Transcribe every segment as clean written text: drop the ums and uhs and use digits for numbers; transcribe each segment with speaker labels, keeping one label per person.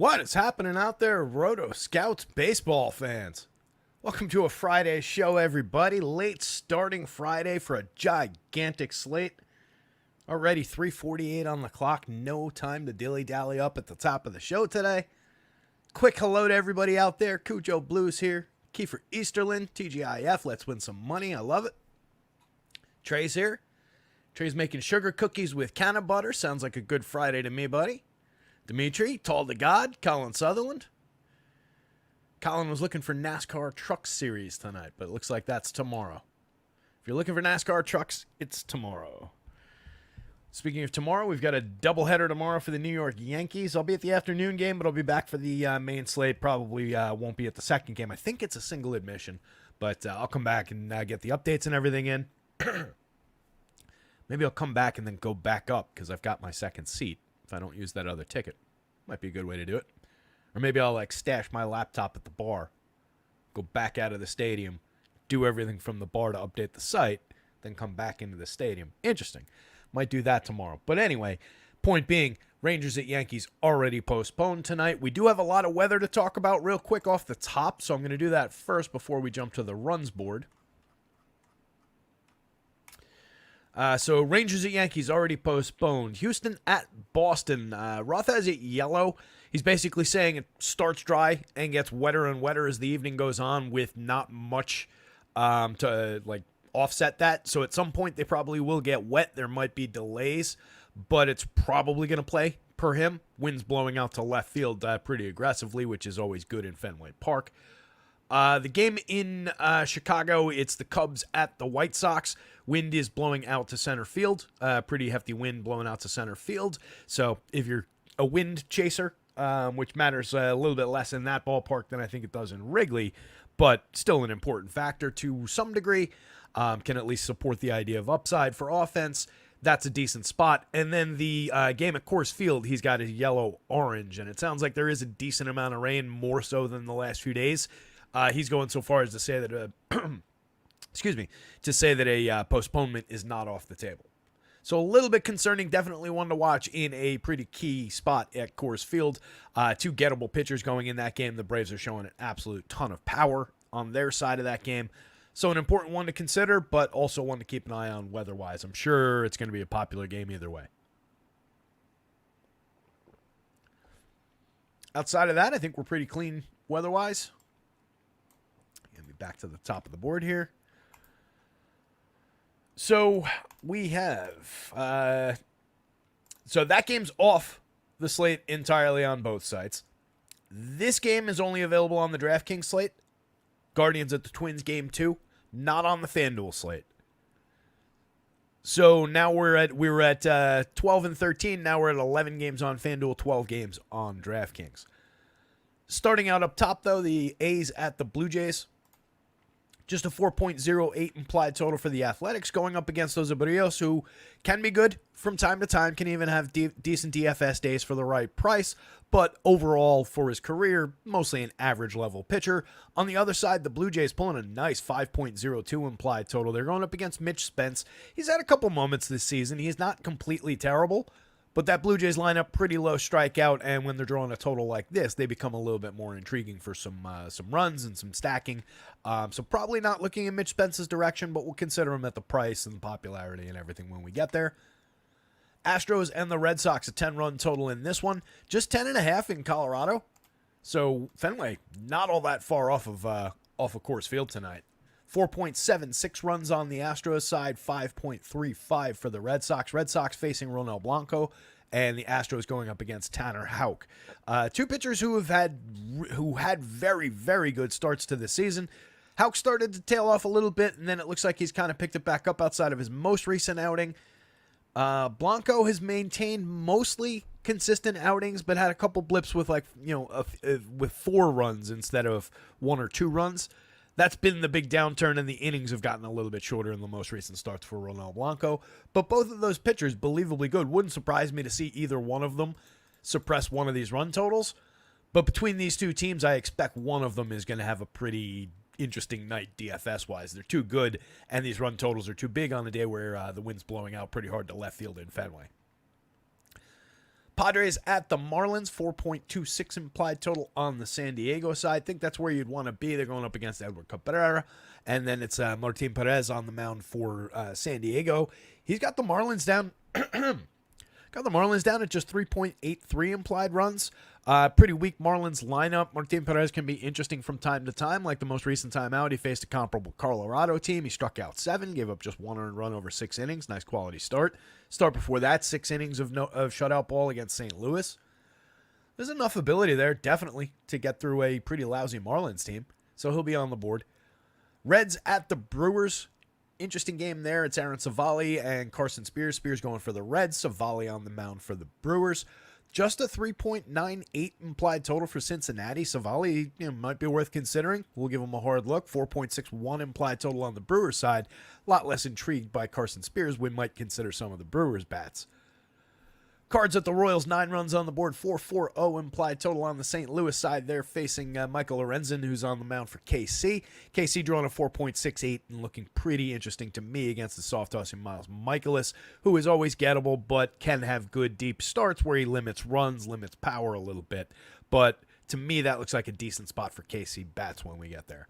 Speaker 1: What is happening out there, Roto Scouts baseball fans? Welcome to a Friday show, everybody. Late starting Friday for a gigantic slate. Already 3:48 on the clock. No time to dilly-dally up at the top of the show today. Quick hello to everybody out there. Cujo Blues here. Kiefer Easterlin, TGIF. Let's win some money. I love it. Trey's here. Trey's making sugar cookies with canna butter. Sounds like a good Friday to me, buddy. Dimitri, Tall to God, Colin Sutherland. Colin was looking for NASCAR Truck Series tonight, but it looks like that's tomorrow. If you're looking for NASCAR trucks, it's tomorrow. Speaking of tomorrow, we've got a doubleheader tomorrow for the New York Yankees. I'll be at the afternoon game, but I'll be back for the main slate. Probably won't be at the second game. I think it's a single admission, but I'll come back and get the updates and everything in. Maybe I'll come back and then go back up because I've got my second seat. If I don't use that other ticket, might be a good way to do it. Or maybe I'll stash my laptop at the bar, go back out of the stadium, do everything from the bar to update the site, then come back into the stadium. Interesting. Might do that tomorrow. But anyway, point being, Rangers at Yankees already postponed tonight. We do have a lot of weather to talk about real quick off the top, so I'm going to do that first before we jump to the runs board. So Rangers at Yankees already postponed. Houston at Boston. Roth has it yellow. He's basically saying it starts dry and gets wetter and wetter as the evening goes on with not much to offset that. So at some point they probably will get wet. There might be delays, but it's probably going to play per him. Wind's blowing out to left field pretty aggressively, which is always good in Fenway Park. The game in Chicago, it's the Cubs at the White Sox. Wind is blowing out to center field. Pretty hefty wind blowing out to center field. So if you're a wind chaser, which matters a little bit less in that ballpark than I think it does in Wrigley, but still an important factor to some degree, can at least support the idea of upside for offense. That's a decent spot. And then the game at Coors Field, he's got his yellow-orange, and it sounds like there is a decent amount of rain, more so than the last few days. He's going so far as to say that a postponement is not off the table. So a little bit concerning, definitely one to watch in a pretty key spot at Coors Field. Two gettable pitchers going in that game. The Braves are showing an absolute ton of power on their side of that game. So an important one to consider, but also one to keep an eye on weather-wise. I'm sure it's going to be a popular game either way. Outside of that, I think we're pretty clean weather-wise. Back to the top of the board here. So we have so that game's off the slate entirely on both sites. This game is only available on the DraftKings slate. Guardians at the Twins game 2, not on the FanDuel slate. So now we were at 12 and 13. Now we're at 11 games on FanDuel, 12 games on DraftKings. Starting out up top though, the A's at the Blue Jays. Just a 4.08 implied total for the Athletics going up against those Barrios, who can be good from time to time, can even have decent DFS days for the right price, but overall for his career, mostly an average level pitcher. On the other side, the Blue Jays pulling a nice 5.02 implied total. They're going up against Mitch Spence. He's had a couple moments this season. He's not completely terrible, but that Blue Jays lineup, pretty low strikeout, and when they're drawing a total like this, they become a little bit more intriguing for some runs and some stacking. So probably not looking in Mitch Spence's direction, but we'll consider him at the price and the popularity and everything when we get there. Astros and the Red Sox, a 10-run total in this one. Just 10.5 in Colorado. So Fenway, not all that far off of Coors Field tonight. 4.76 runs on the Astros side, 5.35 for the Red Sox. Red Sox facing Ronel Blanco, and the Astros going up against Tanner Houck. Two pitchers who had very, very good starts to the season. Houck started to tail off a little bit, and then it looks like he's kind of picked it back up outside of his most recent outing. Blanco has maintained mostly consistent outings, but had a couple blips with with 4 runs instead of 1 or 2 runs. That's been the big downturn, and the innings have gotten a little bit shorter in the most recent starts for Ronel Blanco. But both of those pitchers, believably good. Wouldn't surprise me to see either one of them suppress one of these run totals. But between these two teams, I expect one of them is going to have a pretty interesting night DFS-wise. They're too good, and these run totals are too big on a day where the wind's blowing out pretty hard to left field in Fenway. Padres at the Marlins, 4.26 implied total on the San Diego side. I think that's where you'd want to be. They're going up against Edward Cabrera, and then it's Martin Perez on the mound for San Diego. He's got the Marlins down. Got the Marlins down at just 3.83 implied runs. Pretty weak Marlins lineup. Martin Perez can be interesting from time to time. Like the most recent time out, he faced a comparable Colorado team. He struck out 7, gave up just 1 earned run over 6 innings. Nice quality start. Start before that, 6 innings of shutout ball against St. Louis. There's enough ability there, definitely, to get through a pretty lousy Marlins team. So he'll be on the board. Reds at the Brewers. Interesting game there. It's Aaron Savali and Carson Spears. Spears going for the Reds. Savali on the mound for the Brewers. Just a 3.98 implied total for Cincinnati. Savali might be worth considering. We'll give him a hard look. 4.61 implied total on the Brewers side. A lot less intrigued by Carson Spears. We might consider some of the Brewers bats. Cards at the Royals, 9 runs on the board, 4.40 implied total on the St. Louis side. They're facing Michael Lorenzen, who's on the mound for KC. KC drawing a 4.68 and looking pretty interesting to me against the soft-tossing Miles Michaelis, who is always gettable but can have good deep starts where he limits runs, limits power a little bit. But to me, that looks like a decent spot for KC bats when we get there.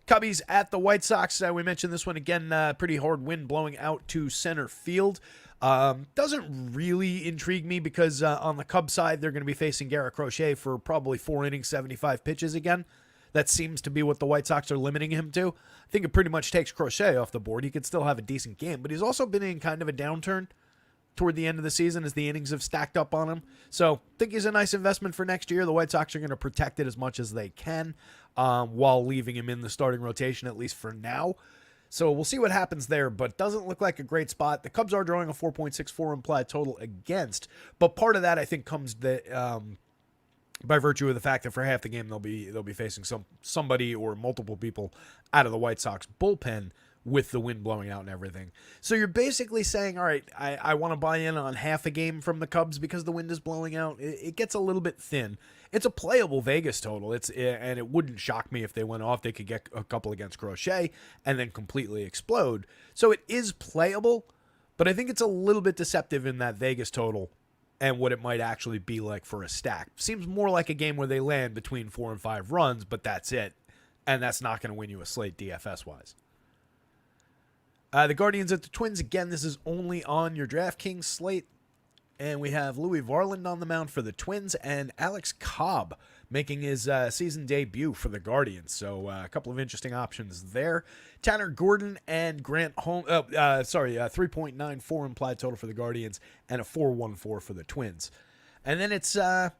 Speaker 1: Cubbies at the White Sox. We mentioned this one again. Pretty hard wind blowing out to center field. Doesn't really intrigue me because on the Cubs side, they're going to be facing Garrett Crochet for probably 4 innings, 75 pitches again. That seems to be what the White Sox are limiting him to. I think it pretty much takes Crochet off the board. He could still have a decent game, but he's also been in kind of a downturn toward the end of the season as the innings have stacked up on him. So I think he's a nice investment for next year. The White Sox are going to protect it as much as they can while leaving him in the starting rotation, at least for now. So we'll see what happens there, but doesn't look like a great spot. The Cubs are drawing a 4.64 implied total against, but part of that I think comes by virtue of the fact that for half the game they'll be facing somebody or multiple people out of the White Sox bullpen with the wind blowing out and everything. So you're basically saying, all right, I want to buy in on half a game from the Cubs because the wind is blowing out. It gets a little bit thin. It's a playable Vegas total. And it wouldn't shock me if they went off. They could get a couple against Crochet and then completely explode. So it is playable, but I think it's a little bit deceptive in that Vegas total and what it might actually be like for a stack. Seems more like a game where they land between 4 and 5 runs, but that's it. And that's not going to win you a slate DFS-wise. The Guardians at the Twins. Again, this is only on your DraftKings slate. And we have Louis Varland on the mound for the Twins and Alex Cobb making his season debut for the Guardians. So a couple of interesting options there. Tanner Gordon and Grant Holmes. 3.94 implied total for the Guardians and a 4.14 for the Twins. And then it's, the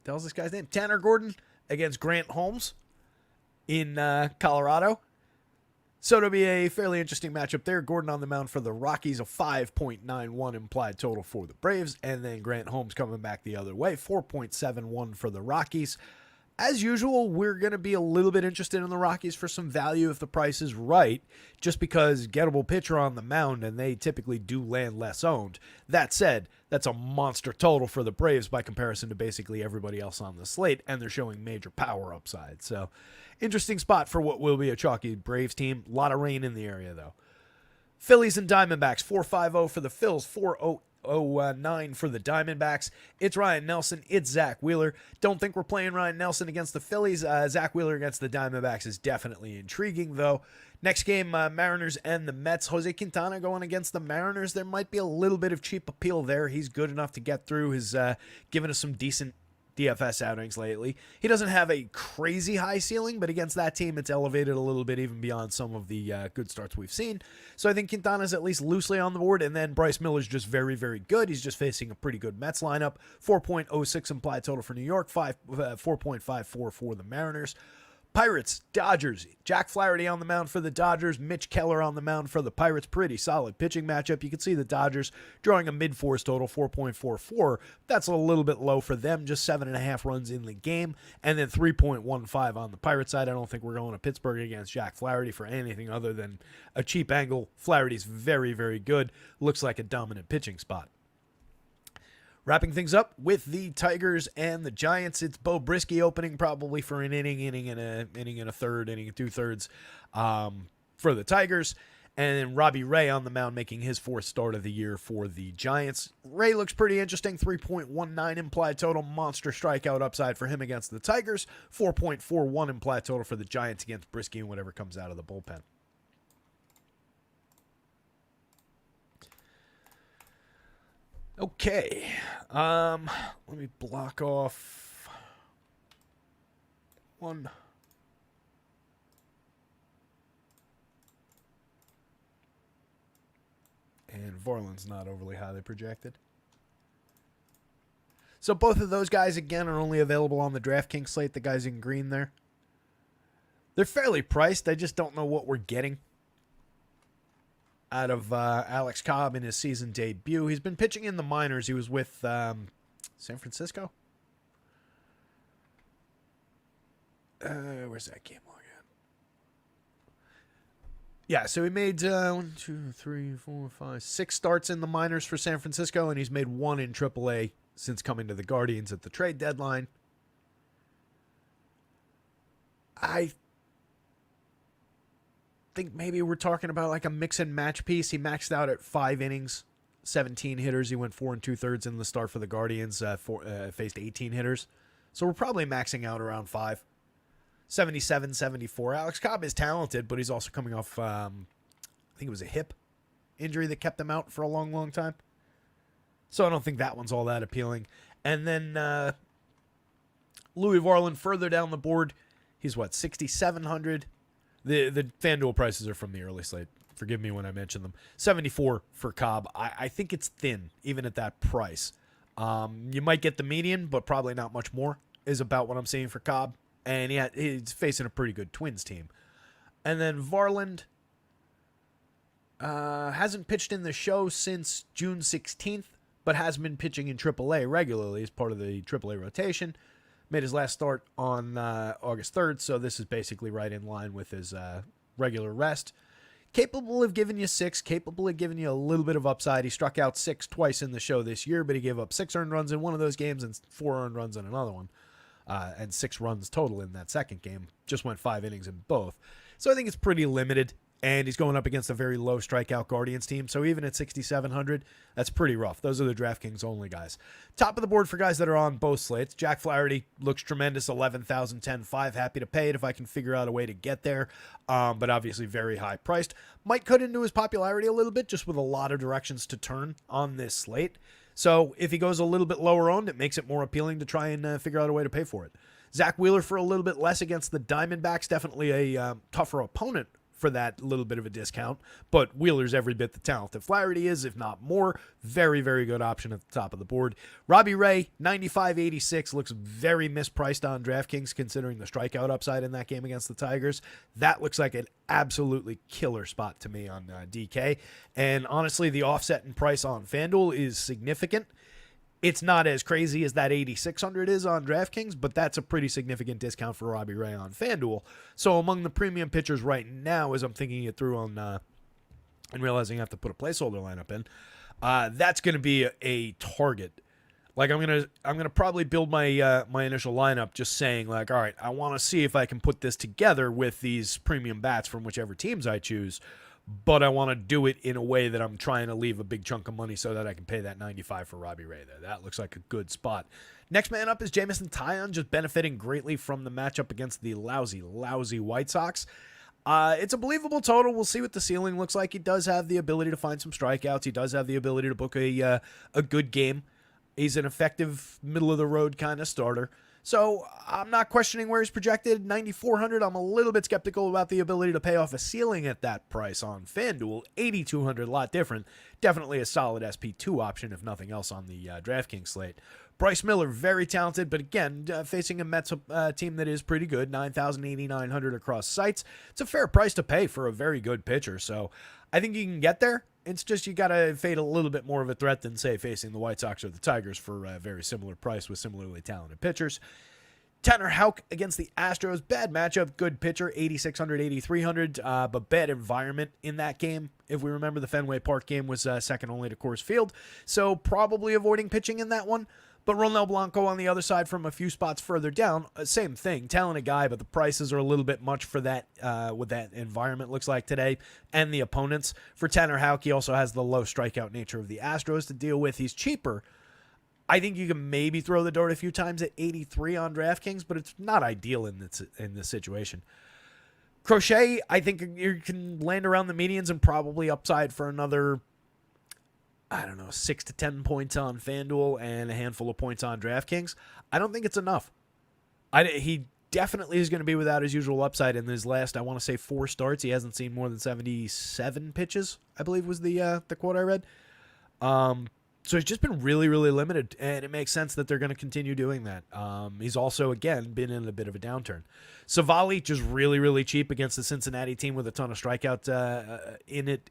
Speaker 1: hell's this guy's name? Tanner Gordon against Grant Holmes in Colorado. So it'll be a fairly interesting matchup there. Gordon on the mound for the Rockies, a 5.91 implied total for the Braves, and then Grant Holmes coming back the other way, 4.71 for the Rockies. As usual, we're going to be a little bit interested in the Rockies for some value if the price is right, just because gettable pitcher on the mound, and they typically do land less owned. That said, that's a monster total for the Braves by comparison to basically everybody else on the slate, and they're showing major power upside. So, interesting spot for what will be a chalky Braves team. A lot of rain in the area, though. Phillies and Diamondbacks, 4.50 for the Phils, 4.09 for the Diamondbacks. It's Ryan Nelson. It's Zach Wheeler. Don't think we're playing Ryan Nelson against the Phillies. Zach Wheeler against the Diamondbacks is definitely intriguing, though. Next game, Mariners and the Mets. Jose Quintana going against the Mariners. There might be a little bit of cheap appeal there. He's good enough to get through. He's given us some decent DFS outings lately. He doesn't have a crazy high ceiling, but against that team, it's elevated a little bit even beyond some of the good starts we've seen. So I think Quintana's at least loosely on the board, and then Bryce Miller's just very, very good. He's just facing a pretty good Mets lineup. 4.06 implied total for New York, 4.54 for the Mariners. Pirates, Dodgers, Jack Flaherty on the mound for the Dodgers, Mitch Keller on the mound for the Pirates. Pretty solid pitching matchup. You can see the Dodgers drawing a mid-fours total, 4.44. That's a little bit low for them, just 7.5 runs in the game, and then 3.15 on the Pirates side. I don't think we're going to Pittsburgh against Jack Flaherty for anything other than a cheap angle. Flaherty's very, very good. Looks like a dominant pitching spot. Wrapping things up with the Tigers and the Giants, it's Bo Brisky opening probably for an inning and a third, inning and 2/3 for the Tigers. And then Robbie Ray on the mound making his fourth start of the year for the Giants. Ray looks pretty interesting. 3.19 implied total. Monster strikeout upside for him against the Tigers. 4.41 implied total for the Giants against Brisky and whatever comes out of the bullpen. Okay. Let me block off one. And Varland's not overly highly projected. So both of those guys, again, are only available on the DraftKings slate, the guys in green there. They're fairly priced. I just don't know what we're getting out of Alex Cobb in his season debut. He's been pitching in the minors. He was with San Francisco. Where's that game log at? Yeah, so he made 1, 2, 3, 4, 5, 6 starts in the minors for San Francisco, and he's made 1 in AAA since coming to the Guardians at the trade deadline. I think maybe we're talking about like a mix and match piece. He maxed out at 5 innings, 17 hitters. He went 4 2/3 in the start for the Guardians, faced 18 hitters. So we're probably maxing out around 5. 77, 74. Alex Cobb is talented, but he's also coming off, I think it was a hip injury that kept him out for a long, long time. So I don't think that one's all that appealing. And then Louis Varland further down the board. He's what, 6,700? The FanDuel prices are from the early slate. Forgive me when I mention them. 74 for Cobb. I think it's thin, even at that price. You might get the median, but probably not much more, is about what I'm seeing for Cobb. And yeah, he's facing a pretty good Twins team. And then Varland hasn't pitched in the show since June 16th, but has been pitching in AAA regularly as part of the AAA rotation. Made his last start on August 3rd, so this is basically right in line with his regular rest. Capable of giving you 6, capable of giving you a little bit of upside. He struck out 6 twice in the show this year, but he gave up 6 earned runs in one of those games and 4 earned runs in another one. And 6 runs total in that second game. Just went 5 innings in both. So I think it's pretty limited. And he's going up against a very low strikeout Guardians team. So even at 6,700, that's pretty rough. Those are the DraftKings only guys. Top of the board for guys that are on both slates. Jack Flaherty looks tremendous. 11,000, 10,500. Happy to pay it if I can figure out a way to get there. But obviously very high priced. Might cut into his popularity a little bit just with a lot of directions to turn on this slate. So if he goes a little bit lower owned, it makes it more appealing to try and figure out a way to pay for it. Zach Wheeler for a little bit less against the Diamondbacks. Definitely a tougher opponent for that little bit of a discount. But Wheeler's every bit the talent that Flaherty is, if not more. Very, very good option at the top of the board. Robbie Ray, 95.86, looks very mispriced on DraftKings considering the strikeout upside in that game against the Tigers. That looks like an absolutely killer spot to me on DK. And honestly, the offset in price on FanDuel is significant. It's not as crazy as that 8,600 is on DraftKings, but that's a pretty significant discount for Robbie Ray on FanDuel. So among the premium pitchers right now, as I'm thinking it through on and realizing I have to put a placeholder lineup in, that's going to be a target. Like I'm gonna probably build my my initial lineup just saying like, all right, I want to see if I can put this together with these premium bats from whichever teams I choose. But I want to do it in a way that I'm trying to leave a big chunk of money so that I can pay that 95 for Robbie Ray there. That looks like a good spot. Next man up is Jameson Taillon, just benefiting greatly from the matchup against the lousy White Sox. It's a believable total. We'll see what the ceiling looks like. He does have the ability to find some strikeouts. He does have the ability to book a good game. He's an effective middle-of-the-road kind of starter. So I'm not questioning where he's projected. 9,400, I'm a little bit skeptical about the ability to pay off a ceiling at that price on FanDuel. 8,200, a lot different. Definitely a solid SP2 option, if nothing else, on the DraftKings slate. Bryce Miller, very talented, but again, facing a Mets team that is pretty good. 9,000, 8,900 across sites. It's a fair price to pay for a very good pitcher. So I think you can get there. It's just you got to fade a little bit more of a threat than, say, facing the White Sox or the Tigers for a very similar price with similarly talented pitchers. Tanner Houck against the Astros. Bad matchup, good pitcher, 8,600, 8,300, but bad environment in that game. If we remember, the Fenway Park game was second only to Coors Field, so probably avoiding pitching in that one. But Ronel Blanco on the other side from a few spots further down, same thing, talented guy, but the prices are a little bit much for that, what that environment looks like today, and the opponents. For Tanner Houck, he also has the low strikeout nature of the Astros to deal with. He's cheaper. I think you can maybe throw the dart a few times at 83 on DraftKings, but it's not ideal in this situation. Crochet, I think you can land around the medians and probably upside for another, 6 to 10 points on FanDuel and a handful of points on DraftKings. I don't think it's enough. He definitely is going to be without his usual upside in his last, 4 starts. He hasn't seen more than 77 pitches, I believe was the quote I read. So he's just been really, really limited, and it makes sense that they're going to continue doing that. He's also, again, been in a bit of a downturn. Savali, just really, really cheap against the Cincinnati team with a ton of strikeouts in it.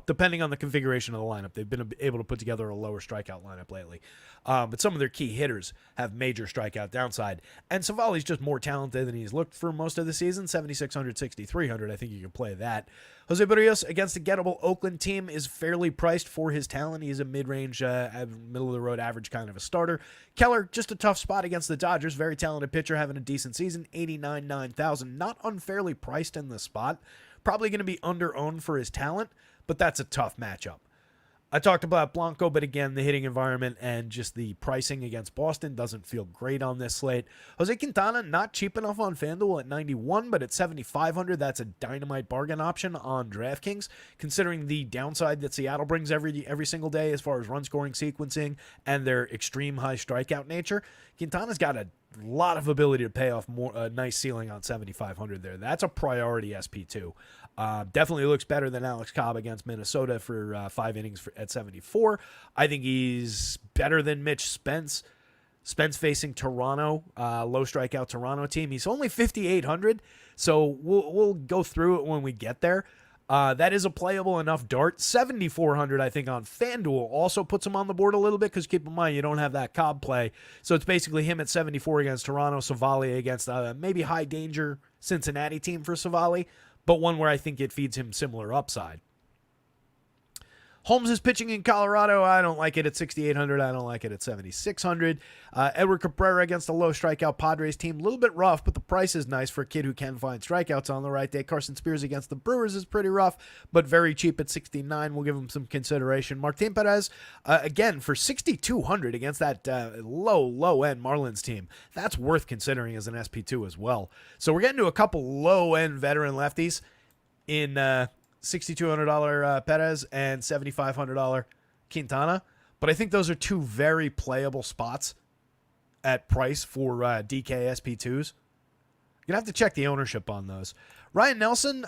Speaker 1: Depending on the configuration of the lineup, they've been able to put together a lower strikeout lineup lately. But some of their key hitters have major strikeout downside. And Savali's just more talented than he's looked for most of the season. 7,600, 6,300. I think you can play that. Jose Barrios against a gettable Oakland team is fairly priced for his talent. He's a mid-range, middle-of-the-road average kind of a starter. Keller, just a tough spot against the Dodgers. Very talented pitcher, having a decent season. 89, 9,000. Not unfairly priced in the spot. Probably going to be under-owned for his talent, but that's a tough matchup. I talked about Blanco, but again, the hitting environment and just the pricing against Boston doesn't feel great on this slate. Jose Quintana, not cheap enough on FanDuel at 91, but at 7,500, that's a dynamite bargain option on DraftKings, considering the downside that Seattle brings every single day as far as run scoring sequencing and their extreme high strikeout nature. Quintana's got a lot of ability to pay off a nice ceiling on 7,500 there. That's a priority SP2. Definitely looks better than Alex Cobb against Minnesota for 5 innings at 74. I think he's better than Mitch Spence. Spence facing Toronto, low strikeout Toronto team. He's only 5,800, so we'll go through it when we get there. That is a playable enough dart. 7,400, I think, on FanDuel also puts him on the board a little bit because keep in mind, you don't have that Cobb play. So it's basically him at 74 against Toronto, Savali against maybe high danger Cincinnati team for Savali, but one where I think it feeds him similar upside. Holmes is pitching in Colorado. I don't like it at 6,800. I don't like it at 7,600. Edward Cabrera against a low strikeout Padres team. A little bit rough, but the price is nice for a kid who can find strikeouts on the right day. Carson Spears against the Brewers is pretty rough, but very cheap at 69. We'll give him some consideration. Martin Perez, again, for 6,200 against that low-end Marlins team. That's worth considering as an SP2 as well. So we're getting to a couple low-end veteran lefties in $6,200 Perez and $7,500 Quintana. But I think those are two very playable spots at price for DK SP2s. You're going to have to check the ownership on those. Ryan Nelson,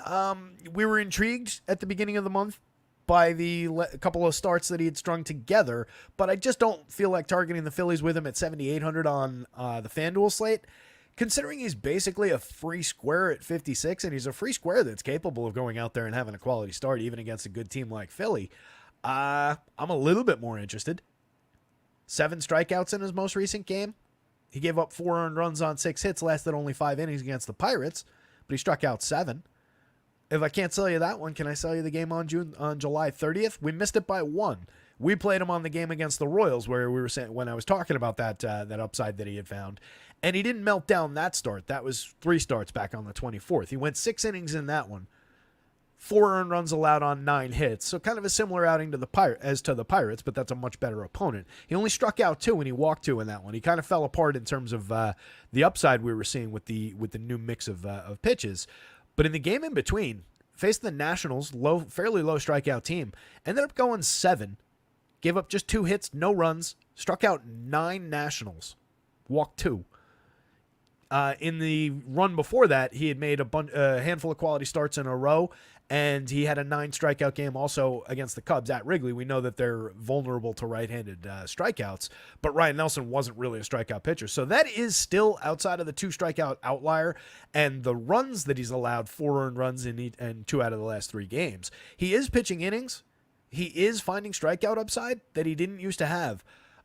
Speaker 1: we were intrigued at the beginning of the month by the couple of starts that he had strung together, but I just don't feel like targeting the Phillies with him at 7,800 on the FanDuel slate. Considering he's basically a free square at 56, and he's a free square that's capable of going out there and having a quality start, even against a good team like Philly, I'm a little bit more interested. 7 strikeouts in his most recent game. He gave up 4 earned runs on 6 hits, lasted only 5 innings against the Pirates, but he struck out 7. If I can't sell you that one, can I sell you the game on July 30th? We missed it by 1. We played him on the game against the Royals, where we were saying when I was talking about that upside that he had found, and he didn't melt down that start. That was 3 starts back on the 24th. He went 6 innings in that one, 4 earned runs allowed on 9 hits. So kind of a similar outing to the Pirates, but that's a much better opponent. He only struck out 2 and he walked 2 in that one. He kind of fell apart in terms of the upside we were seeing with the new mix of pitches. But in the game in between, faced the Nationals, fairly low strikeout team, ended up going 7. Gave up just 2 hits, no runs, struck out 9 Nationals, walked 2. In the run before that, he had made a handful of quality starts in a row, and he had a 9 strikeout game also against the Cubs at Wrigley. We know that they're vulnerable to right-handed strikeouts, but Ryan Nelson wasn't really a strikeout pitcher. So that is still outside of the 2 strikeout outlier, and the runs that he's allowed, 4 earned runs in 2 out of the last 3 games. He is pitching innings. He is finding strikeout upside that he didn't used to have.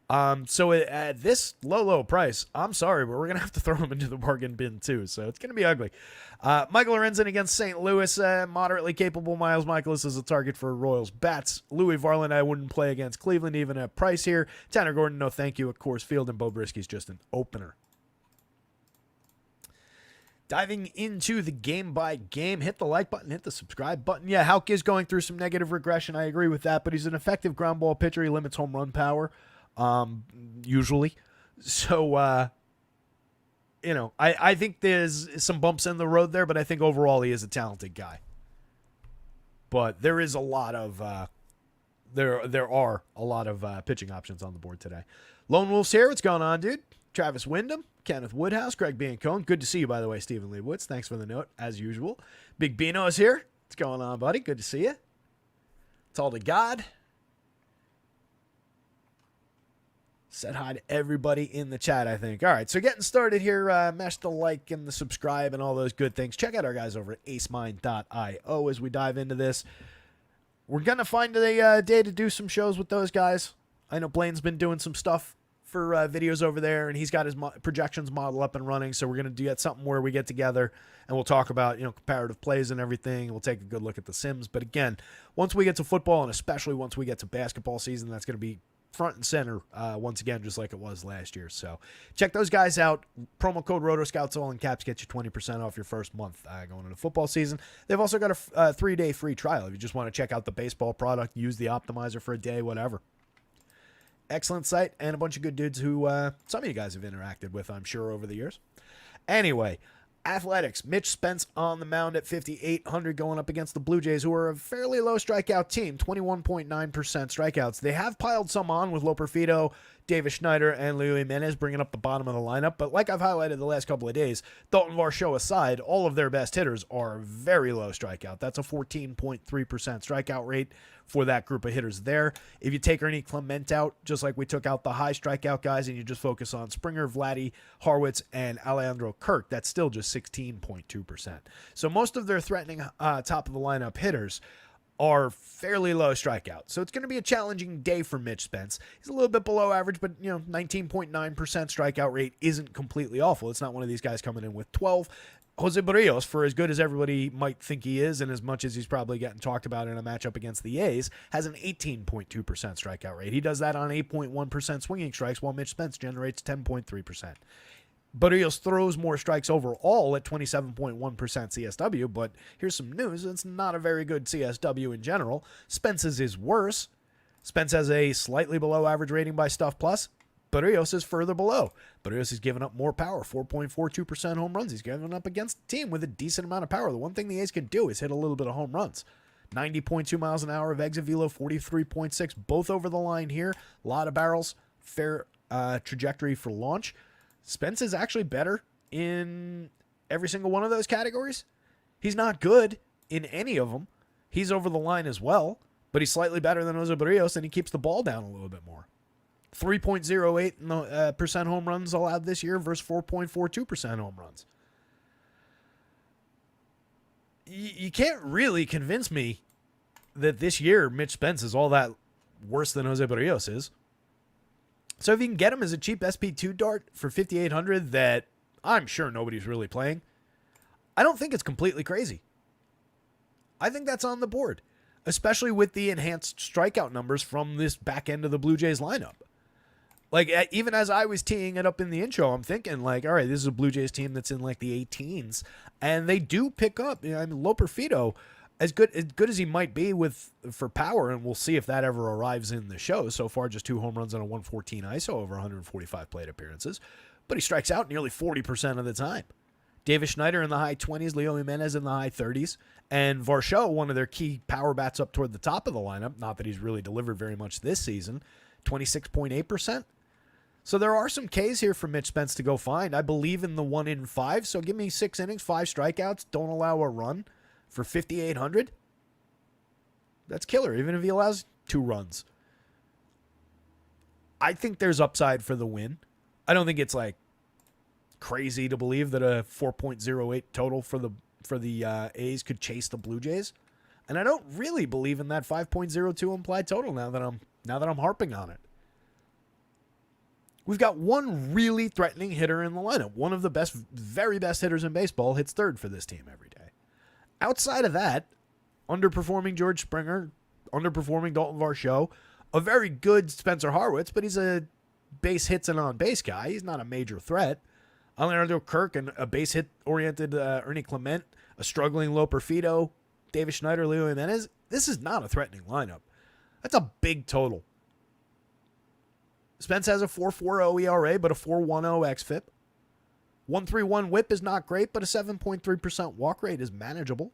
Speaker 1: So at this low price, I'm sorry, but we're going to have to throw him into the bargain bin too. So it's going to be ugly. Michael Lorenzen against St. Louis. Moderately capable Miles Michaelis is a target for Royals bats. Louis Varland, I wouldn't play against Cleveland even at price here. Tanner Gordon, no thank you at Coors Field. And Bo Brisky's just an opener. Diving into the game by game, hit the like button, hit the subscribe button. Yeah, Houck is going through some negative regression. I agree with that, but he's an effective ground ball pitcher. He limits home run power. Usually. So, I think there's some bumps in the road there, but I think overall he is a talented guy. But there is a lot of, there are a lot of pitching options on the board today. Lone Wolf's here. What's going on, dude? Travis Wyndham, Kenneth Woodhouse, Greg Biancone. Good to see you, by the way, Stephen Leibowitz. Thanks for the note, as usual. Big Bino's here. What's going on, buddy? Good to see you. It's all to God. Said hi to everybody in the chat, I think. All right, so getting started here. Mash the like and the subscribe and all those good things. Check out our guys over at acemind.io as we dive into this. We're going to find a day to do some shows with those guys. I know Blaine's been doing some stuff for videos over there, and he's got his projections model up and running, so we're going to get something where we get together and we'll talk about, comparative plays and everything. We'll take a good look at the Sims. But again, once we get to football, and especially once we get to basketball season, that's going to be front and center once again, just like it was last year. So check those guys out. Promo code rotoscouts, all in caps, get you 20% off your first month going into football season. They've also got a 3-day free trial if you just want to check out the baseball product, use the optimizer for a day, whatever. Excellent site, and a bunch of good dudes who some of you guys have interacted with, I'm sure, over the years. Anyway, Athletics, Mitch Spence on the mound at 5,800 going up against the Blue Jays, who are a fairly low strikeout team, 21.9% strikeouts. They have piled some on with Loperfido, Davis Schneider, and Leo Jimenez bringing up the bottom of the lineup. But like I've highlighted the last couple of days, Dalton Varsho aside, all of their best hitters are very low strikeout. That's a 14.3% strikeout rate for that group of hitters there. If you take Ernie Clement out, just like we took out the high strikeout guys, and you just focus on Springer, Vladdy, Harwitz, and Alejandro Kirk, that's still just 16.2%. So most of their threatening top of the lineup hitters are fairly low strikeout. So it's going to be a challenging day for Mitch Spence. He's a little bit below average, but 19.9% strikeout rate isn't completely awful. It's not one of these guys coming in with 12. Jose Barrios, for as good as everybody might think he is, and as much as he's probably getting talked about in a matchup against the A's, has an 18.2% strikeout rate. He does that on 8.1% swinging strikes, while Mitch Spence generates 10.3%. Barrios throws more strikes overall at 27.1% CSW, but here's some news. It's not a very good CSW in general. Spence's is worse. Spence has a slightly below average rating by Stuff Plus. Barrios is further below. Barrios is giving up more power, 4.42% home runs. He's giving up against a team with a decent amount of power. The one thing the A's can do is hit a little bit of home runs. 90.2 miles an hour of exit velo, 43.6, both over the line here. A lot of barrels, fair trajectory for launch. Spence is actually better in every single one of those categories. He's not good in any of them. He's over the line as well, but he's slightly better than Jose Barrios, and he keeps the ball down a little bit more. 3.08% home runs allowed this year versus 4.42% home runs. You can't really convince me that this year Mitch Spence is all that worse than Jose Barrios is. So if you can get him as a cheap SP2 dart for 5,800 that I'm sure nobody's really playing, I don't think it's completely crazy. I think that's on the board, especially with the enhanced strikeout numbers from this back end of the Blue Jays lineup. Like, even as I was teeing it up in the intro, I'm thinking, like, all right, this is a Blue Jays team that's in, like, the 18s, and they do pick up. I mean, Loperfido, as good as he might be for power, and we'll see if that ever arrives in the show. So far, just 2 home runs on a 114 ISO over 145 plate appearances, but he strikes out nearly 40% of the time. Davis Schneider in the high 20s, Leo Jimenez in the high 30s, and Varsho, one of their key power bats up toward the top of the lineup, not that he's really delivered very much this season, 26.8%. So there are some Ks here for Mitch Spence to go find. I believe in the 1 in 5, so give me 6 innings, 5 strikeouts, don't allow a run for 5,800. That's killer, even if he allows 2 runs. I think there's upside for the win. I don't think it's like crazy to believe that a 4.08 total for the A's could chase the Blue Jays. And I don't really believe in that 5.02 implied total now that I'm harping on it. We've got one really threatening hitter in the lineup. One of the very best hitters in baseball hits third for this team every day. Outside of that, underperforming George Springer, underperforming Dalton Varsho, a very good Spencer Harwitz, but he's a base hits and on base guy. He's not a major threat. Leonardo Kirk and a base hit oriented Ernie Clement, a struggling Loper Fido, David Schneider, Leo Jimenez. This is not a threatening lineup. That's a big total. Spence has a 4.40 ERA, but a 4.10 xFIP. 1.31 WHIP is not great, but a 7.3% walk rate is manageable.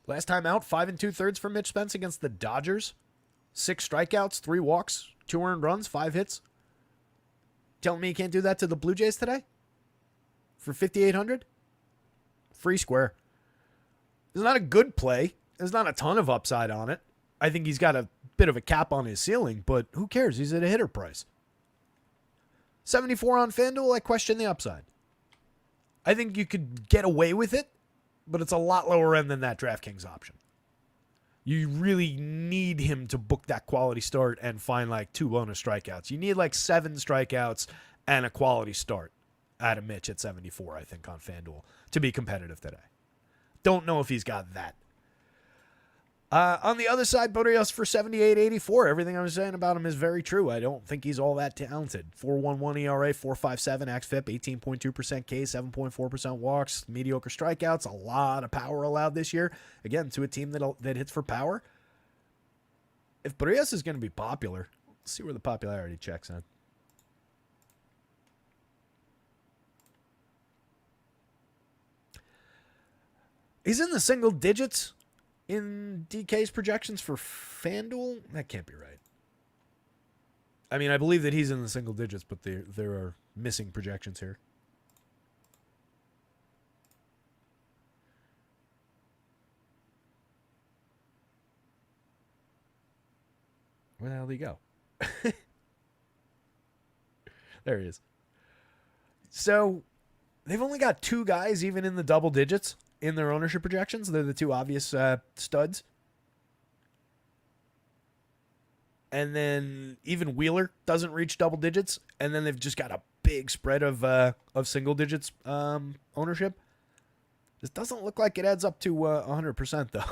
Speaker 1: Last time out, 5 2/3 for Mitch Spence against the Dodgers. 6 strikeouts, 3 walks, 2 earned runs, 5 hits. Telling me you can't do that to the Blue Jays today? For 5,800? Free square. It's not a good play. There's not a ton of upside on it. I think he's got a bit of a cap on his ceiling, but who cares? He's at a hitter price. 74 on FanDuel, I question the upside. I think you could get away with it, but it's a lot lower end than that DraftKings option. You really need him to book that quality start and find like 2 bonus strikeouts. You need like 7 strikeouts and a quality start out of Mitch at 74, I think, on FanDuel to be competitive today. Don't know if he's got that. On the other side, Berrios for 78.84. Everything I was saying about him is very true. I don't think he's all that talented. 4.11 ERA, 4.57 xFIP, 18.2% K, 7.4% walks, mediocre strikeouts, a lot of power allowed this year. Again, to a team that hits for power. If Berrios is going to be popular, let's see where the popularity checks in. He's in the single digits in DK's projections for FanDuel. That can't be right. I mean, I believe that he's in the single digits, but there are missing projections here. Where the hell did he go? There he is. So they've only got 2 guys even in the double digits in their ownership projections. They're the 2 obvious studs. And then even Wheeler doesn't reach double digits. And then they've just got a big spread of single digits ownership. This doesn't look like it adds up to 100% though.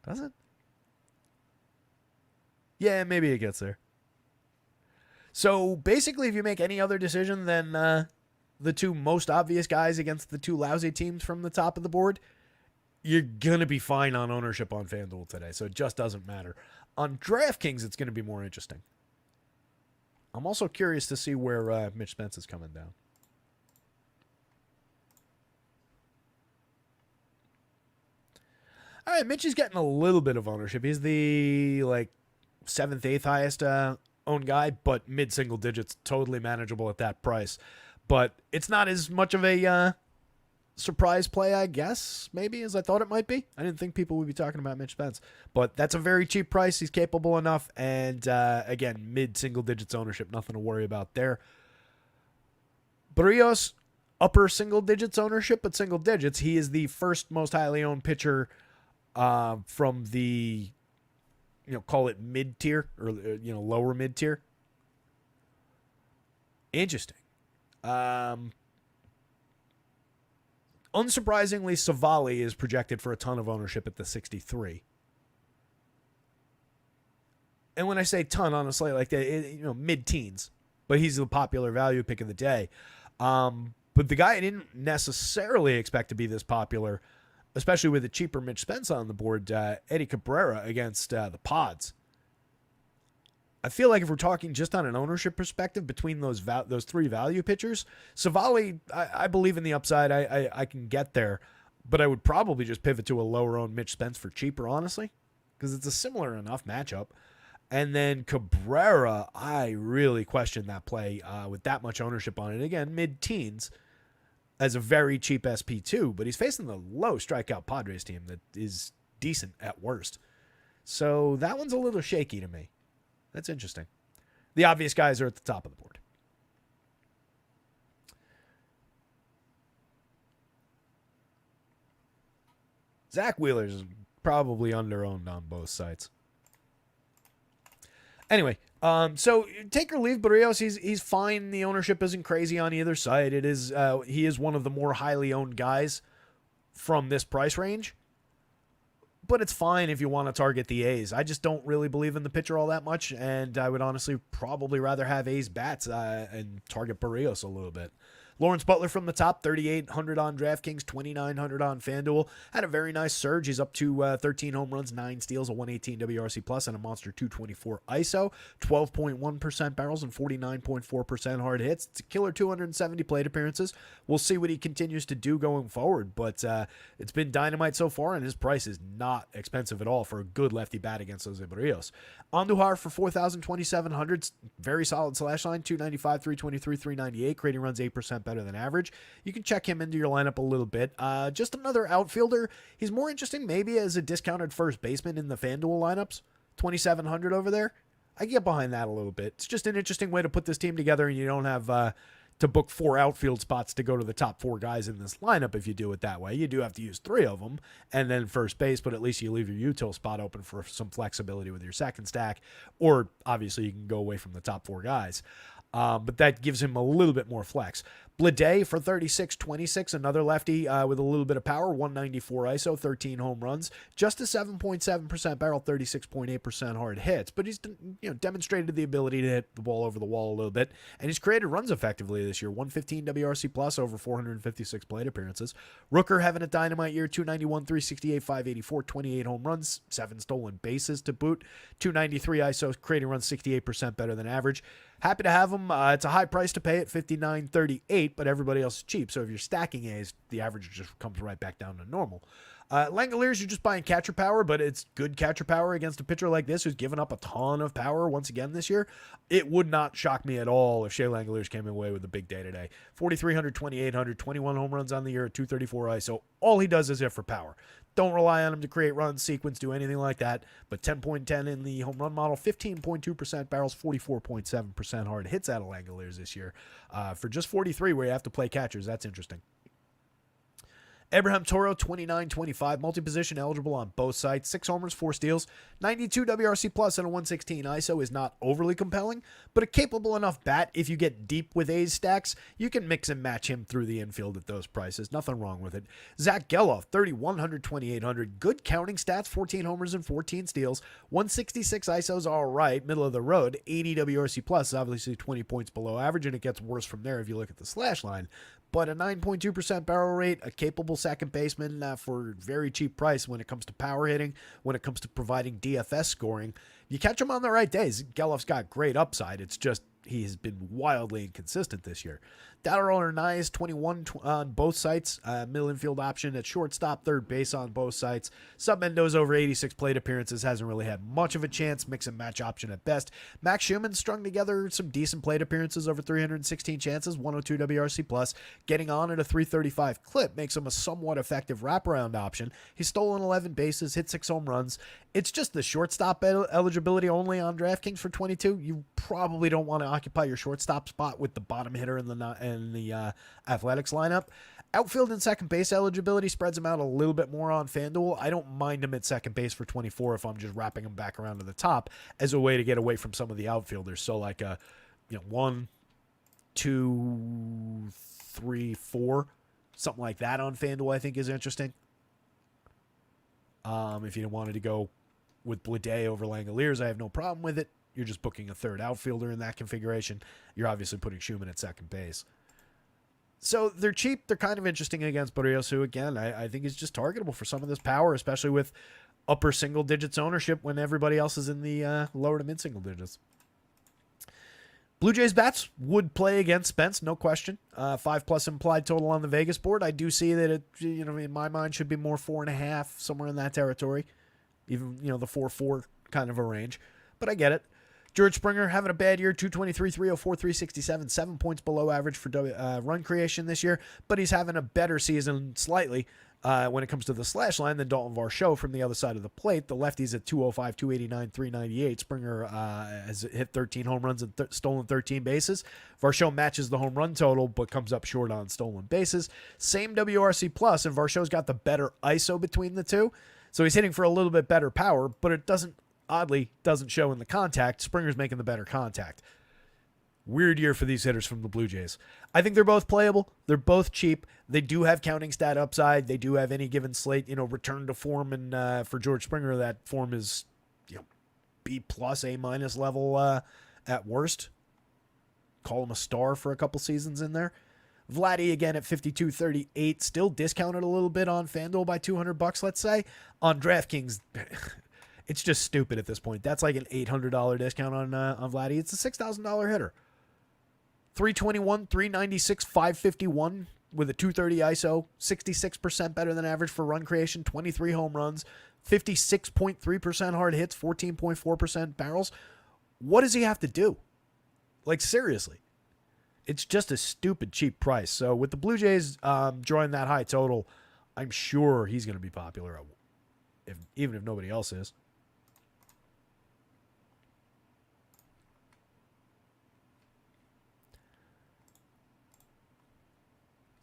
Speaker 1: Does it? Yeah, maybe it gets there. So basically, if you make any other decision than the 2 most obvious guys against the 2 lousy teams from the top of the board, you're going to be fine on ownership on FanDuel today. So it just doesn't matter. On DraftKings, it's going to be more interesting. I'm also curious to see where Mitch Spence is coming down. All right, Mitch is getting a little bit of ownership. He's the 7th, 8th highest owned guy, but mid-single digits, totally manageable at that price. But it's not as much of a surprise play, I guess, maybe, as I thought it might be. I didn't think people would be talking about Mitch Spence. But that's a very cheap price. He's capable enough. And, again, mid-single digits ownership. Nothing to worry about there. Berrios, upper single digits ownership, but single digits. He is the first most highly owned pitcher from the, call it mid-tier or, lower mid-tier. Interesting. Unsurprisingly, Savali is projected for a ton of ownership at the 63. And when I say ton on a slate like that, mid-teens. But he's the popular value pick of the day. But the guy I didn't necessarily expect to be this popular, especially with a cheaper Mitch Spence on the board, Eddie Cabrera against the Pods. I feel like if we're talking just on an ownership perspective between those 3 value pitchers, Savali, I believe in the upside. I can get there, but I would probably just pivot to a lower owned Mitch Spence for cheaper, honestly, because it's a similar enough matchup. And then Cabrera, I really question that play with that much ownership on it. Again, mid-teens as a very cheap SP2, but he's facing the low strikeout Padres team that is decent at worst. So that one's a little shaky to me. That's interesting. The obvious guys are at the top of the board. Zach Wheeler's probably under-owned on both sites. Anyway, so take or leave Barrios. He's fine. The ownership isn't crazy on either side. He is one of the more highly owned guys from this price range. But it's fine if you want to target the A's. I just don't really believe in the pitcher all that much, and I would honestly probably rather have A's bats and target Barrios a little bit. Lawrence Butler from the top, 3,800 on DraftKings, 2,900 on FanDuel. Had a very nice surge. He's up to 13 home runs, 9 steals, a 118 WRC plus, and a monster 224 ISO, 12.1% barrels, and 49.4% hard hits. It's a killer 270 plate appearances. We'll see what he continues to do going forward, but it's been dynamite so far, and his price is not expensive at all for a good lefty bat against Jose Barrios. Andujar for 4,000, 2,700, very solid slash line, 295, 323, 398, creating runs 8% better than average. You can check him into your lineup a little bit. Just another outfielder. He's more interesting maybe as a discounted first baseman in the FanDuel lineups. 2,700 over there. I get behind that a little bit. It's just an interesting way to put this team together, and you don't have to book 4 outfield spots to go to the top 4 guys in this lineup if you do it that way. You do have to use 3 of them and then first base, but at least you leave your util spot open for some flexibility with your second stack, or obviously you can go away from the top 4 guys. But that gives him a little bit more flex. Blade for 36-26, another lefty with a little bit of power, 194 ISO, 13 home runs, just a 7.7% barrel, 36.8% hard hits. But he's demonstrated the ability to hit the ball over the wall a little bit, and he's created runs effectively this year. 115 WRC plus over 456 plate appearances. Rooker having a dynamite year, 291, 368, 584, 28 home runs, 7 stolen bases to boot, 293 ISO, creating runs 68% better than average. Happy to have him. It's a high price to pay at $59.38, but everybody else is cheap. So if you're stacking A's, the average just comes right back down to normal. Langoliers, you're just buying catcher power, but it's good catcher power against a pitcher like this who's given up a ton of power once again this year. It would not shock me at all if Shea Langoliers came away with a big day today. 4,300, 2,800, 21 home runs on the year at 234 ISO. All he does is hit for power. Don't rely on him to create runs, sequence, do anything like that. But 10.10 in the home run model, 15.2% barrels, 44.7% hard hits out of Langoliers this year. For just 43 where you have to play catchers, that's interesting. Abraham Toro, 29-25, multi-position eligible on both sides, 6 homers, 4 steals, 92 WRC plus and a 116 ISO is not overly compelling, but a capable enough bat. If you get deep with A's stacks, you can mix and match him through the infield at those prices. Nothing wrong with it. Zach Geloff, 3,100, 2,800, good counting stats, 14 homers and 14 steals, 166 ISO's all right, middle of the road, 80 WRC plus, obviously 20 points below average, and it gets worse from there if you look at the slash line. But a 9.2% barrel rate, a capable second baseman for very cheap price when it comes to power hitting, when it comes to providing DFS scoring. You catch him on the right days. Geloff's got great upside. It's just he's been wildly inconsistent this year. Darrell Hernandez, 21 on both sites. Middle infield option at shortstop, third base on both sites. Sub Mendoza over 86 plate appearances. Hasn't really had much of a chance. Mix and match option at best. Max Schumann strung together some decent plate appearances over 316 chances. 102 WRC plus. Getting on at a 335 clip makes him a somewhat effective wraparound option. He's stolen 11 bases, hit 6 home runs. It's just the shortstop eligibility only on DraftKings for 22. You probably don't want to occupy your shortstop spot with the bottom hitter in the Athletics lineup. Outfield and second base eligibility spreads him out a little bit more on FanDuel. I don't mind him at second base for 24 if I'm just wrapping him back around to the top as a way to get away from some of the outfielders. So like 1, 2, 3, 4, something like that on FanDuel I think is interesting. If you wanted to go with Blade over Langoliers, I have no problem with it. You're just booking a third outfielder in that configuration. You're obviously putting Schumann at second base. So they're cheap. They're kind of interesting against Barrios, who, again, I think is just targetable for some of this power, especially with upper single digits ownership when everybody else is in the lower to mid single digits. Blue Jays bats would play against Spence, no question. 5+ implied total on the Vegas board. I do see that it, in my mind, should be more 4.5, somewhere in that territory. Even, the 4-4 kind of a range. But I get it. George Springer having a bad year, 223, 304, 367, 7 points below average for run creation this year, but he's having a better season slightly. When it comes to the slash line, then Dalton Varsho from the other side of the plate. The lefty's at 205, 289, 398. Springer has hit 13 home runs and stolen 13 bases. Varsho matches the home run total, but comes up short on stolen bases. Same WRC plus, and Varsho's got the better ISO between the two. So he's hitting for a little bit better power, but it oddly doesn't show in the contact. Springer's making the better contact. Weird year for these hitters from the Blue Jays. I think they're both playable. They're both cheap. They do have counting stat upside. They do have any given slate, return to form. And for George Springer, that form is, B plus, A minus level at worst. Call him a star for a couple seasons in there. Vladdy again at 52.38, still discounted a little bit on FanDuel by $200, let's say. On DraftKings, it's just stupid at this point. That's like an $800 discount on Vladdy. It's a $6,000 hitter. 321, 396, 551 with a 230 ISO, 66% better than average for run creation, 23 home runs, 56.3% hard hits, 14.4% barrels. What does he have to do? Like, seriously. It's just a stupid cheap price. So with the Blue Jays drawing that high total, I'm sure he's going to be popular, even if nobody else is.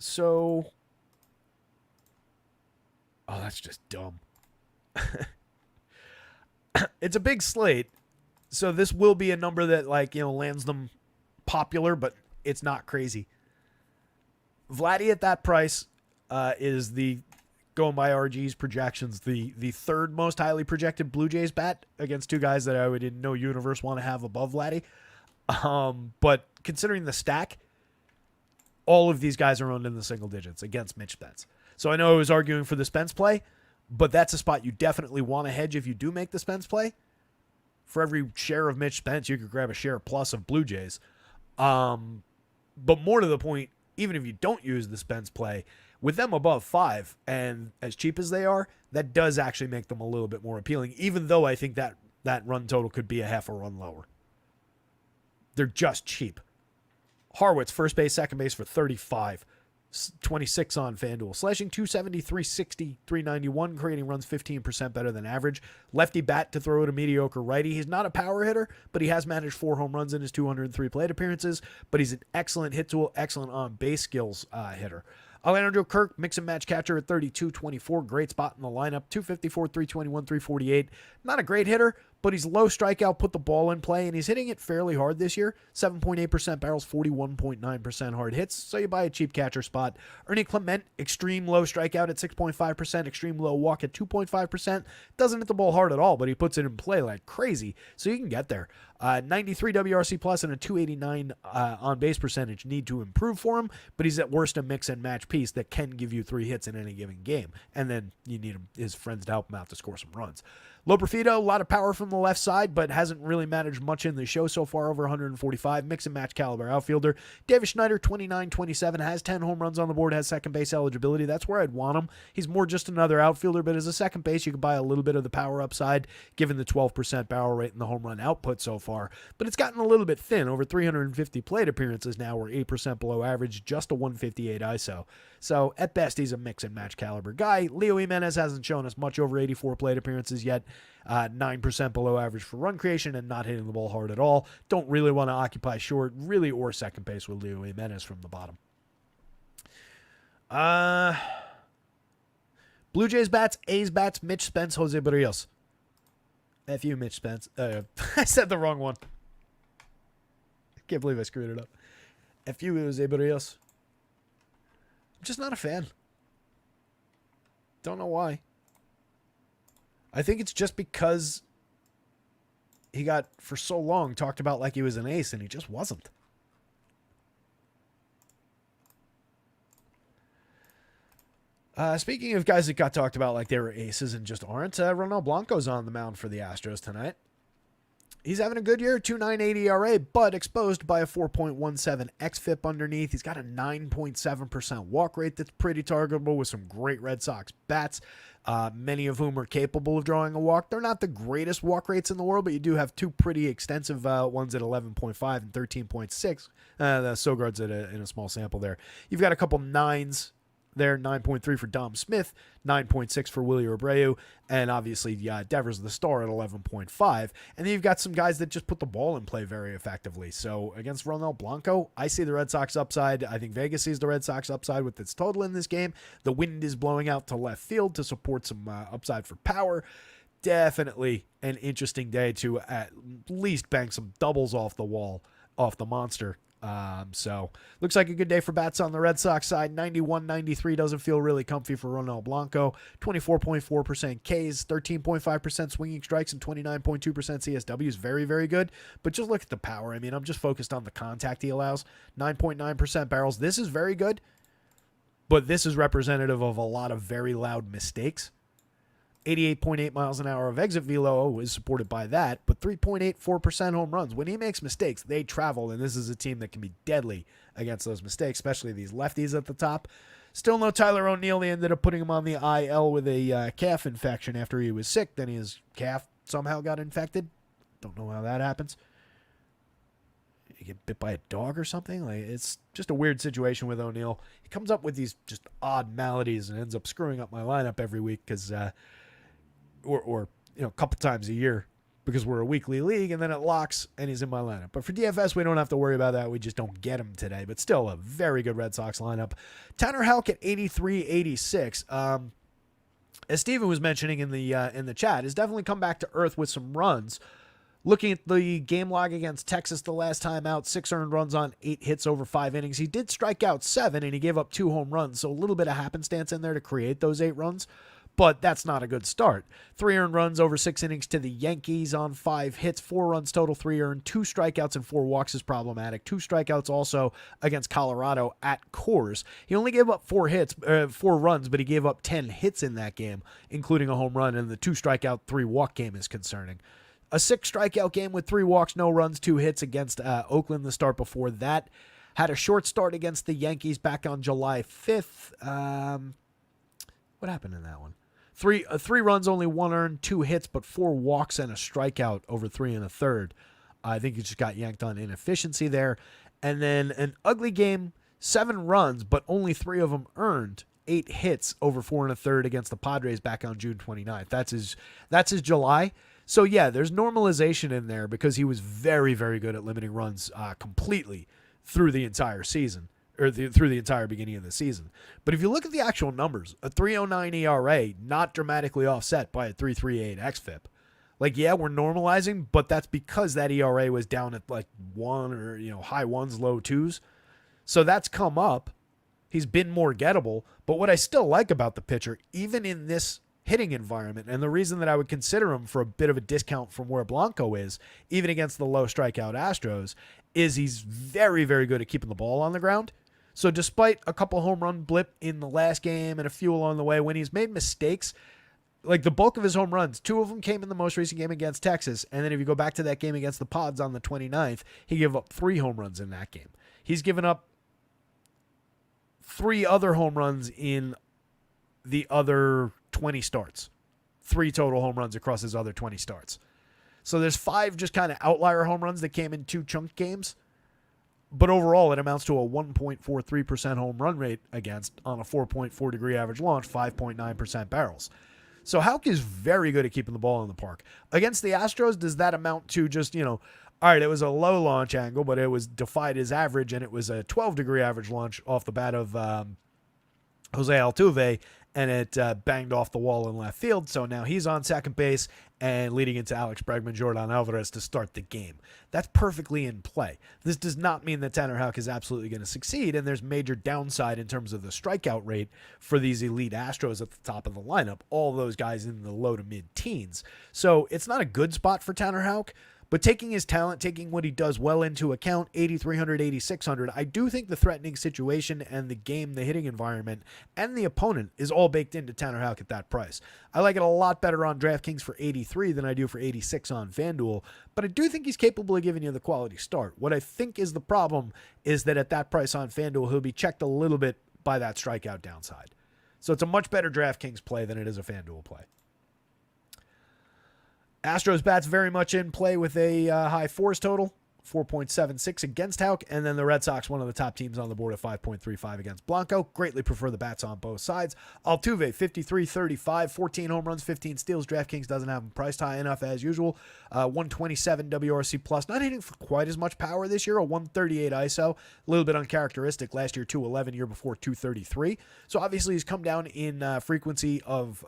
Speaker 1: So, that's just dumb. It's a big slate, so this will be a number that, lands them popular, but it's not crazy. Vladdy at that price is going by RG's projections, the third most highly projected Blue Jays bat against two guys that I would in no universe want to have above Vladdy. But considering the stack, all of these guys are owned in the single digits against Mitch Spence. So I know I was arguing for the Spence play, but that's a spot you definitely want to hedge if you do make the Spence play. For every share of Mitch Spence, you could grab a share plus of Blue Jays. But more to the point, even if you don't use the Spence play, with them above 5 and as cheap as they are, that does actually make them a little bit more appealing, even though I think that run total could be a half a run lower. They're just cheap. Harwitz, first base, second base for 35. 26 on FanDuel. Slashing 270, 360, 391, creating runs 15% better than average. Lefty bat to throw at a mediocre righty. He's not a power hitter, but he has managed 4 home runs in his 203 plate appearances, but he's an excellent hit tool, excellent on base skills hitter. Alejandro Kirk, mix and match catcher at 32-24. Great spot in the lineup. 254, 321, 348. Not a great hitter, but he's low strikeout, put the ball in play, and he's hitting it fairly hard this year. 7.8% barrels, 41.9% hard hits. So you buy a cheap catcher spot. Ernie Clement, extreme low strikeout at 6.5%, extreme low walk at 2.5%. Doesn't hit the ball hard at all, but he puts it in play like crazy. So you can get there. 93 WRC plus and a 289 on base percentage need to improve for him, but he's at worst a mix and match piece that can give you 3 hits in any given game. And then you need his friends to help him out to score some runs. Loperfido, a lot of power from the left side, but hasn't really managed much in the show so far, over 145. Mix and match caliber outfielder. Davis Schneider, 29-27, has 10 home runs on the board, has second base eligibility. That's where I'd want him. He's more just another outfielder, but as a second base, you can buy a little bit of the power upside, given the 12% barrel rate and the home run output so far. But it's gotten a little bit thin. Over 350 plate appearances now, we're 8% below average, just a 158 ISO. So at best, he's a mix and match caliber guy. Leo Jimenez hasn't shown us much over 84 plate appearances yet. 9% below average for run creation and not hitting the ball hard at all. Don't really want to occupy short, really, or second base with Leo Jimenez from the bottom. Blue Jays bats, A's bats, Mitch Spence, Jose Barrios. F you, Mitch Spence. I said the wrong one. I can't believe I screwed it up. F you, Jose Barrios. I'm just not a fan. Don't know why. I think it's just because he got, for so long, talked about like he was an ace, and he just wasn't. Speaking of guys that got talked about like they were aces and just aren't, Ronel Blanco's on the mound for the Astros tonight. He's having a good year, 2.98 ERA, but exposed by a 4.17 xFIP underneath. He's got a 9.7% walk rate that's pretty targetable with some great Red Sox bats, many of whom are capable of drawing a walk. They're not the greatest walk rates in the world, but you do have 2 pretty extensive ones at 11.5 and 13.6. The Sogard's in a small sample there. You've got a couple 9s there, 9.3 for Dom Smith, 9.6 for Willie Abreu, and obviously Devers the star at 11.5. And then you've got some guys that just put the ball in play very effectively. So against Ronel Blanco, I see the Red Sox upside. I think Vegas sees the Red Sox upside with its total in this game. The wind is blowing out to left field to support some upside for power. Definitely an interesting day to at least bang some doubles off the wall, off the monster. So looks like a good day for bats on the Red Sox side. 91-93 doesn't feel really comfy for Ronel Blanco. 24.4% Ks, 13.5% swinging strikes, and 29.2% CSW is very, very good. But just look at the power. I mean, I'm just focused on the contact he allows. 9.9% barrels. This is very good, but this is representative of a lot of very loud mistakes. 88.8 miles an hour of exit velo is supported by that, but 3.84% home runs. When he makes mistakes, they travel, and this is a team that can be deadly against those mistakes, especially these lefties at the top. Still no Tyler O'Neill. They ended up putting him on the IL with a calf infection after he was sick. Then his calf somehow got infected. Don't know how that happens. You get bit by a dog or something. Like, it's just a weird situation with O'Neill. He comes up with these just odd maladies and ends up screwing up my lineup every week because or a couple times a year because we're a weekly league, and then it locks and he's in my lineup. But for DFS, we don't have to worry about that. We just don't get him today. But still a very good Red Sox lineup. Tanner Houck at 83-86. As Steven was mentioning in the chat, has definitely come back to earth with some runs. Looking at the game log against Texas the last time out, 6 earned runs on 8 hits over 5 innings. He did strike out 7, and he gave up 2 home runs, so a little bit of happenstance in there to create those 8 runs. But that's not a good start. 3 earned runs over 6 innings to the Yankees on 5 hits, 4 runs total, 3 earned, 2 strikeouts and 4 walks is problematic. 2 strikeouts also against Colorado at Coors. He only gave up 4 runs, but he gave up 10 hits in that game, including a home run, and the 2 strikeout, 3 walk game is concerning. A 6 strikeout game with 3 walks, no runs, 2 hits against Oakland the start before that. Had a short start against the Yankees back on July 5th. What happened in that one? 3 runs, only 1 earned, 2 hits, but 4 walks and a strikeout over 3 1/3. I think he just got yanked on inefficiency there. And then an ugly game, 7 runs, but only 3 of them earned. 8 hits over 4 1/3 against the Padres back on June 29th. That's his July. So yeah, there's normalization in there because he was very, very good at limiting runs completely through the entire season. Or through the entire beginning of the season. But if you look at the actual numbers, a 3.09 ERA, not dramatically offset by a 3.38 xFIP. Like, yeah, we're normalizing, but that's because that ERA was down at like 1 or, high 1s, low 2s. So that's come up. He's been more gettable. But what I still like about the pitcher, even in this hitting environment, and the reason that I would consider him for a bit of a discount from where Blanco is, even against the low strikeout Astros, is he's very, very good at keeping the ball on the ground. So despite a couple home run blip in the last game and a few along the way, when he's made mistakes, like the bulk of his home runs, 2 of them came in the most recent game against Texas. And then if you go back to that game against the Pods on the 29th, he gave up 3 home runs in that game. He's given up 3 other home runs in the other 20 starts. 3 total home runs across his other 20 starts. So there's 5 just kind of outlier home runs that came in 2 chunk games. But overall, it amounts to a 1.43% home run rate against on a 4.4 degree average launch, 5.9% barrels. So Houck is very good at keeping the ball in the park. Against the Astros, does that amount to just, all right, it was a low launch angle, but it was defied his average, and it was a 12 degree average launch off the bat of Jose Altuve, and it banged off the wall in left field. So now he's on second base and leading into Alex Bregman, Jordan Alvarez to start the game. That's perfectly in play. This does not mean that Tanner Houck is absolutely going to succeed, and there's major downside in terms of the strikeout rate for these elite Astros at the top of the lineup, all those guys in the low to mid-teens. So it's not a good spot for Tanner Houck. But taking his talent, taking what he does well into account, 8,300, 8,600, I do think the threatening situation and the game, the hitting environment, and the opponent is all baked into Tanner Houck at that price. I like it a lot better on DraftKings for 83 than I do for 86 on FanDuel, but I do think he's capable of giving you the quality start. What I think is the problem is that at that price on FanDuel, he'll be checked a little bit by that strikeout downside. So it's a much better DraftKings play than it is a FanDuel play. Astros bats very much in play with a high 4s total. 4.76 against Houck, and then the Red Sox, one of the top teams on the board at 5.35 against Blanco. Greatly prefer the bats on both sides. Altuve, 53-35, 14 home runs, 15 steals. DraftKings doesn't have him priced high enough as usual. 127 WRC plus, not hitting for quite as much power this year. A 138 ISO, a little bit uncharacteristic. Last year 211, year before 233. So obviously he's come down in frequency of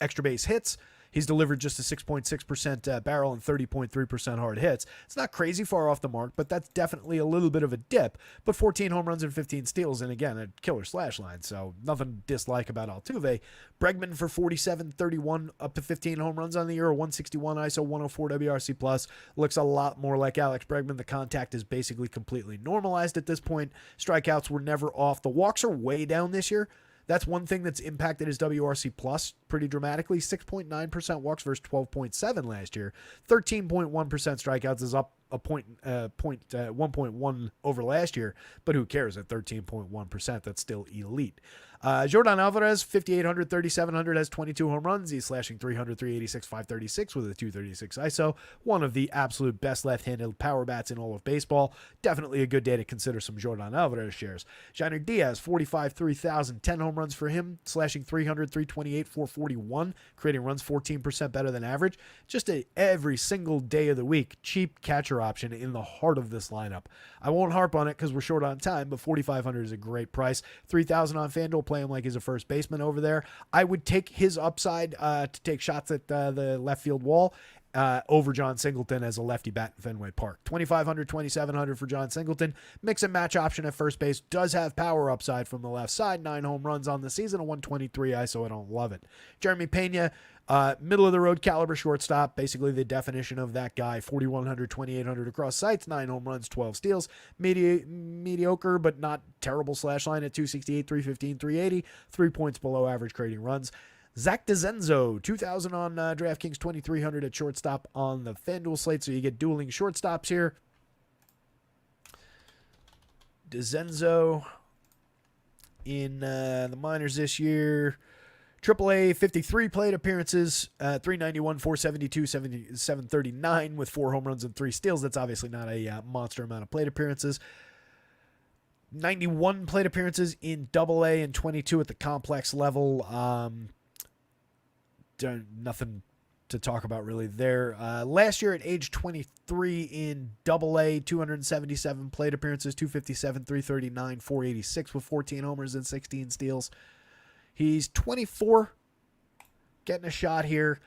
Speaker 1: extra base hits. He's delivered just a 6.6% barrel and 30.3% hard hits. It's not crazy far off the mark, but that's definitely a little bit of a dip. But 14 home runs and 15 steals, and again, a killer slash line, so nothing to dislike about Altuve. Bregman for 47-31, up to 15 home runs on the year, a 161 ISO, 104 WRC+. Plus. Looks a lot more like Alex Bregman. The contact is basically completely normalized at this point. Strikeouts were never off. The walks are way down this year. That's one thing that's impacted his WRC plus pretty dramatically. 6.9% walks versus 12.7 last year. 13.1% strikeouts is up a 1.1 over last year, but who cares at 13.1%? That's still elite. Jordan Alvarez, 5,800, 3,700, has 22 home runs. He's slashing 300, 386, 536 with a 236 ISO. One of the absolute best left-handed power bats in all of baseball. Definitely a good day to consider some Jordan Alvarez shares. Jainer Diaz, 45, 3,000, 10 home runs for him, slashing 300, 328, 441, creating runs 14% better than average. Just every single day of the week, cheap catcher option in the heart of this lineup. I won't harp on it because we're short on time, but 4,500 is a great price. 3,000 on FanDuel, play him like he's a first baseman over there. I would take his upside to take shots at the left field wall over John Singleton as a lefty bat in Fenway Park. 2,500, 2,700 for John Singleton. Mix and match option at first base. Does have power upside from the left side. 9 home runs on the season, a 123 ISO. I don't love it. Jeremy Pena, middle of the road caliber shortstop, basically the definition of that guy. 4,100, 2,800 across sites, 9 home runs, 12 steals. Mediocre, but not terrible slash line at 268, 315, 380. 3 points below average creating runs. Zach DeZenzo, 2,000 on DraftKings, 2,300 at shortstop on the FanDuel slate, so you get dueling shortstops here. DeZenzo in the minors this year. AAA, 53 plate appearances, 391, 472, 739 with 4 home runs and 3 steals. That's obviously not a monster amount of plate appearances. 91 plate appearances in AA and 22 at the complex level. Nothing to talk about really there. Last year at age 23 in AA, 277 plate appearances, 257, 339, 486 with 14 homers and 16 steals. He's 24, getting a shot here.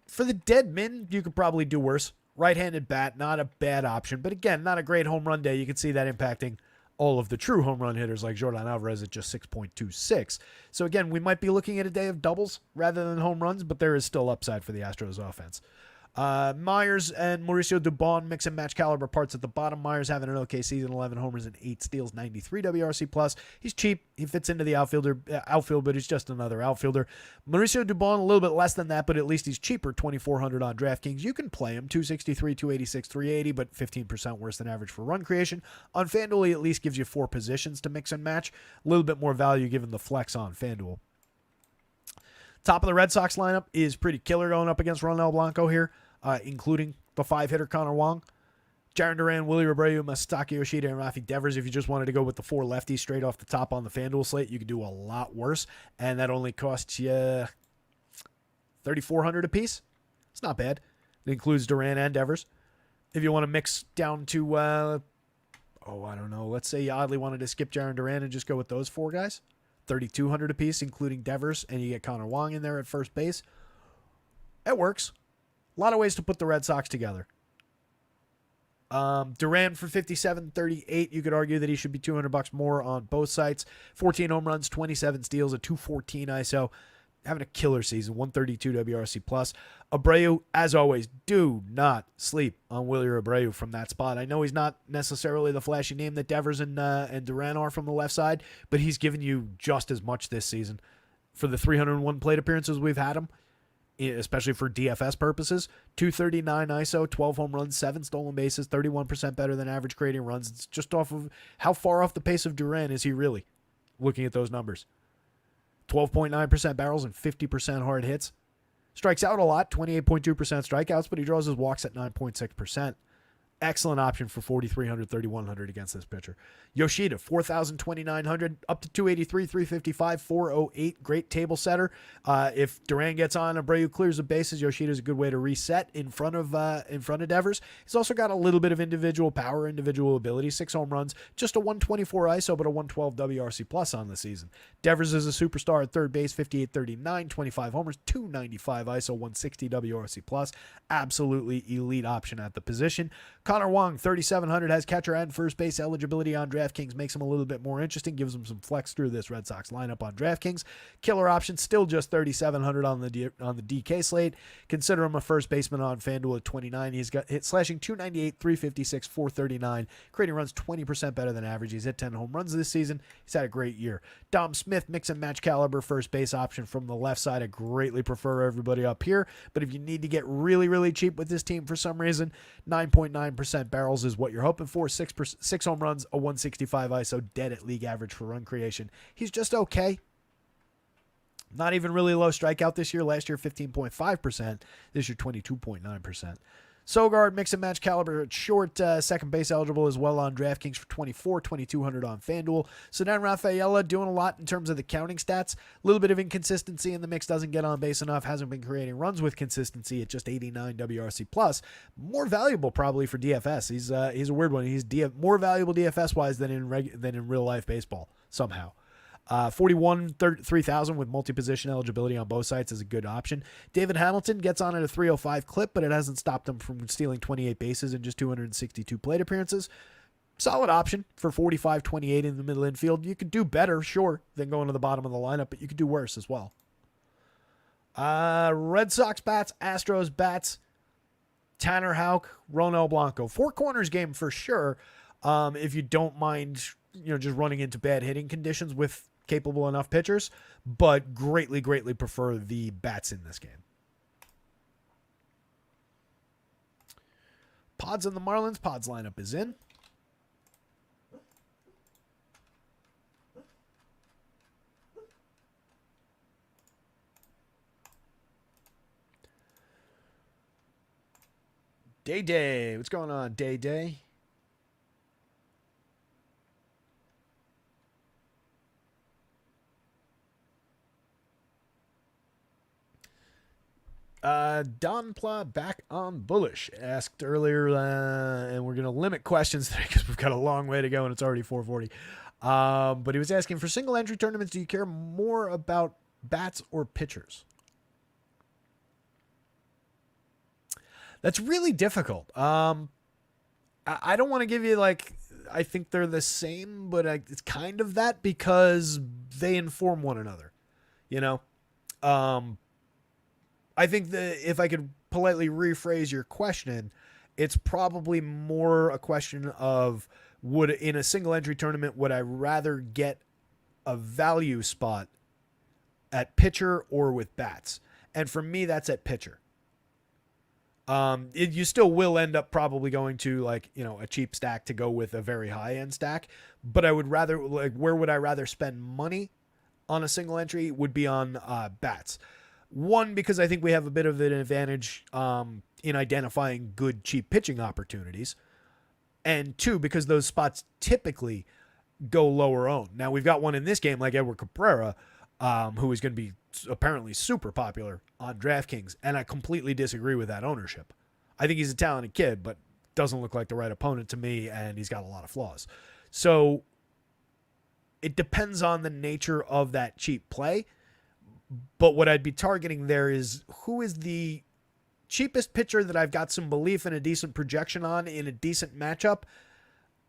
Speaker 1: For the dead men, you could probably do worse. Right-handed bat, not a bad option, but again, not a great home run day. You can see that impacting all of the true home run hitters like Jordan Alvarez at just 6.26. So again, we might be looking at a day of doubles rather than home runs, but there is still upside for the Astros offense. Myers and Mauricio Dubon, mix and match caliber parts at the bottom. Myers having an okay season, 11 homers and 8 steals, 93 WRC plus. He's cheap. He fits into the outfield, but he's just another outfielder. Mauricio Dubon, a little bit less than that, but at least he's cheaper, 2,400 on DraftKings. You can play him, 263, 286, 380, but 15% worse than average for run creation. On FanDuel, he at least gives you 4 positions to mix and match. A little bit more value given the flex on FanDuel. Top of the Red Sox lineup is pretty killer going up against Ronel Blanco here, including the 5-hitter Connor Wong, Jarren Duran, Willie Abreu, Masataka Yoshida, and Rafi Devers. If you just wanted to go with the 4 lefties straight off the top on the FanDuel slate, you could do a lot worse, and that only costs you $3,400 a piece. It's not bad. It includes Duran and Devers. If you want to mix down to, I don't know, let's say you oddly wanted to skip Jarren Duran and just go with those 4 guys, $3,200 a piece, including Devers, and you get Connor Wong in there at first base. It works. A lot of ways to put the Red Sox together. Duran for 57-38. You could argue that he should be $200 more on both sites. 14 home runs, 27 steals, a 214 ISO. Having a killer season, 132 WRC plus. Abreu, as always, do not sleep on Willie Abreu from that spot. I know he's not necessarily the flashy name that Devers and Duran are from the left side, but he's given you just as much this season. For the 301 plate appearances we've had him, especially for DFS purposes, 239 ISO, 12 home runs, 7 stolen bases, 31% better than average creating runs. It's just off of how far off the pace of Duran is he really, looking at those numbers. 12.9% barrels and 50% hard hits. Strikes out a lot, 28.2% strikeouts, but he draws his walks at 9.6%. Excellent option for 4,300, 3,100 against this pitcher. Yoshida, 4,000, 2,900, up to 283, 355, 408. Great table setter. If Duran gets on, Abreu clears the bases. Yoshida's a good way to reset in front of Devers. He's also got a little bit of individual power, individual ability. 6 home runs, just a 124 ISO, but a 112 WRC plus on the season. Devers is a superstar at third base, 58, 39, 25 homers, 295 ISO, 160 WRC plus. Absolutely elite option at the position. Connor Wong, 3,700, has catcher and first base eligibility on DraftKings, makes him a little bit more interesting, gives him some flex through this Red Sox lineup on DraftKings. Killer option, still just 3,700 on the DK slate. Consider him a first baseman on FanDuel at 29. He's got hit slashing 298, 356, 439, creating runs 20% better than average. He's hit 10 home runs this season. He's had a great year. Dom Smith, mix and match caliber first base option from the left side. I greatly prefer everybody up here, but if you need to get really, really cheap with this team for some reason, 9.9% barrels is what you're hoping for. 6 home runs, a 165 ISO, dead at league average for run creation. He's just okay. Not even really low strikeout this year. Last year, 15.5%. This year, 22.9%. Sogard, mix and match caliber at short, second base eligible as well on DraftKings for 24, 2,200 on FanDuel. So then Rafaela doing a lot in terms of the counting stats. A little bit of inconsistency in the mix, doesn't get on base enough, hasn't been creating runs with consistency at just 89 WRC plus. More valuable probably for DFS. He's a weird one. He's more valuable DFS wise than in real life baseball somehow. 3,000 with multi-position eligibility on both sides is a good option. David Hamilton gets on at a 305 clip, but it hasn't stopped him from stealing 28 bases in just 262 plate appearances. Solid option for 45-28 in the middle infield. You could do better, sure, than going to the bottom of the lineup, but you could do worse as well. Red Sox bats, Astros bats, Tanner Houck, Ronel Blanco. 4 corners game for sure. If you don't mind, just running into bad hitting conditions with capable enough pitchers, but greatly prefer the bats in this game. Pods and the Marlins. Pods lineup is in. Day. What's going on, Day? Don Pla back on bullish asked earlier, and we're going to limit questions today because we've got a long way to go and it's already 4:40. But he was asking, for single entry tournaments, do you care more about bats or pitchers? That's really difficult. I don't want to give you I think they're the same, but it's kind of that because they inform one another, I think that if I could politely rephrase your question, it's probably more a question of in a single entry tournament, would I rather get a value spot at pitcher or with bats? And for me, that's at pitcher. You still will end up probably going to a cheap stack to go with a very high end stack, but I would rather where would I rather spend money on a single entry would be on bats. One, because I think we have a bit of an advantage in identifying good, cheap pitching opportunities. And 2, because those spots typically go lower owned. Now, we've got one in this game like Edward Cabrera, who is going to be apparently super popular on DraftKings. And I completely disagree with that ownership. I think he's a talented kid, but doesn't look like the right opponent to me, and he's got a lot of flaws. So it depends on the nature of that cheap play. But what I'd be targeting there is who is the cheapest pitcher that I've got some belief and a decent projection on in a decent matchup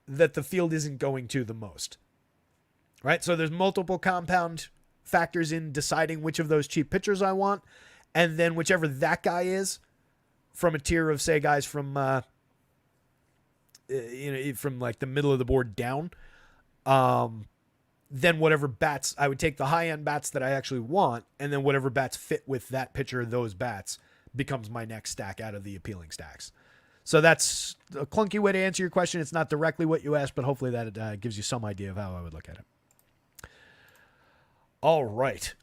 Speaker 1: that the field isn't going to the most. Right? So there's multiple compound factors in deciding which of those cheap pitchers I want. And then whichever that guy is from a tier of, say, guys from, from like the middle of the board down, then whatever bats, I would take the high-end bats that I actually want, and then whatever bats fit with that pitcher, those bats, becomes my next stack out of the appealing stacks. So that's a clunky way to answer your question. It's not directly what you asked, but hopefully that gives you some idea of how I would look at it. All right.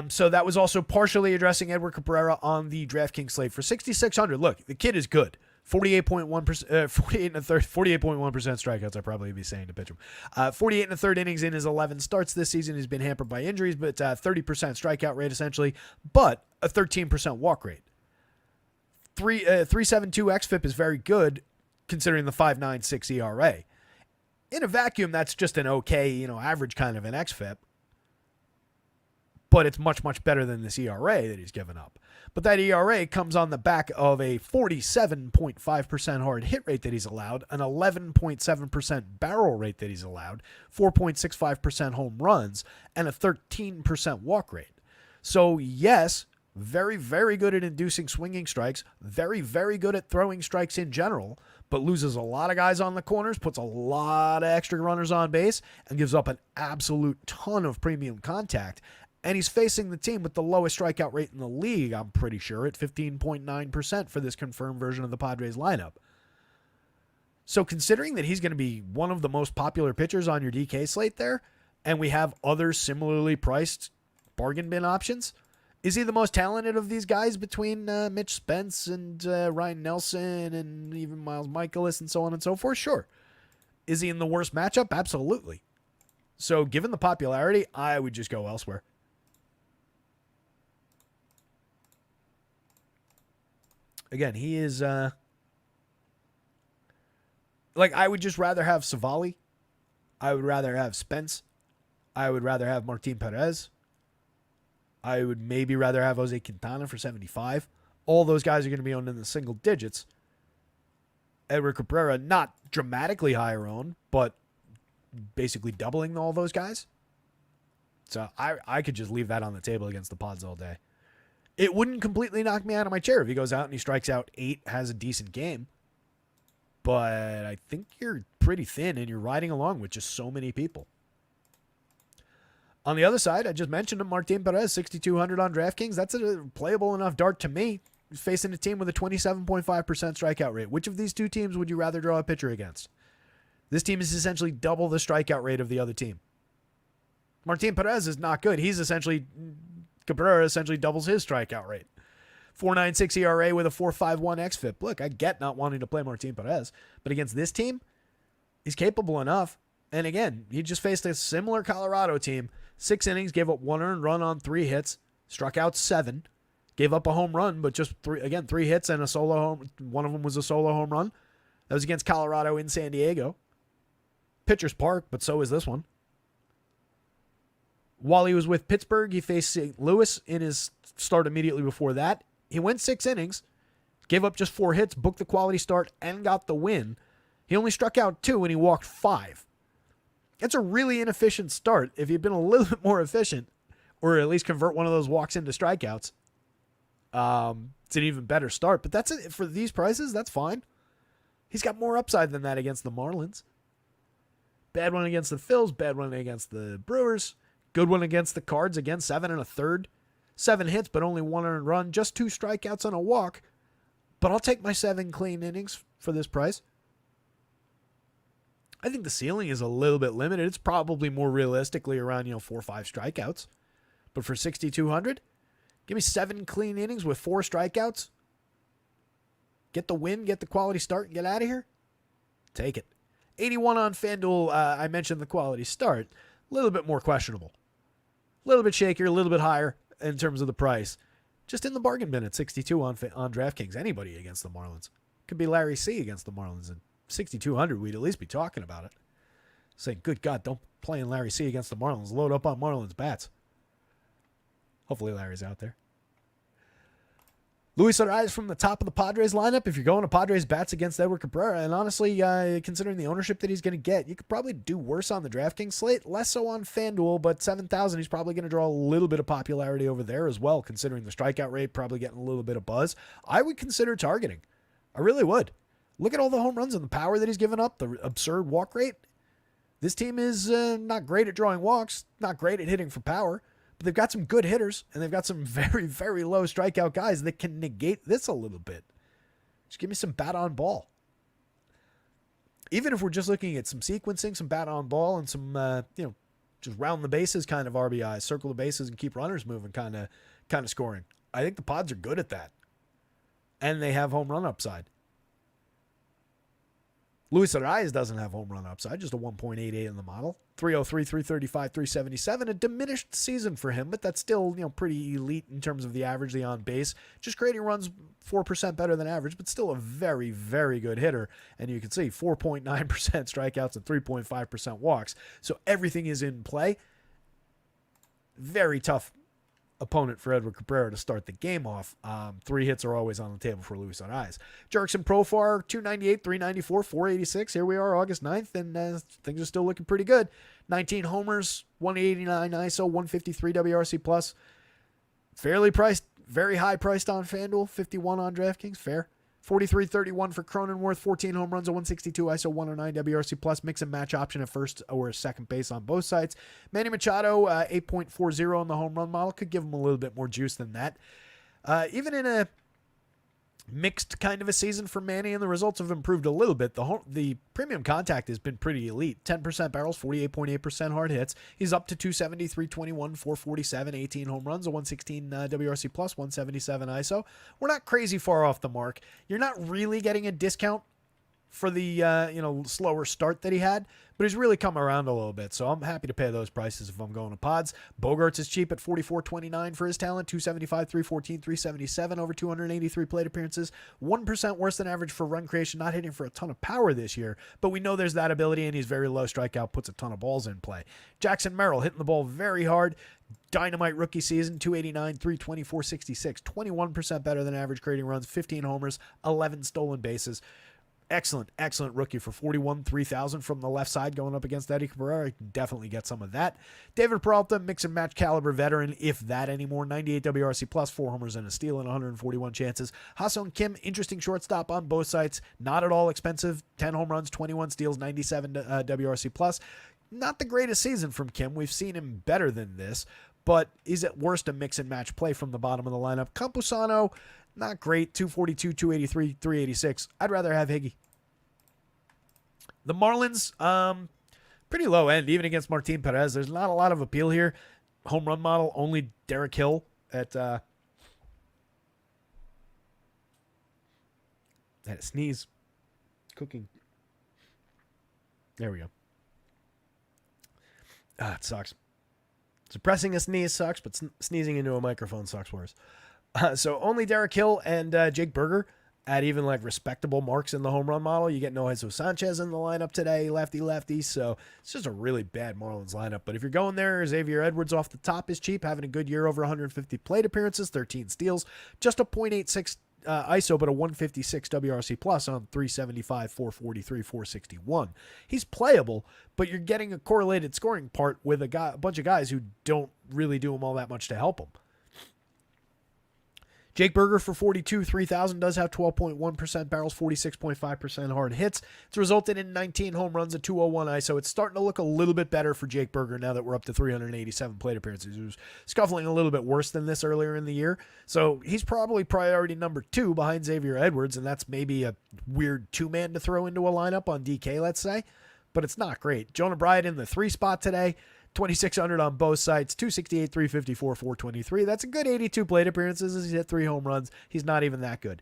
Speaker 1: So that was also partially addressing Edward Cabrera on the DraftKings slate for 6,600. Look, the kid is good. 48.1%, 48.1% strikeouts. I'd probably be saying to pitch him. 48 and a third innings in his 11 starts this season. He's been hampered by injuries, but 30% strikeout rate essentially, but a 13% walk rate. 3.72 xFIP is very good considering the 5.96 ERA. In a vacuum, that's just an okay, average kind of an xFIP. But it's much, much better than this ERA that he's given up. But that ERA comes on the back of a 47.5% hard hit rate that he's allowed, an 11.7% barrel rate that he's allowed, 4.65% home runs, and a 13% walk rate. So, yes, very, very good at inducing swinging strikes, very, very good at throwing strikes in general, but loses a lot of guys on the corners, puts a lot of extra runners on base, and gives up an absolute ton of premium contact. And he's facing the team with the lowest strikeout rate in the league, I'm pretty sure, at 15.9% for this confirmed version of the Padres lineup. So considering that he's going to be one of the most popular pitchers on your DK slate there, and we have other similarly priced bargain bin options, is he the most talented of these guys between Mitch Spence and Ryan Nelson and even Miles Michaelis and so on and so forth? Sure. Is he in the worst matchup? Absolutely. So given the popularity, I would just go elsewhere. Again, he is, I would just rather have Savali. I would rather have Spence. I would rather have Martin Perez. I would maybe rather have Jose Quintana for 75. All those guys are going to be owned in the single digits. Edward Cabrera, not dramatically higher owned, but basically doubling all those guys. So I could just leave that on the table against the Pods all day. It wouldn't completely knock me out of my chair if he goes out and he strikes out 8, has a decent game. But I think you're pretty thin and you're riding along with just so many people. On the other side, I just mentioned him, Martin Perez, 6,200 on DraftKings. That's a playable enough dart to me. He's facing a team with a 27.5% strikeout rate. Which of these two teams would you rather draw a pitcher against? This team is essentially double the strikeout rate of the other team. Martin Perez is not good. Cabrera essentially doubles his strikeout rate. 4.96 ERA with a 4.51 xFIP. Look, I get not wanting to play Martin Perez, but against this team, he's capable enough. And again, he just faced a similar Colorado team. 6 innings, gave up 1 earned run on 3 hits, struck out 7, gave up a home run, but just 3 hits and a solo home. One of them was a solo home run. That was against Colorado in San Diego. Pitcher's Park, but so is this one. While he was with Pittsburgh, he faced St. Louis in his start immediately before that. He went 6 innings, gave up just 4 hits, booked the quality start, and got the win. He only struck out 2 and he walked 5. That's a really inefficient start. If he'd been a little bit more efficient, or at least convert one of those walks into strikeouts, it's an even better start. But that's it. For these prices, that's fine. He's got more upside than that against the Marlins. Bad one against the Phils, bad one against the Brewers. Good one against the Cards, again, 7 and a third. 7 hits, but only 1 earned run. Just 2 strikeouts on a walk. But I'll take my 7 clean innings for this price. I think the ceiling is a little bit limited. It's probably more realistically around, 4 or 5 strikeouts. But for 6,200, give me 7 clean innings with 4 strikeouts. Get the win, get the quality start, and get out of here. Take it. 81 on FanDuel. I mentioned the quality start. A little bit more questionable. A little bit shakier, a little bit higher in terms of the price. Just in the bargain bin at 62 on DraftKings. Anybody against the Marlins. Could be Larry C. against the Marlins. And 6,200, we'd at least be talking about it. Saying, good God, don't play in Larry C. against the Marlins. Load up on Marlins bats. Hopefully Larry's out there. Luis Arias from the top of the Padres lineup. If you're going to Padres bats against Edward Cabrera, and honestly, considering the ownership that he's going to get, you could probably do worse on the DraftKings slate. Less so on FanDuel, but 7,000, he's probably going to draw a little bit of popularity over there as well, considering the strikeout rate, probably getting a little bit of buzz. I would consider targeting. I really would. Look at all the home runs and the power that he's given up, the absurd walk rate. This team is not great at drawing walks, not great at hitting for power. But they've got some good hitters, and they've got some very, very low strikeout guys that can negate this a little bit. Just give me some bat on ball. Even if we're just looking at some sequencing, some bat on ball, and some, just round the bases kind of RBIs, circle the bases and keep runners moving kind of scoring. I think the Pods are good at that. And they have home run upside. Luis Arias doesn't have home run upside, just a 1.88 in the model. 303, 335, 377. A diminished season for him, but that's still, pretty elite in terms of the average, the on base. Just creating runs 4% better than average, but still a very, very good hitter. And you can see 4.9% strikeouts and 3.5% walks. So everything is in play. Very tough opponent for Edward Cabrera to start the game off. 3 hits are always on the table for Luis Arias. Jurickson Profar, 298, 394, 486. Here we are, August 9th, and things are still looking pretty good. 19 homers, 189 ISO, 153 WRC plus. Fairly priced, very high priced on FanDuel, 51 on DraftKings, fair. 43-31 for Cronenworth, 14 home runs, a 162 ISO, 109 WRC plus, mix and match option at first or second base on both sides. Manny Machado, 8.40 on the home run model, could give him a little bit more juice than that. Even in a mixed kind of a season for Manny, and the results have improved a little bit. The premium contact has been pretty elite. 10% barrels, 48.8% hard hits. He's up to 270, 321, 447, 18 home runs, a 116 WRC plus, 177 ISO. We're not crazy far off the mark. You're not really getting a discount for the slower start that he had, but he's really come around a little bit, so I'm happy to pay those prices if I'm going to pods. Bogarts is cheap at 44.29 for his talent, 275, 314, 377 over 283 plate appearances, 1% worse than average for run creation, not hitting for a ton of power this year, but we know there's that ability, and he's very low strikeout, puts a ton of balls in play. Jackson Merrill hitting the ball very hard, dynamite rookie season, 289, 320, 466, 21% better than average, creating runs, 15 homers, 11 stolen bases. Excellent rookie for 41, 3,000 from the left side going up against Eddie Cabrera. You can definitely get some of that. David Peralta, mix and match caliber veteran, if that anymore. 98 WRC plus, 4 homers and a steal and 141 chances. Ha-Seong Kim, interesting shortstop on both sides. Not at all expensive. 10 home runs, 21 steals, 97 WRC plus. Not the greatest season from Kim. We've seen him better than this, but is at worst a mix and match play from the bottom of the lineup. Campusano, not great. 242, 283, 386. I'd rather have Higgy. The Marlins, pretty low end, even against Martin Perez. There's not a lot of appeal here. Home run model, only Derek Hill at a sneeze. Cooking. There we go. It sucks. Suppressing a sneeze sucks, but sneezing into a microphone sucks worse. So only Derek Hill and Jake Berger at even like respectable marks in the home run model. You get no Jesus Sanchez in the lineup today, lefty. So it's just a really bad Marlins lineup. But if you're going there, Xavier Edwards off the top is cheap, having a good year, over 150 plate appearances, 13 steals, just a .86 ISO, but a 156 WRC plus on 375, 443, 461. He's playable, but you're getting a correlated scoring part with a bunch of guys who don't really do him all that much to help him. Jake Berger for 42, 3,000 does have 12.1% barrels, 46.5% hard hits. It's resulted in 19 home runs, a 201 ISO. It's starting to look a little bit better for Jake Berger now that we're up to 387 plate appearances. He was scuffling a little bit worse than this earlier in the year. So he's probably priority number 2 behind Xavier Edwards, and that's maybe a weird 2-man to throw into a lineup on DK, let's say. But it's not great. Jonah Bryant in the 3 spot today. 2,600 on both sides, 268, 354, 423. That's a good 82 plate appearances. He's hit 3 home runs. He's not even that good.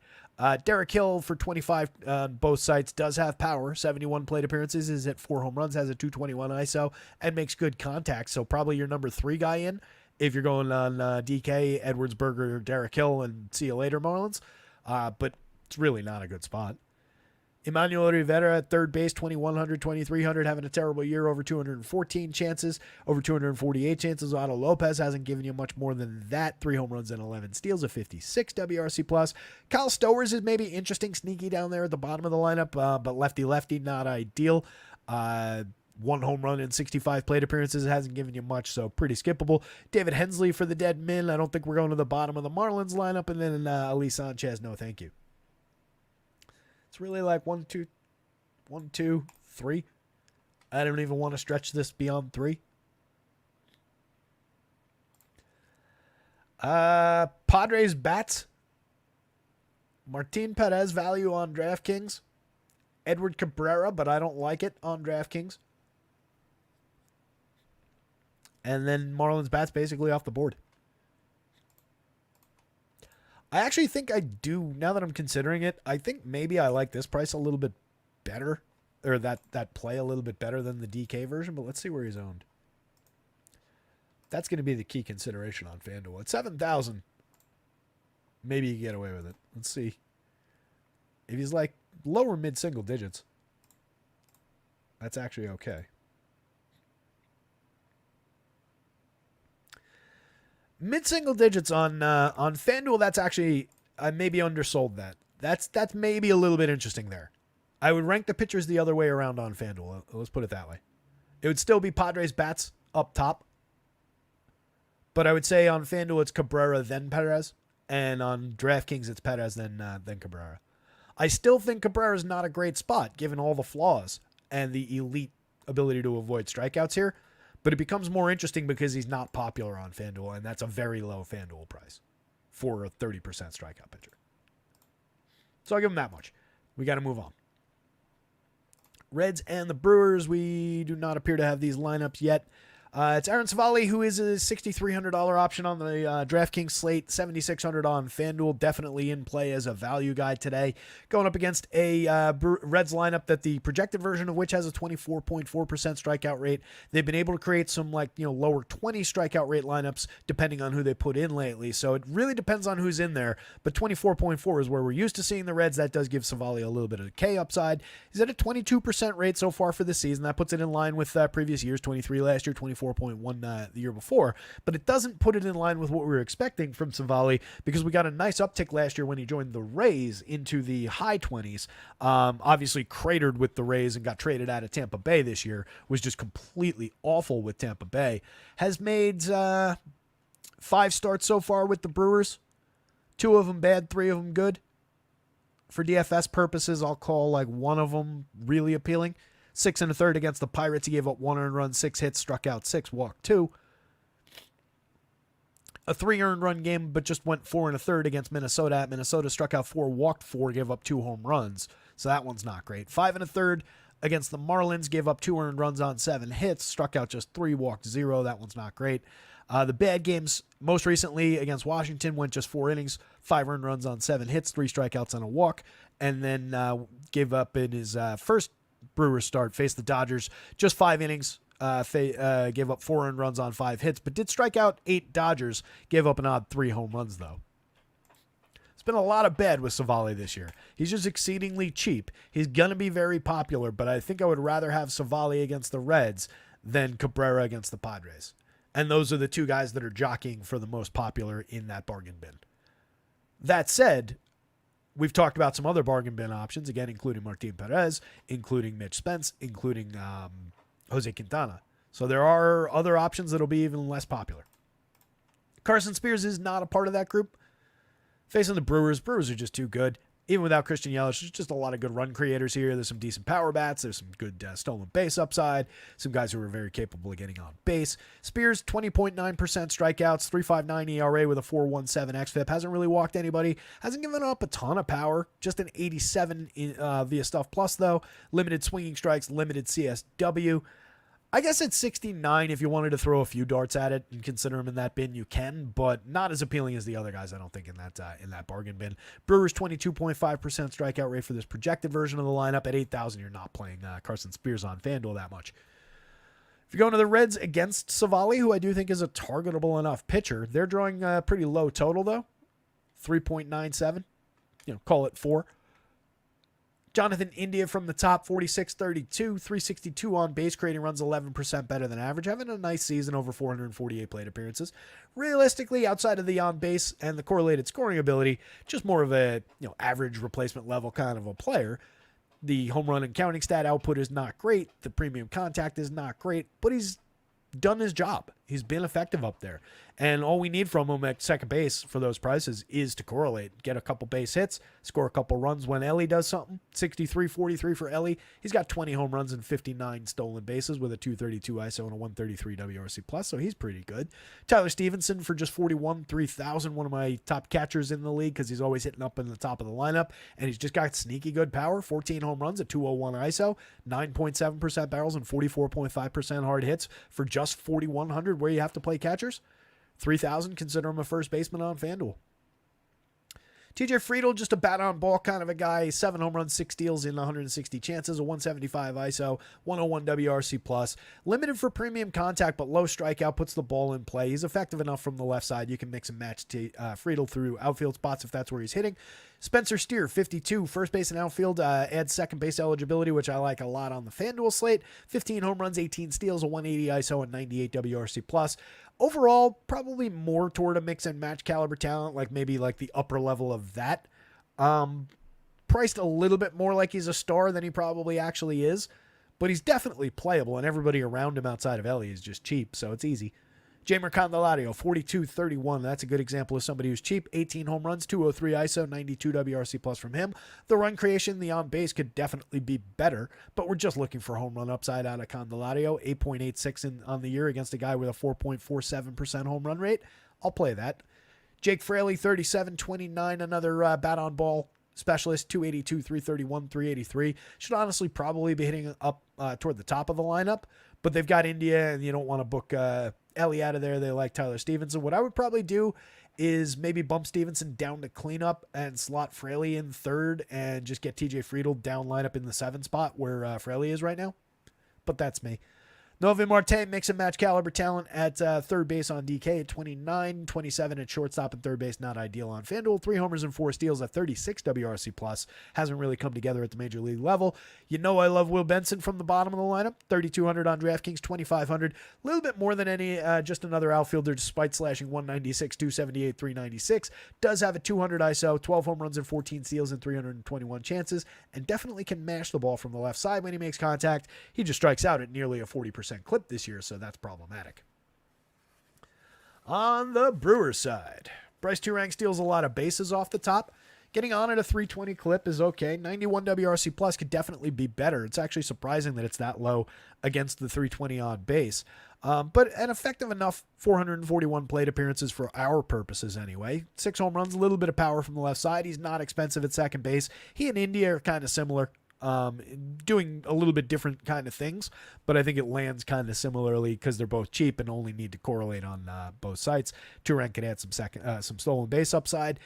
Speaker 1: Derek Hill for 25 on both sides does have power. 71 plate appearances. He's hit 4 home runs, has a 221 ISO, and makes good contact. So probably your number 3 guy in if you're going on DK, Edwards, Berger, Derek Hill, and see you later, Marlins. But it's really not a good spot. Emmanuel Rivera at third base, 2,100, 2,300, having a terrible year, over 214 chances, over 248 chances. Otto Lopez hasn't given you much more than that. 3 home runs and 11 steals, a 56 WRC plus. Kyle Stowers is maybe interesting, sneaky down there at the bottom of the lineup, but lefty, not ideal. 1 home run in 65 plate appearances. It hasn't given you much, so pretty skippable. David Hensley for the dead men. I don't think we're going to the bottom of the Marlins lineup. And then Ali Sanchez, no thank you. It's really like 1, 2, 3. I don't even want to stretch this beyond 3. Padres bats. Martin Perez value on DraftKings. Edward Cabrera, but I don't like it on DraftKings. And then Marlins bats basically off the board. I actually think I do, now that I'm considering it, I think maybe I like this price a little bit better or that play a little bit better than the DK version, but let's see where he's owned. That's going to be the key consideration on FanDuel. At 7,000, maybe you can get away with it. Let's see. If he's like lower mid-single digits, that's actually okay. Mid-single digits on FanDuel, that's actually, I maybe undersold that. That's maybe a little bit interesting there. I would rank the pitchers the other way around on FanDuel. Let's put it that way. It would still be Padres bats up top. But I would say on FanDuel, it's Cabrera, then Perez. And on DraftKings, it's Perez, then Cabrera. I still think Cabrera is not a great spot, given all the flaws and the elite ability to avoid strikeouts here. But it becomes more interesting because he's not popular on FanDuel, and that's a very low FanDuel price for a 30% strikeout pitcher. So I'll give him that much. We got to move on. Reds and the Brewers, we do not appear to have these lineups yet. It's Aaron Savali, who is a $6,300 option on the DraftKings slate, $7,600 on FanDuel. Definitely in play as a value guy today. Going up against a Reds lineup that the projected version of which has a 24.4% strikeout rate. They've been able to create some lower 20 strikeout rate lineups depending on who they put in lately. So it really depends on who's in there. But 24.4 is where we're used to seeing the Reds. That does give Savali a little bit of a K upside. He's at a 22% rate so far for this season. That puts it in line with previous years, 23 last year, 24.1 the year before, but it doesn't put it in line with what we were expecting from Savali because we got a nice uptick last year when he joined the Rays into the high 20s. Obviously cratered with the Rays and got traded out of Tampa Bay this year, was just completely awful with Tampa Bay. Has made 5 starts so far with the Brewers, 2 of them bad, 3 of them good. For DFS purposes, I'll call like one of them really appealing. 6 1/3 against the Pirates. He gave up 1 earned run, 6 hits, struck out 6, walked 2. A 3 earned run game, but just went 4 1/3 against Minnesota. At Minnesota, struck out 4, walked 4, gave up 2 home runs. So that one's not great. 5 1/3 against the Marlins, gave up 2 earned runs on 7 hits, struck out just 3, walked 0. That one's not great. The bad games, most recently against Washington, went just 4 innings, 5 earned runs on 7 hits, 3 strikeouts and a walk, and then gave up in his first Brewers start, faced the Dodgers, just 5 innings, gave up 4 earned runs on 5 hits, but did strike out 8 Dodgers, gave up an odd 3 home runs, though. It's been a lot of bad with Savali this year. He's just exceedingly cheap. He's going to be very popular, but I think I would rather have Savali against the Reds than Cabrera against the Padres. And those are the 2 guys that are jockeying for the most popular in that bargain bin. That said, we've talked about some other bargain bin options, again, including Martin Perez, including Mitch Spence, including Jose Quintana. So there are other options that will be even less popular. Carson Spears is not a part of that group. Facing the Brewers are just too good. Even without Christian Yelich, there's just a lot of good run creators here. There's some decent power bats. There's some good stolen base upside. Some guys who are very capable of getting on base. Spears, 20.9% strikeouts, 3.59 ERA with a 4.17 xFIP. Hasn't really walked anybody. Hasn't given up a ton of power. Just an 87 via Stuff Plus, though. Limited swinging strikes, limited CSW. I guess at 69, if you wanted to throw a few darts at it and consider him in that bin, you can, but not as appealing as the other guys, I don't think, in that bargain bin. Brewers 22.5% strikeout rate for this projected version of the lineup. At 8,000, you're not playing Carson Spears on FanDuel that much. If you're going to the Reds against Savali, who I do think is a targetable enough pitcher, they're drawing a pretty low total, though. 3.97. Call it 4. Jonathan India from the top, 46-32, 362 on base, creating runs 11% better than average, having a nice season, over 448 plate appearances. Realistically, outside of the on base and the correlated scoring ability, just more of a average replacement level kind of a player. The home run and counting stat output is not great. The premium contact is not great, but he's done his job. He's been effective up there. And all we need from him at second base for those prices is to correlate. Get a couple base hits, score a couple runs when Ellie does something. 63-43 for Ellie. He's got 20 home runs and 59 stolen bases with a 232 ISO and a 133 WRC+, so he's pretty good. Tyler Stevenson for just 41, 3,000, one of my top catchers in the league because he's always hitting up in the top of the lineup, and he's just got sneaky good power. 14 home runs at 201 ISO, 9.7% barrels and 44.5% hard hits for just 4,100 where you have to play catchers. 3,000, consider him a first baseman on FanDuel. TJ Friedl, just a bat on ball kind of a guy. 7 home runs, 6 steals in 160 chances, a 175 ISO, 101 WRC plus. Limited for premium contact, but low strikeout, puts the ball in play. He's effective enough from the left side. You can mix and match Friedl through outfield spots if that's where he's hitting. Spencer Steer, 52, first base and outfield, adds second base eligibility, which I like a lot on the FanDuel slate. 15 home runs, 18 steals, a 180 ISO, and 98 WRC plus. Overall, probably more toward a mix and match caliber talent, like maybe like the upper level of that. Priced a little bit more like he's a star than he probably actually is, but he's definitely playable, and everybody around him outside of Ellie is just cheap, so it's easy. Jeimer Candelario, 42-31. That's a good example of somebody who's cheap. 18 home runs, 203 ISO, 92 WRC plus from him. The run creation, the on base could definitely be better, but we're just looking for home run upside out of Candelario. 8.86 on the year against a guy with a 4.47% home run rate. I'll play that. Jake Fraley, 37-29. Another bat on ball specialist, 282, 331, 383. Should honestly probably be hitting up toward the top of the lineup, but they've got India, and you don't want to book Ellie out of there. They like Tyler Stevenson. What I would probably do is maybe bump Stevenson down to cleanup and slot Fraley in third and just get TJ Friedl down lineup in the 7 spot where Fraley is right now. But that's me. Novi Marte, mix and match caliber talent at third base on DK at 29, 27 at shortstop and third base, not ideal on FanDuel. 3 homers and 4 steals at 36 WRC plus. Hasn't really come together at the major league level. You know I love Will Benson from the bottom of the lineup. 3,200 on DraftKings, 2,500. A little bit more than any, just another outfielder despite slashing 196, 278, 396. Does have a 200 ISO, 12 home runs and 14 steals in 321 chances, and definitely can mash the ball from the left side when he makes contact. He just strikes out at nearly a 40% clip this year, so that's problematic. On the Brewers side, Bryce Turang steals a lot of bases off the top. Getting on at a 320 clip is okay. 91 WRC plus could definitely be better. It's actually surprising that it's that low against the 320 on base. But an effective enough 441 plate appearances for our purposes anyway. 6 home runs, a little bit of power from the left side. He's not expensive at second base. He and India are kind of similar. Doing a little bit different kind of things, but I think it lands kind of similarly because they're both cheap and only need to correlate on both sites. Turang can add some stolen base upside.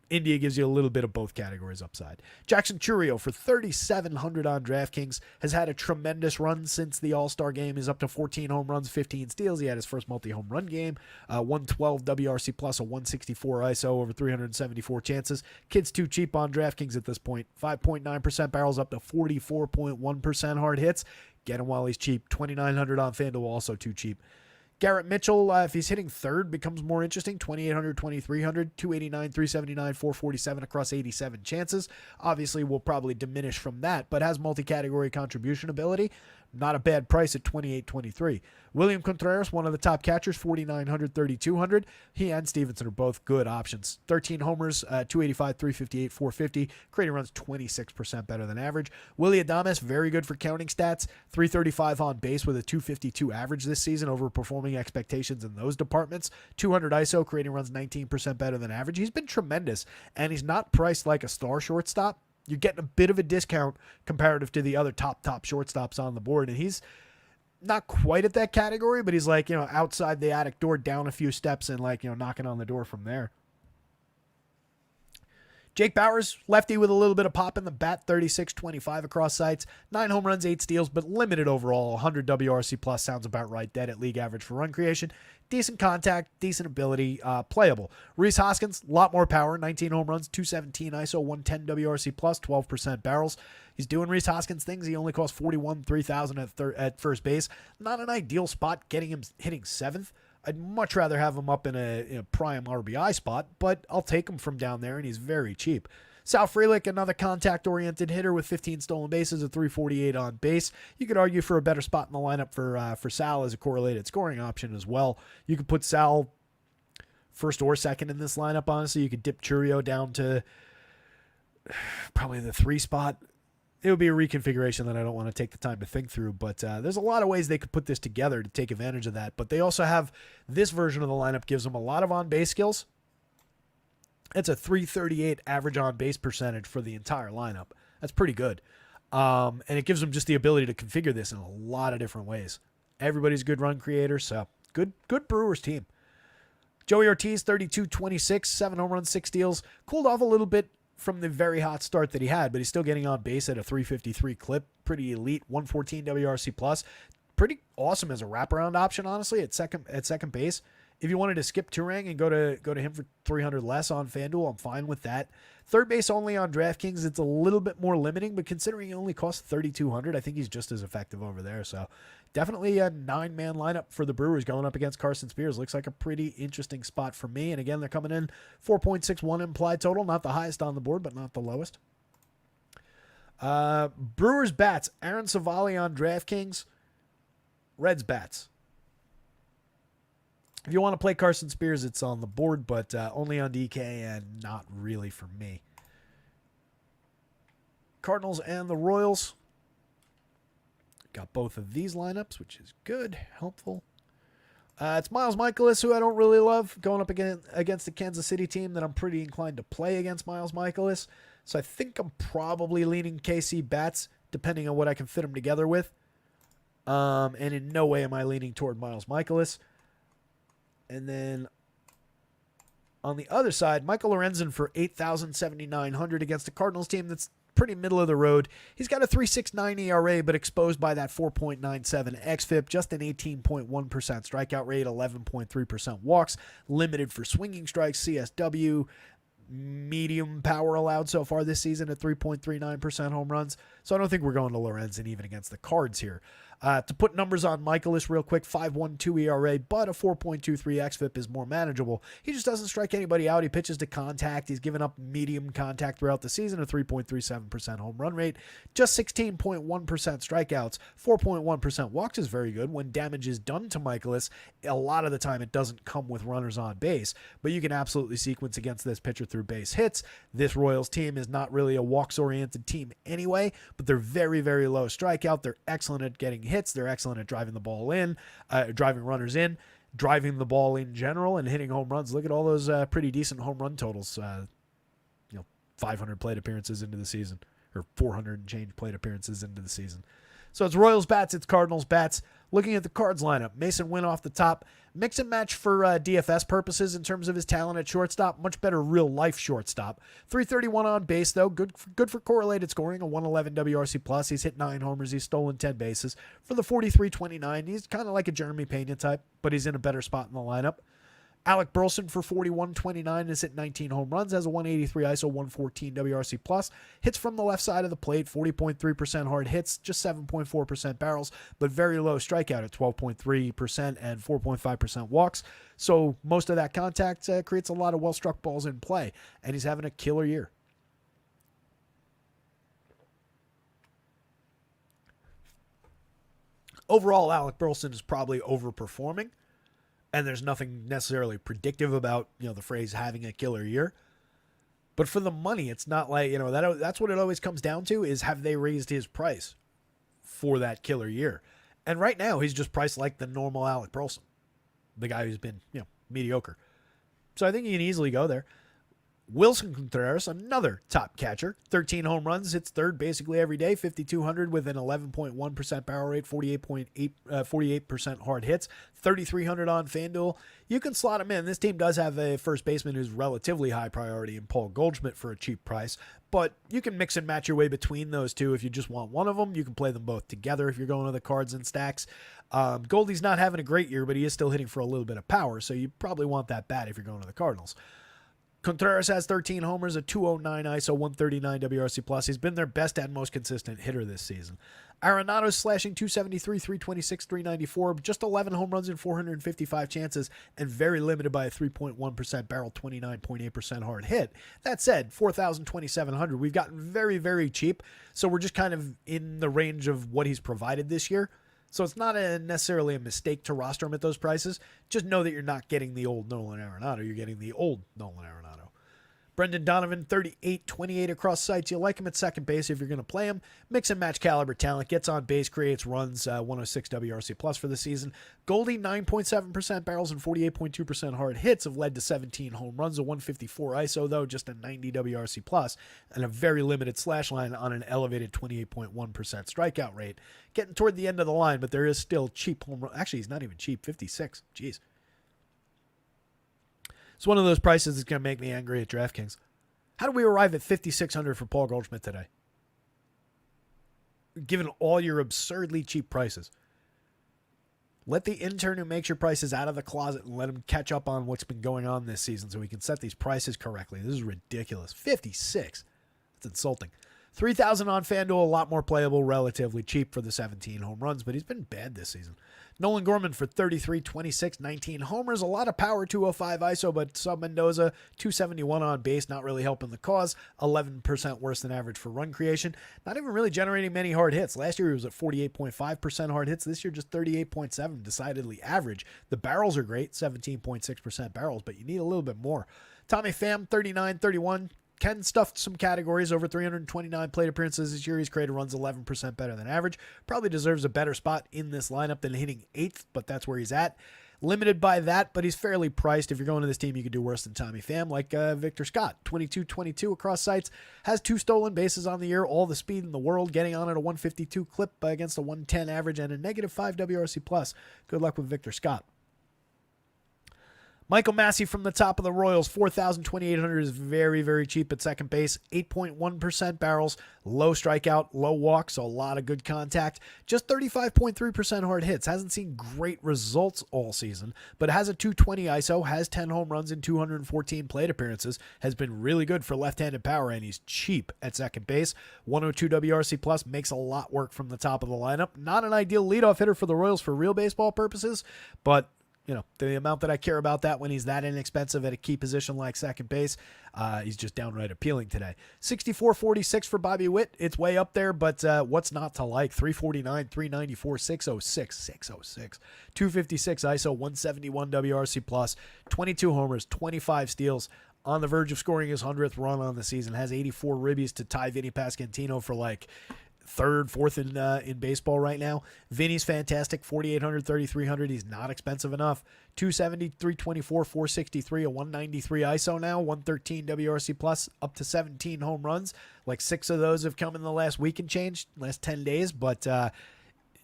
Speaker 1: India gives you a little bit of both categories upside. Jackson Chourio for 3,700 on DraftKings has had a tremendous run since the All-Star game. He's up to 14 home runs, 15 steals. He had his first multi-home run game, 112 WRC plus, a 164 ISO over 374 chances. Kid's too cheap on DraftKings at this point. 5.9% barrels up to 44.1% hard hits. Get him while he's cheap. 2,900 on FanDuel, also too cheap. Garrett Mitchell, if he's hitting third, becomes more interesting. 2,800, 2,300, 289, 379, 447 across 87 chances. Obviously, will probably diminish from that, but has multi-category contribution ability. Not a bad price at 28-23. William Contreras, one of the top catchers, 4,900, 3,200. He and Stevenson are both good options. 13 homers, 285, 358, 450. Creating runs 26% better than average. Willy Adames, very good for counting stats. 335 on base with a 252 average this season, overperforming expectations in those departments. 200 ISO, creating runs 19% better than average. He's been tremendous, and he's not priced like a star shortstop. You're getting a bit of a discount comparative to the other top shortstops on the board. And he's not quite at that category, but he's like, outside the attic door, down a few steps and knocking on the door from there. Jake Bauers, lefty with a little bit of pop in the bat, 36-25 across sites. 9 home runs, 8 steals, but limited overall. 100 WRC plus sounds about right. Dead at league average for run creation. Decent contact, decent ability, playable. Reese Hoskins, a lot more power. 19 home runs, 217 ISO, 110 WRC plus, 12% barrels. He's doing Reese Hoskins things. He only costs 41, 3,000 at first base. Not an ideal spot getting him hitting 7th. I'd much rather have him up in a prime RBI spot, but I'll take him from down there, and he's very cheap. Sal Frelick, another contact-oriented hitter with 15 stolen bases, a 348 on base. You could argue for a better spot in the lineup for Sal as a correlated scoring option as well. You could put Sal first or second in this lineup, honestly. You could dip Chourio down to probably the 3 spot. It would be a reconfiguration that I don't want to take the time to think through, but there's a lot of ways they could put this together to take advantage of that. But they also have this version of the lineup gives them a lot of on-base skills. It's a 338 average on-base percentage for the entire lineup. That's pretty good. And it gives them just the ability to configure this in a lot of different ways. Everybody's a good run creator, so good Brewers team. Joey Ortiz, 32-26, 7 home runs, 6 steals. Cooled off a little bit from the very hot start that he had, but he's still getting on base at a 353 clip. Pretty elite, 114 WRC plus. Pretty awesome as a wraparound option, honestly, at second base. If you wanted to skip Turang and go to him for 300 less on FanDuel, I'm fine with that. Third base only on DraftKings, it's a little bit more limiting, but considering he only costs 3,200, I think he's just as effective over there. So definitely a 9-man lineup for the Brewers going up against Carson Spears. Looks like a pretty interesting spot for me. And again, they're coming in 4.61 implied total, not the highest on the board, but not the lowest. Brewers bats, Aaron Savali on DraftKings. Reds bats. If you want to play Carson Spears, it's on the board, but only on DK and not really for me. Cardinals and the Royals. Got both of these lineups, which is good, helpful. It's Miles Michaelis, who I don't really love, going up against the Kansas City team that I'm pretty inclined to play against Miles Michaelis. So I think I'm probably leaning KC bats, depending on what I can fit them together with. And in no way am I leaning toward Miles Michaelis. And then on the other side, Michael Lorenzen for 8,700 against a Cardinals team that's pretty middle of the road. He's got a 3.69 ERA, but exposed by that 4.97 xFIP, just an 18.1% strikeout rate, 11.3% walks, limited for swinging strikes, CSW, medium power allowed so far this season at 3.39% home runs. So I don't think we're going to Lorenzen even against the Cards here. To put numbers on Michaelis real quick, 5.12 ERA, but a 4.23 xFIP is more manageable. He just doesn't strike anybody out. He pitches to contact. He's given up medium contact throughout the season, a 3.37% home run rate, just 16.1% strikeouts, 4.1% walks is very good. When damage is done to Michaelis, a lot of the time it doesn't come with runners on base, but you can absolutely sequence against this pitcher through base hits. This Royals team is not really a walks-oriented team anyway, but they're very, very low strikeout. They're excellent at getting hits. They're excellent at driving the ball in, driving runners in, driving the ball in general, and hitting home runs. Look at all those pretty decent home run totals. 500 plate appearances into the season, or 400 and change plate appearances into the season. So it's Royals bats, it's Cardinals bats. Looking at the Cards lineup, Mason Wynn off the top. Mix and match for DFS purposes in terms of his talent at shortstop. Much better real life shortstop. 331 on base though. Good for correlated scoring. A 111 WRC plus. He's hit 9 homers. He's stolen 10 bases. For the 43-29, he's kind of like a Jeremy Pena type, but he's in a better spot in the lineup. Alec Burleson for 41-29 has hit 19 home runs, has a 183 ISO, 114 WRC plus. Hits from the left side of the plate, 40.3% hard hits, just 7.4% barrels, but very low strikeout at 12.3% and 4.5% walks. So most of that contact creates a lot of well-struck balls in play, and he's having a killer year. Overall, Alec Burleson is probably overperforming. And there's nothing necessarily predictive about, the phrase having a killer year. But for the money, it's not like, that's what it always comes down to is have they raised his price for that killer year? And right now, he's just priced like the normal Alec Burleson, the guy who's been, mediocre. So I think you can easily go there. Wilson Contreras, another top catcher, 13 home runs, hits third basically every day, 5,200 with an 11.1% barrel rate, 48% hard hits, 3,300 on FanDuel. You can slot him in. This team does have a first baseman who's relatively high priority in Paul Goldschmidt for a cheap price, but you can mix and match your way between those two. If you just want one of them, you can play them both together if you're going to the Cards and stacks. Goldie's not having a great year, but he is still hitting for a little bit of power, so you probably want that bat if you're going to the Cardinals. Contreras has 13 homers, a 209 ISO, 139 WRC plus. He's been their best and most consistent hitter this season. Arenado's slashing 273, 326, 394, just 11 home runs in 455 chances, and very limited by a 3.1% barrel, 29.8% hard hit. That said, 4,200. We've gotten very, very cheap, so we're just kind of in the range of what he's provided this year. So it's not necessarily a mistake to roster him at those prices. Just know that you're not getting the old Nolan Arenado. You're getting the old Nolan Arenado. Brendan Donovan, 38-28 across sites. You like him at second base if you're going to play him. Mix and match caliber talent. Gets on base, creates runs, 106 WRC plus for the season. Goldie, 9.7% barrels and 48.2% hard hits have led to 17 home runs, a 154 ISO, though, just a 90 WRC plus, and a very limited slash line on an elevated 28.1% strikeout rate. Getting toward the end of the line, but there is still cheap home run. Actually, he's not even cheap, 56. Jeez. It's one of those prices that's going to make me angry at DraftKings. How do we arrive at $5,600 for Paul Goldschmidt today? Given all your absurdly cheap prices. Let the intern who makes your prices out of the closet and let him catch up on what's been going on this season so we can set these prices correctly. This is ridiculous. 56. That's insulting. 3,000 on FanDuel, a lot more playable, relatively cheap for the 17 home runs, but he's been bad this season. Nolan Gorman for 33, 26, 19 homers, a lot of power, 205 ISO, but Sub Mendoza, 271 on base, not really helping the cause, 11% worse than average for run creation, not even really generating many hard hits. Last year he was at 48.5% hard hits, this year just 38.7, decidedly average. The barrels are great, 17.6% barrels, but you need a little bit more. Tommy Pham, 39, 31, Ken stuffed some categories, over 329 plate appearances this year. He's created runs 11% better than average. Probably deserves a better spot in this lineup than hitting 8th, but that's where he's at. Limited by that, but he's fairly priced. If you're going to this team, you could do worse than Tommy Pham, like Victor Scott. 22-22 across sites, has 2 stolen bases on the year, all the speed in the world, getting on at a 152 clip against a 110 average and a -5 WRC+. Good luck with Victor Scott. Michael Massey from the top of the Royals, 4,000, 2,800 is very, very cheap at second base. 8.1% barrels, low strikeout, low walks, so a lot of good contact. Just 35.3% hard hits. Hasn't seen great results all season, but has a 220 ISO, has 10 home runs in 214 plate appearances, has been really good for left-handed power, and he's cheap at second base. 102 WRC+, makes a lot work from the top of the lineup. Not an ideal leadoff hitter for the Royals for real baseball purposes, but you know, the amount that I care about that when he's that inexpensive at a key position like second base, he's just downright appealing today. 64.46 for Bobby Witt. It's way up there, but what's not to like? 349, 394, 606, 256 ISO, 171 WRC+, 22 homers, 25 steals. On the verge of scoring his 100th run on the season. Has 84 ribbies to tie Vinny Pasquantino for like third, fourth in baseball right now. Vinny's fantastic, 4,800, 3,300. He's not expensive enough. 270, 324, 463, a 193 ISO now, 113 WRC+, up to 17 home runs. Like 6 of those have come in the last week and change, last 10 days, but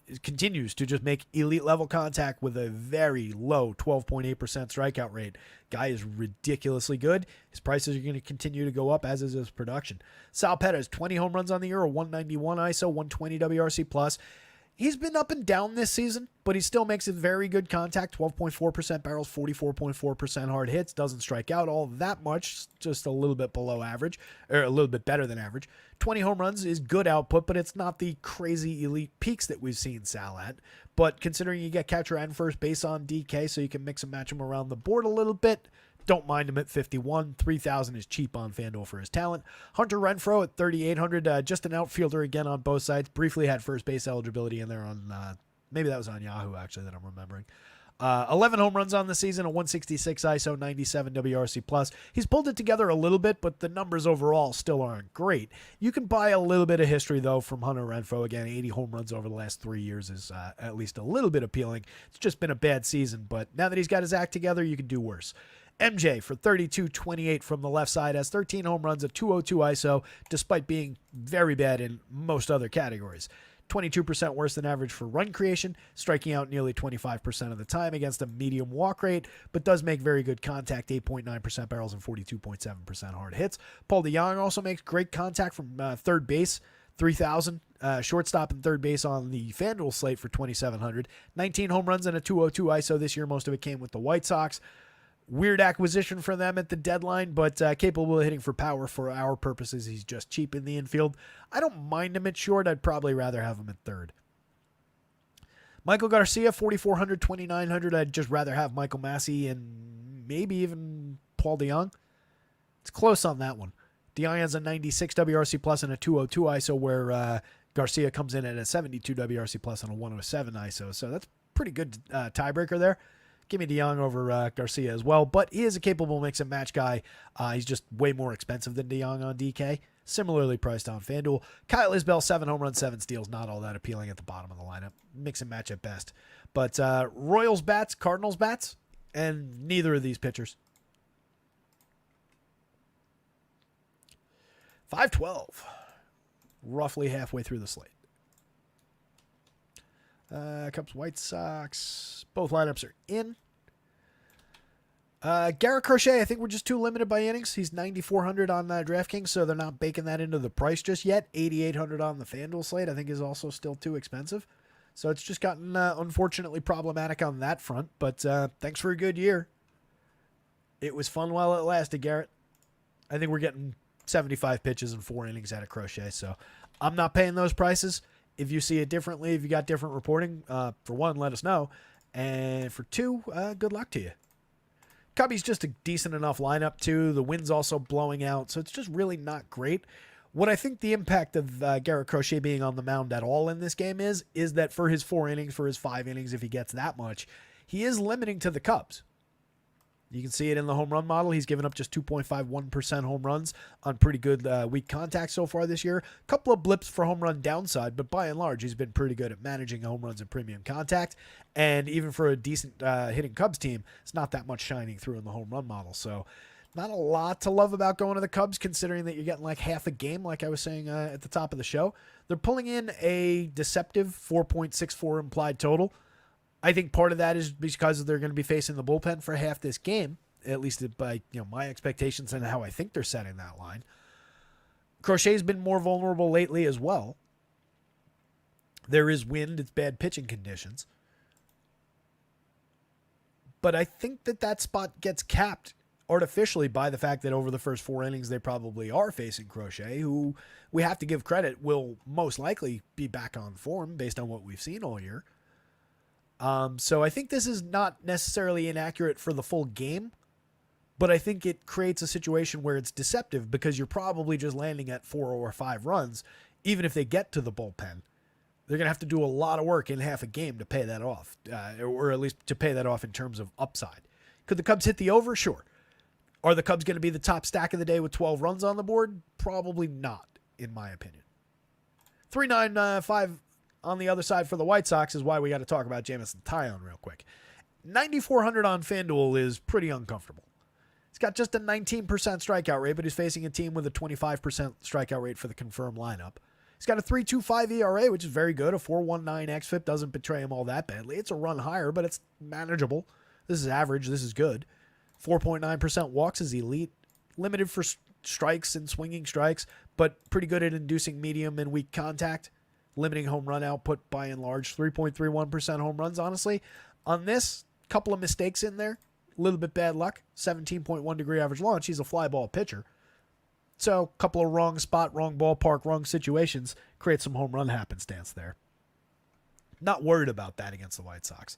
Speaker 1: it continues to just make elite level contact with a very low 12.8% strikeout rate. Guy is ridiculously good. His prices are going to continue to go up, as is his production. Sal Perez, 20 home runs on the year, a 191 ISO, 120 WRC+. He's been up and down this season, but he still makes it very good contact. 12.4% barrels, 44.4% hard hits. Doesn't strike out all that much, just a little bit below average, or a little bit better than average. 20 home runs is good output, but it's not the crazy elite peaks that we've seen Sal at. But considering you get catcher and first base on DK, so you can mix and match him around the board a little bit, don't mind him at 51. 3,000 is cheap on FanDuel for his talent. Hunter Renfroe at 3,800, just an outfielder again on both sides. Briefly had first base eligibility in there on, maybe that was on Yahoo actually that I'm remembering. 11 home runs on the season, a 166 ISO, 97 WRC+. He's pulled it together a little bit, but the numbers overall still aren't great. You can buy a little bit of history, though, from Hunter Renfroe. Again, 80 home runs over the last 3 years is at least a little bit appealing. It's just been a bad season, but now that he's got his act together, you can do worse. MJ for 32-28 from the left side has 13 home runs, a 202 ISO, despite being very bad in most other categories. 22% worse than average for run creation, striking out nearly 25% of the time against a medium walk rate, but does make very good contact, 8.9% barrels and 42.7% hard hits. Paul DeJong also makes great contact from third base, 3,000. Shortstop and third base on the FanDuel slate for 2,700. 19 home runs and a 202 ISO this year. Most of it came with the White Sox. Weird acquisition for them at the deadline, but capable of hitting for power for our purposes. He's just cheap in the infield. I don't mind him at short. I'd probably rather have him at third. Michael Garcia, 4,400, 2,900. I'd just rather have Michael Massey and maybe even Paul DeJong. It's close on that one. DeJong has a 96 WRC plus and a 202 ISO, where Garcia comes in at a 72 WRC plus and a 107 ISO. So that's pretty good tiebreaker there. Give me DeJong over Garcia as well, but he is a capable mix and match guy. He's just way more expensive than DeJong on DK. Similarly priced on FanDuel. Kyle Isbell, 7 home runs, 7 steals. Not all that appealing at the bottom of the lineup. Mix and match at best. But Royals bats, Cardinals bats, and neither of these pitchers. 5-12. Roughly halfway through the slate. Cubs, White Sox. Both lineups are in. Garrett Crochet, I think we're just too limited by innings. He's 9,400 on DraftKings, so they're not baking that into the price just yet. 8,800 on the FanDuel slate, I think, is also still too expensive. So it's just gotten unfortunately problematic on that front. But thanks for a good year. It was fun while it lasted, Garrett. I think we're getting 75 pitches and 4 innings out of Crochet, so I'm not paying those prices. If you see it differently, if you got different reporting, for one, let us know. And for two, good luck to you. Cubby's just a decent enough lineup, too. The wind's also blowing out, so it's just really not great. What I think the impact of Garrett Crochet being on the mound at all in this game is that for his 4 innings, for his 5 innings, if he gets that much, he is limiting to the Cubs. You can see it in the home run model. He's given up just 2.51% home runs on pretty good weak contact so far this year. A couple of blips for home run downside, but by and large, he's been pretty good at managing home runs and premium contact. And even for a decent hitting Cubs team, it's not that much shining through in the home run model. So not a lot to love about going to the Cubs, considering that you're getting like half a game, like I was saying at the top of the show. They're pulling in a deceptive 4.64 implied total. I think part of that is because they're going to be facing the bullpen for half this game, at least by my expectations and how I think they're setting that line. Crochet's been more vulnerable lately as well. There is wind, it's bad pitching conditions. But I think that spot gets capped artificially by the fact that over the first 4 innings they probably are facing Crochet, who we have to give credit will most likely be back on form based on what we've seen all year. So I think this is not necessarily inaccurate for the full game, but I think it creates a situation where it's deceptive because you're probably just landing at 4 or 5 runs. Even if they get to the bullpen, they're going to have to do a lot of work in half a game to pay that off, or at least to pay that off in terms of upside. Could the Cubs hit the over? Sure. Are the Cubs going to be the top stack of the day with 12 runs on the board? Probably not, in my opinion. 3.95 on the other side for the White Sox is why we got to talk about Jameson Taillon real quick. 9,400 on FanDuel is pretty uncomfortable. He's got just a 19% strikeout rate, but he's facing a team with a 25% strikeout rate for the confirmed lineup. He's got a 3.25 ERA, which is very good. A 4.19 xFIP doesn't betray him all that badly. It's a run higher, but it's manageable. This is average. This is good. 4.9% walks is elite. Limited for strikes and swinging strikes, but pretty good at inducing medium and weak contact. Limiting home run output by and large. 3.31% home runs, honestly. On this, couple of mistakes in there. A little bit bad luck. 17.1 degree average launch. He's a fly ball pitcher. So, a couple of wrong spot, wrong ballpark, wrong situations create some home run happenstance there. Not worried about that against the White Sox.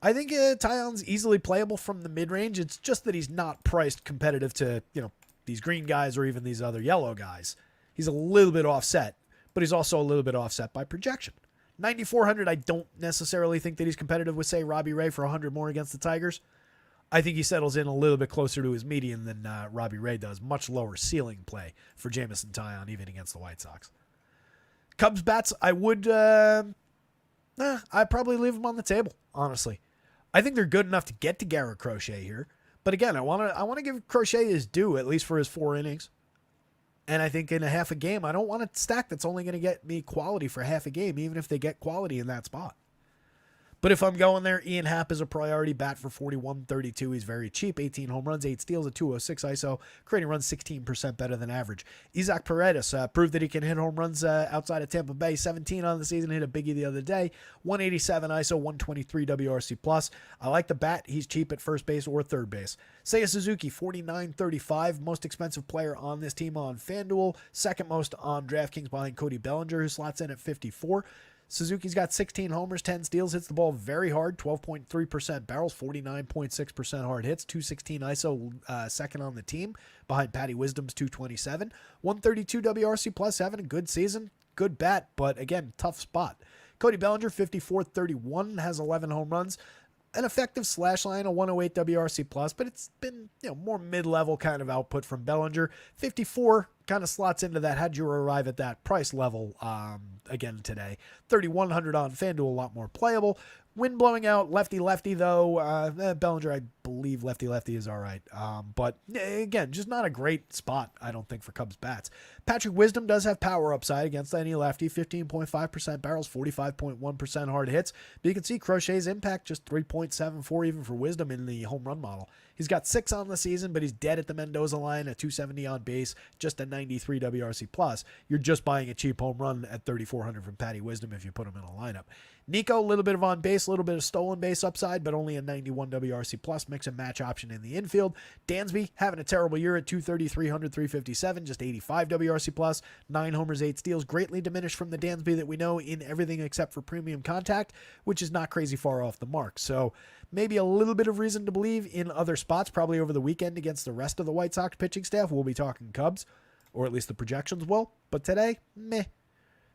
Speaker 1: I think Taillon's easily playable from the mid-range. It's just that he's not priced competitive to, these green guys or even these other yellow guys. He's a little bit offset, but he's also a little bit offset by projection. 9,400, I don't necessarily think that he's competitive with, say, Robbie Ray for 100 more against the Tigers. I think he settles in a little bit closer to his median than Robbie Ray does. Much lower ceiling play for Jameson Taillon, even against the White Sox. Cubs bats, I would... I'd probably leave them on the table, honestly. I think they're good enough to get to Garrett Crochet here. But again, I want to give Crochet his due, at least for his 4 innings. And I think in a half a game, I don't want a stack that's only going to get me quality for half a game, even if they get quality in that spot. But if I'm going there, Ian Happ is a priority bat for 41.32. He's very cheap. 18 home runs, 8 steals, a 206 ISO, creating runs 16% better than average. Isaac Paredes proved that he can hit home runs outside of Tampa Bay. 17 on the season, hit a biggie the other day. 187 ISO, 123 WRC+. I like the bat. He's cheap at first base or third base. Seiya Suzuki, 49.35. Most expensive player on this team on FanDuel. Second most on DraftKings behind Cody Bellinger, who slots in at 54. Suzuki's got 16 homers, 10 steals, hits the ball very hard, 12.3% barrels, 49.6% hard hits, 216 ISO, second on the team, behind Patty Wisdom's 227. 132 WRC+, having a good season, good bat, but again, tough spot. Cody Bellinger, 54.31, has 11 home runs, an effective slash line, a 108 WRC+, but it's been more mid-level kind of output from Bellinger. 54 kind of slots into that. How'd you arrive at that price level again today? 3,100 on FanDuel, a lot more playable. Wind blowing out, lefty though. Bellinger, I believe lefty is all right. But again, just not a great spot, I don't think, for Cubs bats. Patrick Wisdom does have power upside against any lefty, 15.5% barrels, 45.1% hard hits. But you can see Crochet's impact, just 3.74 even for Wisdom in the home run model. He's got 6 on the season, but he's dead at the Mendoza line at 270 on base, just a 93 WRC plus. You're just buying a cheap home run at 3,400 from Patty Wisdom if you put him in a lineup. Nico, a little bit of on base, a little bit of stolen base upside, but only a 91 WRC plus mix and match option in the infield. Dansby having a terrible year at 230, 300, 357, just 85 WRC plus, 9 homers, 8 steals, greatly diminished from the Dansby that we know in everything except for premium contact, which is not crazy far off the mark. So maybe a little bit of reason to believe in other spots, probably over the weekend against the rest of the White Sox pitching staff. We'll be talking Cubs, or at least the projections will. But today, meh.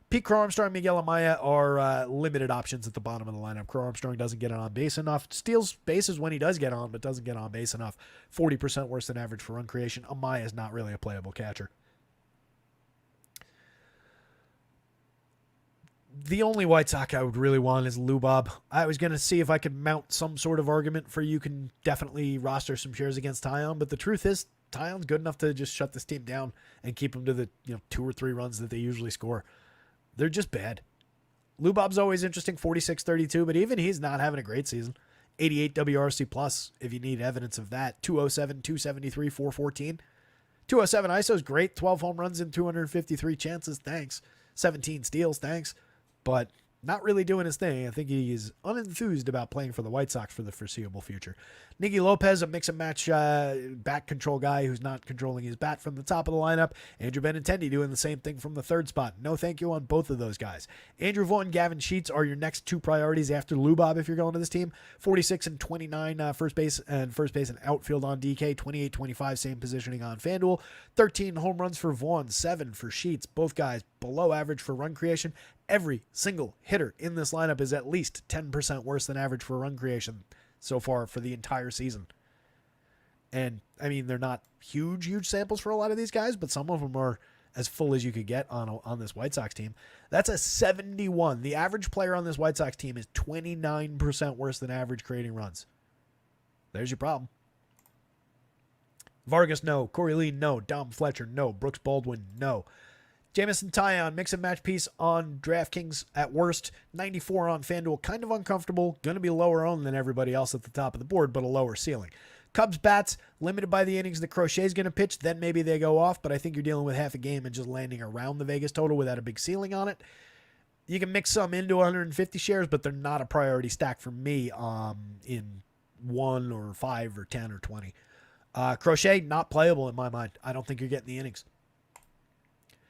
Speaker 1: Pete Crow Armstrong, Miguel Amaya are limited options at the bottom of the lineup. Crow Armstrong doesn't get on base enough. Steals bases when he does get on, but doesn't get on base enough. 40% worse than average for run creation. Amaya is not really a playable catcher. The only White Sox I would really want is Lou Bob. I was going to see if I could mount some sort of argument for you can definitely roster some shares against Tyon, but the truth is Tyon's good enough to just shut this team down and keep them to the 2 or 3 runs that they usually score. They're just bad. Lou Bob's always interesting, 46-32, but even he's not having a great season. 88 WRC plus, if you need evidence of that. 207, 273, 414. 207 ISO's great. 12 home runs and 253 chances. Thanks. 17 steals. Thanks. But not really doing his thing. I think he is unenthused about playing for the White Sox for the foreseeable future. Nicky Lopez, a mix and match bat control guy who's not controlling his bat from the top of the lineup. Andrew Benintendi doing the same thing from the third spot. No thank you on both of those guys. Andrew Vaughn, Gavin Sheets are your next 2 priorities after Lou Bob if you're going to this team. 46 and 29 first base and outfield on DK. 28-25 same positioning on FanDuel. 13 home runs for Vaughn, 7 for Sheets. Both guys below average for run creation. Every single hitter in this lineup is at least 10% worse than average for run creation so far for the entire season. And, I mean, they're not huge samples for a lot of these guys, but some of them are as full as you could get on this White Sox team. That's a 71. The average player on this White Sox team is 29% worse than average creating runs. There's your problem. Vargas, no. Corey Lee, no. Dom Fletcher, no. Brooks Baldwin, no. Jamison Tyon, mix and match piece on DraftKings at worst. 94 on FanDuel, kind of uncomfortable. Going to be lower owned than everybody else at the top of the board, but a lower ceiling. Cubs bats, limited by the innings that Crochet's going to pitch. Then maybe they go off, but I think you're dealing with half a game and just landing around the Vegas total without a big ceiling on it. You can mix some into 150 shares, but they're not a priority stack for me in 1 or 5 or 10 or 20. Crochet, not playable in my mind. I don't think you're getting the innings.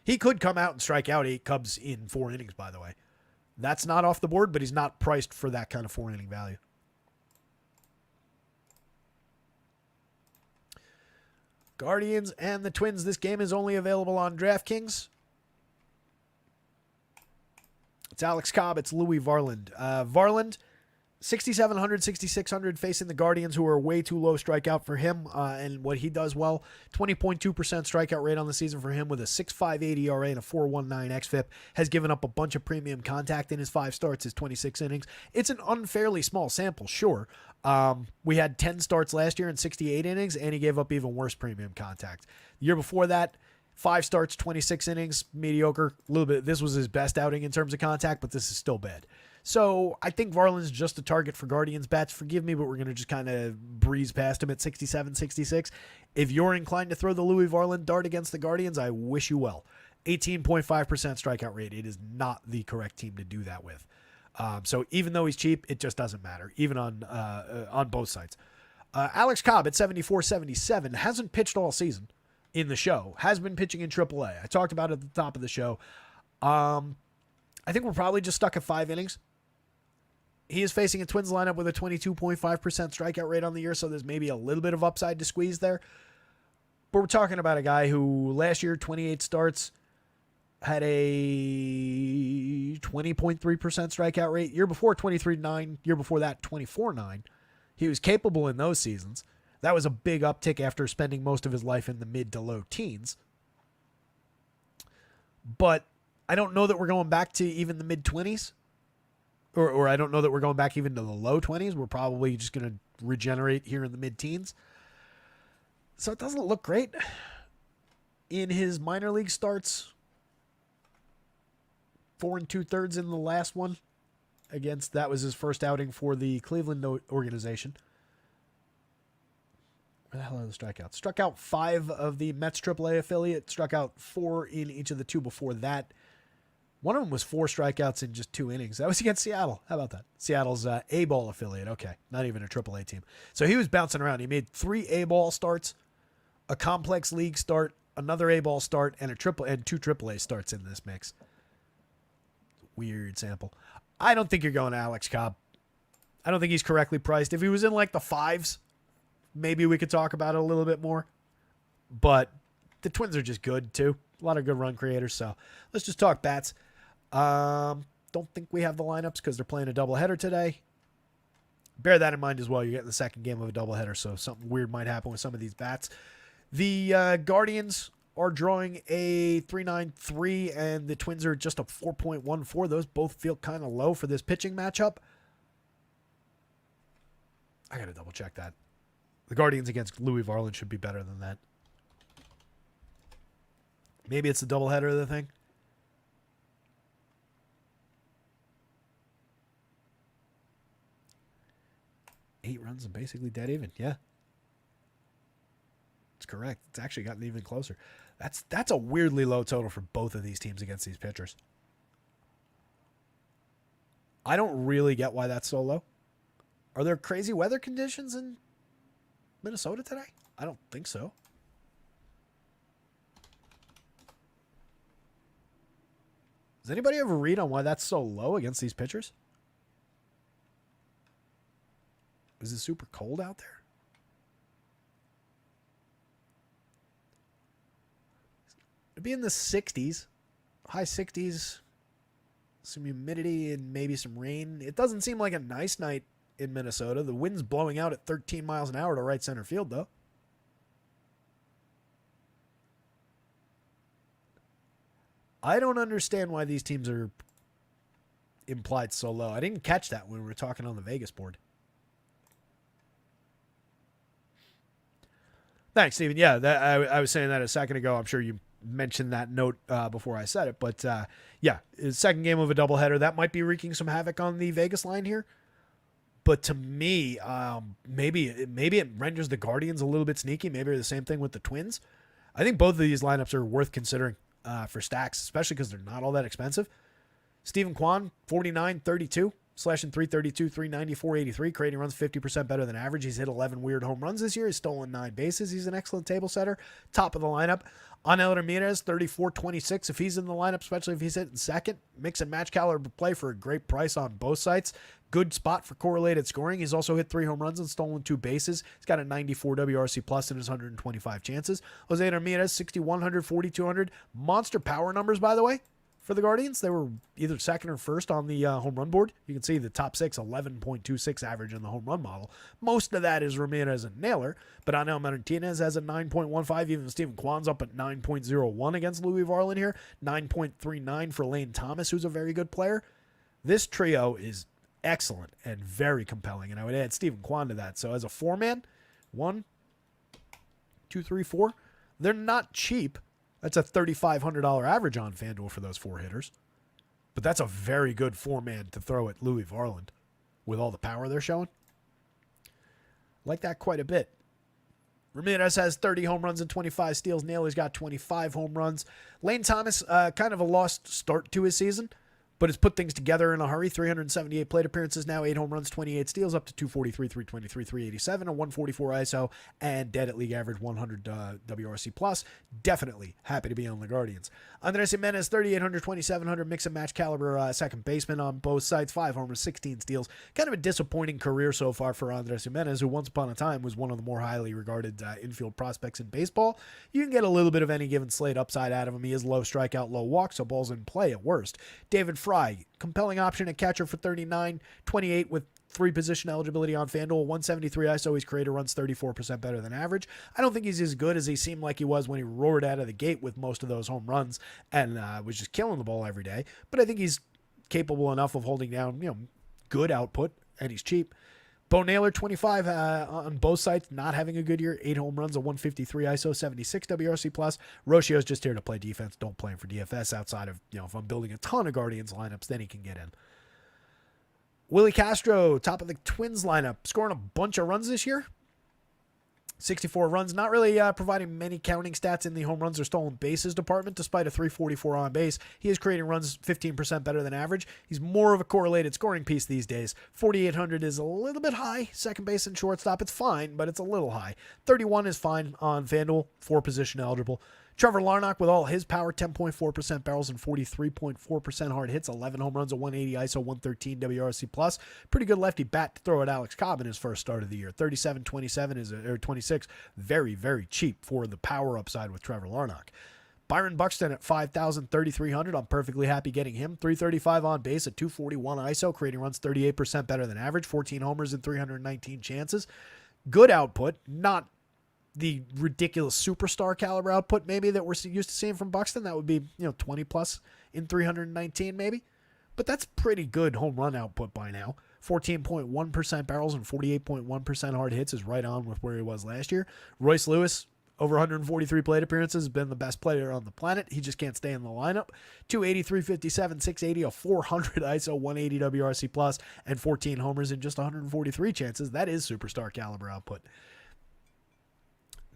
Speaker 1: He could come out and strike out 8 Cubs in 4 innings, by the way. That's not off the board, but he's not priced for that kind of 4-inning value. Guardians and the Twins. This game is only available on DraftKings. It's Alex Cobb. It's Louis Varland. Varland, 6,700, 6,600 facing the Guardians, who are way too low strikeout for him and what he does well. 20.2% strikeout rate on the season for him with a 6.58 ERA and a 4.19 xFIP. Has given up a bunch of premium contact in his 5 starts, his 26 innings. It's an unfairly small sample, sure. We had 10 starts last year in 68 innings, and he gave up even worse premium contact. The year before that, 5 starts, 26 innings, mediocre. A little bit. This was his best outing in terms of contact, but this is still bad. So I think Varland's just a target for Guardians bats. Forgive me, but we're going to just kind of breeze past him at 67, 66. If you're inclined to throw the Louis Varland dart against the Guardians, I wish you well. 18.5% strikeout rate. It is not the correct team to do that with. So even though he's cheap, it just doesn't matter, even on both sides. Alex Cobb at 74, 77 hasn't pitched all season in the show. Has been pitching in AAA. I talked about it at the top of the show. I think we're probably just stuck at 5 innings. He is facing a Twins lineup with a 22.5% strikeout rate on the year, so there's maybe a little bit of upside to squeeze there. But we're talking about a guy who last year, 28 starts, had a 20.3% strikeout rate. Year before, 23.9. Year before that, 24.9. He was capable in those seasons. That was a big uptick after spending most of his life in the mid to low teens. But I don't know that we're going back to even the mid-20s. Or I don't know that we're going back even to the low 20s. We're probably just going to regenerate here in the mid-teens. So it doesn't look great. In his minor league starts, 4 2/3 in the last one. That was his first outing for the Cleveland organization. Where the hell are the strikeouts? Struck out 5 of the Mets AAA affiliate. Struck out 4 in each of the 2 before that. One of them was 4 strikeouts in just 2 innings. That was against Seattle. How about that? Seattle's A-ball affiliate. Okay, not even a AAA team. So he was bouncing around. He made 3 A-ball starts, a complex league start, another A-ball start, and 2 AAA starts in this mix. Weird sample. I don't think you're going to Alex Cobb. I don't think he's correctly priced. If he was in like the 5s, maybe we could talk about it a little bit more. But the Twins are just good too. A lot of good run creators. So let's just talk bats. Don't think we have the lineups because they're playing a doubleheader today. Bear that in mind as well. You're getting the second game of a doubleheader, so something weird might happen with some of these bats. The Guardians are drawing a 3.93, and the Twins are just a 4.14. Those both feel kind of low for this pitching matchup. I got to double check that. The Guardians against Louis Varland should be better than that. Maybe it's the doubleheader of the thing. Eight runs and basically dead even. Yeah. It's correct. It's actually gotten even closer. That's a weirdly low total for both of these teams against these pitchers. I don't really get why that's so low. Are there crazy weather conditions in Minnesota today? I don't think so. Does anybody have a read on why that's so low against these pitchers? Is it super cold out there? It'd be in the 60s, high 60s, some humidity and maybe some rain. It doesn't seem like a nice night in Minnesota. The wind's blowing out at 13 miles an hour to right center field, though. I don't understand why these teams are implied so low. I didn't catch that when we were talking on the Vegas board. Thanks, Steven. Yeah, I was saying that a second ago. I'm sure you mentioned that note before I said it. But, yeah, second game of a doubleheader. That might be wreaking some havoc on the Vegas line here. But to me, maybe it renders the Guardians a little bit sneaky. Maybe the same thing with the Twins. I think both of these lineups are worth considering for stacks, especially because they're not all that expensive. Steven Kwan, 49-32. Slashing 332, 394, 83. Creating runs 50% better than average. He's hit 11 weird home runs this year. He's stolen 9 bases. He's an excellent table setter. Top of the lineup. Anel Ramirez, 34-26. If he's in the lineup, especially if he's hitting second, mix and match caliber play for a great price on both sites. Good spot for correlated scoring. He's also hit 3 home runs and stolen 2 bases. He's got a 94 WRC plus in his 125 chances. Jose Ramirez, 6,100, 4,200. Monster power numbers, by the way. For the Guardians, they were either second or first on the home run board. You can see the top 6, 11.26 average in the home run model. Most of that is Ramirez and Naylor, but Anel Martinez has a 9.15. Even Steven Kwan's up at 9.01 against Louis Varland here. 9.39 for Lane Thomas, who's a very good player. This trio is excellent and very compelling, and I would add Steven Kwan to that. So as a 4-man, 1, 2, 3, 4, they're not cheap. That's a $3,500 average on FanDuel for those 4 hitters. But that's a very good 4-man to throw at Louis Varland with all the power they're showing. Like that quite a bit. Ramirez has 30 home runs and 25 steals. Naylor's got 25 home runs. Lane Thomas, kind of a lost start to his season, but has put things together in a hurry. 378 plate appearances now, 8 home runs, 28 steals, up to 243, 323, 387, a 144 ISO, and dead at league average 100 WRC plus. Definitely happy to be on the Guardians. Andres Jimenez, 3,800, 2,700, mix and match caliber second baseman on both sides, 5 homers, 16 steals. Kind of a disappointing career so far for Andres Jimenez, who once upon a time was one of the more highly regarded infield prospects in baseball. You can get a little bit of any given slate upside out of him. He is low strikeout, low walk, so balls in play at worst. David Fry, compelling option at catcher for 39, 28 with 3 position eligibility on FanDuel, 173 ISO. His creator runs 34% better than average. I don't think he's as good as he seemed like he was when he roared out of the gate with most of those home runs and was just killing the ball every day. But I think he's capable enough of holding down, good output, and he's cheap. Bo Naylor, 25 on both sides, not having a good year. 8 home runs, a 153 ISO, 76 WRC+. Roccio's just here to play defense. Don't play him for DFS outside of, if I'm building a ton of Guardians lineups, then he can get in. Willie Castro, top of the Twins lineup, scoring a bunch of runs this year. 64 runs, not really providing many counting stats in the home runs or stolen bases department, despite a 344 on base. He is creating runs 15% better than average. He's more of a correlated scoring piece these days. 4,800 is a little bit high. Second base and shortstop, it's fine, but it's a little high. 31 is fine on FanDuel, 4 position eligible. Trevor Larnach, with all his power, 10.4% barrels and 43.4% hard hits, 11 home runs, a 180 ISO, 113 WRC+. Pretty good lefty bat to throw at Alex Cobb in his first start of the year. 37-27 or 26, very, very cheap for the power upside with Trevor Larnach. Byron Buxton at 5,000, 3,300. I'm perfectly happy getting him. 335 on base at 241 ISO, creating runs 38% better than average, 14 homers and 319 chances. Good output, not the ridiculous superstar caliber output maybe that we're used to seeing from Buxton. That would be 20 plus in 319 maybe, but that's pretty good home run output by now. 14.1% barrels and 48.1% hard hits is right on with where he was last year. Royce Lewis, over 143 plate appearances, has been the best player on the planet. He just can't stay in the lineup. 280, 357, 680, a 400 ISO, 180 WRC+, and 14 homers in just 143 chances. That is superstar caliber output.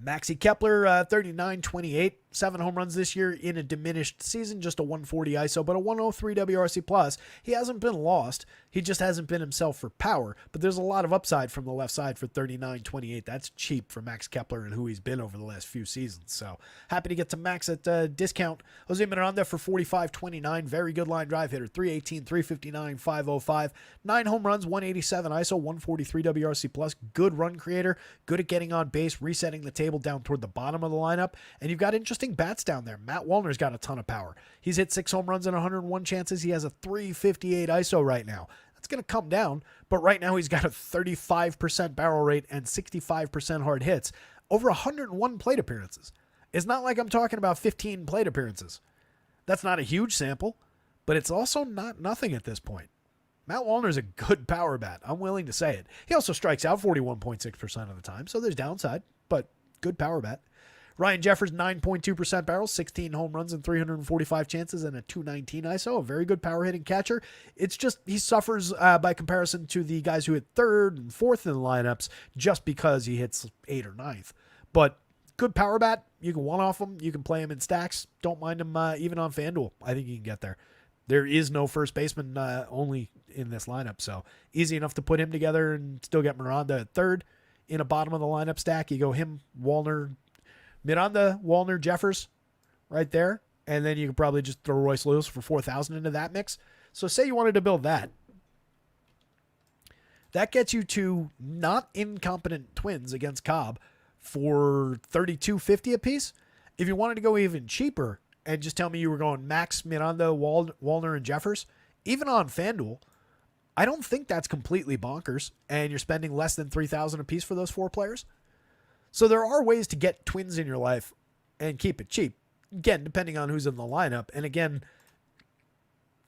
Speaker 1: Maxi Kepler, 39-28, 7 home runs this year in a diminished season, just a 140 ISO, but a 103 WRC+. He hasn't been lost. He just hasn't been himself for power, but there's a lot of upside from the left side for 39-28. That's cheap for Max Kepler and who he's been over the last few seasons. So happy to get to Max at discount. Jose Miranda for 45-29, very good line drive hitter, 318, 359, 505, 9 home runs, 187 ISO, 143 WRC+. Good run creator, good at getting on base, resetting the table down toward the bottom of the lineup, and you've got interesting bats down there. Matt Wallner's got a ton of power. He's hit 6 home runs in 101 chances. He has a 358 ISO right now. That's going to come down, but right now he's got a 35% barrel rate and 65% hard hits over 101 plate appearances. It's not like I'm talking about 15 plate appearances. That's not a huge sample, but it's also not nothing at this point. Matt Wallner's a good power bat. I'm willing to say it. He also strikes out 41.6% of the time, so there's downside, but good power bat. Ryan Jeffers, 9.2% barrels, 16 home runs and 345 chances and a 219 ISO, a very good power hitting catcher. It's just he suffers by comparison to the guys who hit 3rd and 4th in the lineups just because he hits 8th or 9th. But good power bat. You can one-off him. You can play him in stacks. Don't mind him even on FanDuel. I think you can get there. There is no first baseman only in this lineup, so easy enough to put him together and still get Miranda at 3rd. In a bottom of the lineup stack, you go him, Wallner, Miranda, Wallner, Jeffers right there. And then you can probably just throw Royce Lewis for 4,000 into that mix. So say you wanted to build that. That gets you to not incompetent Twins against Cobb for $32.50 a piece. If you wanted to go even cheaper and just tell me you were going Max, Miranda, Wallner, and Jeffers, even on FanDuel, I don't think that's completely bonkers, and you're spending less than $3,000 a piece for those 4 players. So there are ways to get Twins in your life and keep it cheap. Again, depending on who's in the lineup, and again,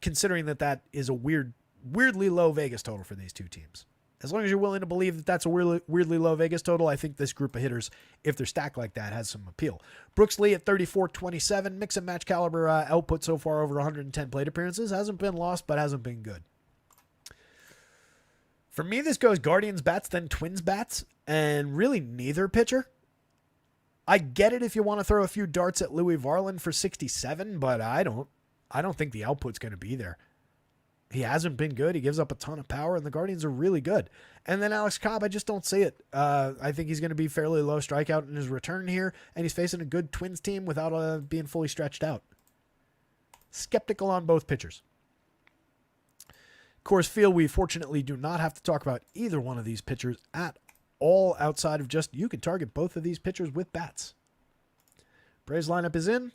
Speaker 1: considering that is a weirdly low Vegas total for these two teams. As long as you're willing to believe that that's a weirdly low Vegas total, I think this group of hitters, if they're stacked like that, has some appeal. Brooks Lee at 34-27, mix and match caliber output so far over 110 plate appearances. Hasn't been lost, but hasn't been good. For me, this goes Guardians bats, then Twins bats, and really neither pitcher. I get it if you want to throw a few darts at Louis Varland for 67, but I don't think the output's going to be there. He hasn't been good. He gives up a ton of power, and the Guardians are really good. And then Alex Cobb, I just don't see it. I think he's going to be fairly low strikeout in his return here, and he's facing a good Twins team without being fully stretched out. Skeptical on both pitchers. Coors Field, we fortunately do not have to talk about either one of these pitchers at all outside of just you can target both of these pitchers with bats. Braves lineup is in.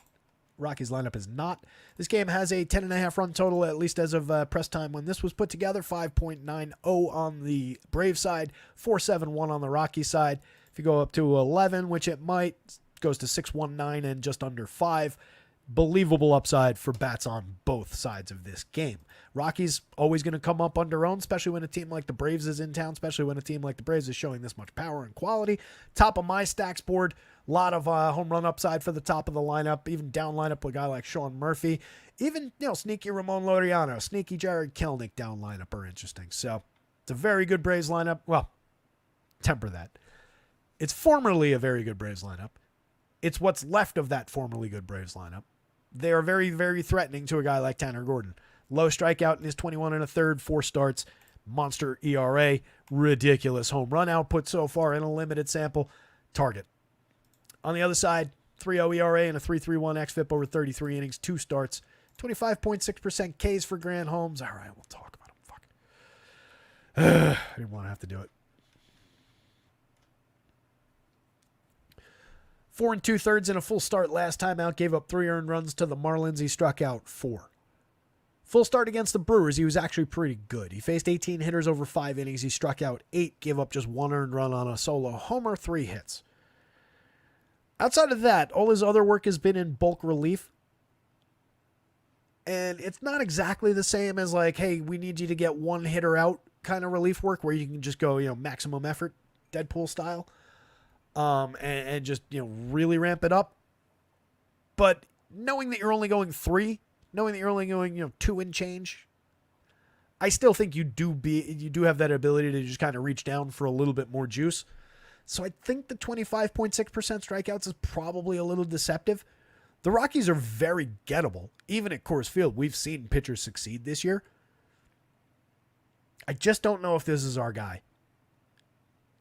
Speaker 1: Rockies lineup is not. This game has a 10.5 run total, at least as of press time when this was put together. 5.90 on the Brave side, 4.71 on the Rockies side. If you go up to 11, which it might, goes to 6.19 and just under 5. Believable upside for bats on both sides of this game. Rockies always going to come up under own, especially when a team like the Braves is in town, especially when a team like the Braves is showing this much power and quality. Top of my stacks board, a lot of home run upside for the top of the lineup, even down lineup with a guy like Sean Murphy, even sneaky Ramon Laureano, sneaky Jared Kelenic down lineup are interesting. So it's a very good Braves lineup. Well, temper that. It's formerly a very good Braves lineup. It's what's left of that formerly good Braves lineup. They are very, very threatening to a guy like Tanner Gordon. Low strikeout in his 21 1/3, 4 starts, monster ERA, ridiculous home run output so far in a limited sample. Target. On the other side, 3.0 ERA and a 3.31 xFIP over 33 innings, 2 starts, 25.6% Ks for Grant Holmes. All right, we'll talk about him. Fuck. I didn't want to have to do it. 4 2/3 in a full start last time out. Gave up 3 earned runs to the Marlins. He struck out 4. Full start against the Brewers, he was actually pretty good. He faced 18 hitters over 5 innings. He struck out 8, gave up just 1 earned run on a solo homer, 3 hits. Outside of that, all his other work has been in bulk relief. And it's not exactly the same as like, hey, we need you to get 1 hitter out kind of relief work where you can just go, maximum effort, Deadpool style. And just, really ramp it up. But knowing that you're only going 3, knowing that you're only going, 2 and change, I still think you do have that ability to just kind of reach down for a little bit more juice. So I think the 25.6% strikeouts is probably a little deceptive. The Rockies are very gettable. Even at Coors Field, we've seen pitchers succeed this year. I just don't know if this is our guy.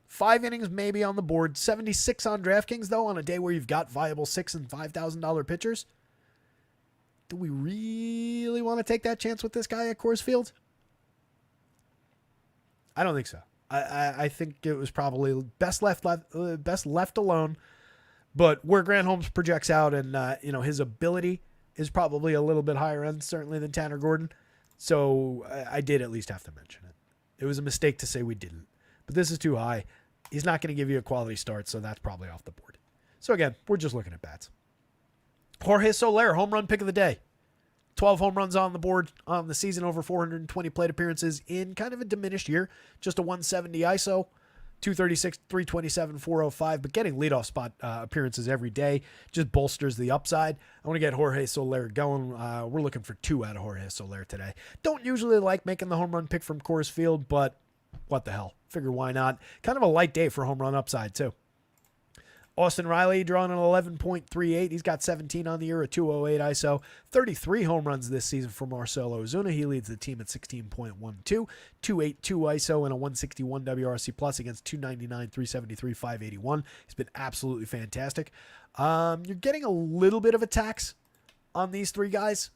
Speaker 1: 5 innings maybe on the board. 76 on DraftKings, though, on a day where you've got viable $6,000 and $5,000 pitchers. Do we really want to take that chance with this guy at Coors Field? I don't think so. I think it was probably best left alone. But where Grant Holmes projects out and his ability is probably a little bit higher end, certainly, than Tanner Gordon. So I did at least have to mention it. It was a mistake to say we didn't. But this is too high. He's not going to give you a quality start, so that's probably off the board. So again, we're just looking at bats. Jorge Soler, home run pick of the day. 12 home runs on the board on the season, over 420 plate appearances in kind of a diminished year. Just a 170 ISO, 236, 327, 405, but getting leadoff spot appearances every day just bolsters the upside. I want to get Jorge Soler going. We're looking for 2 out of Jorge Soler today. Don't usually like making the home run pick from Coors Field, but what the hell? Figure why not? Kind of a light day for home run upside, too. Austin Riley drawing an 11.38. He's got 17 on the year, a 208 ISO, 33 home runs this season for Marcell Ozuna. He leads the team at 16.12, 282 ISO, and a 161 WRC plus against 299, 373, 581. He's been absolutely fantastic. You're getting a little bit of a tax on these 3 guys.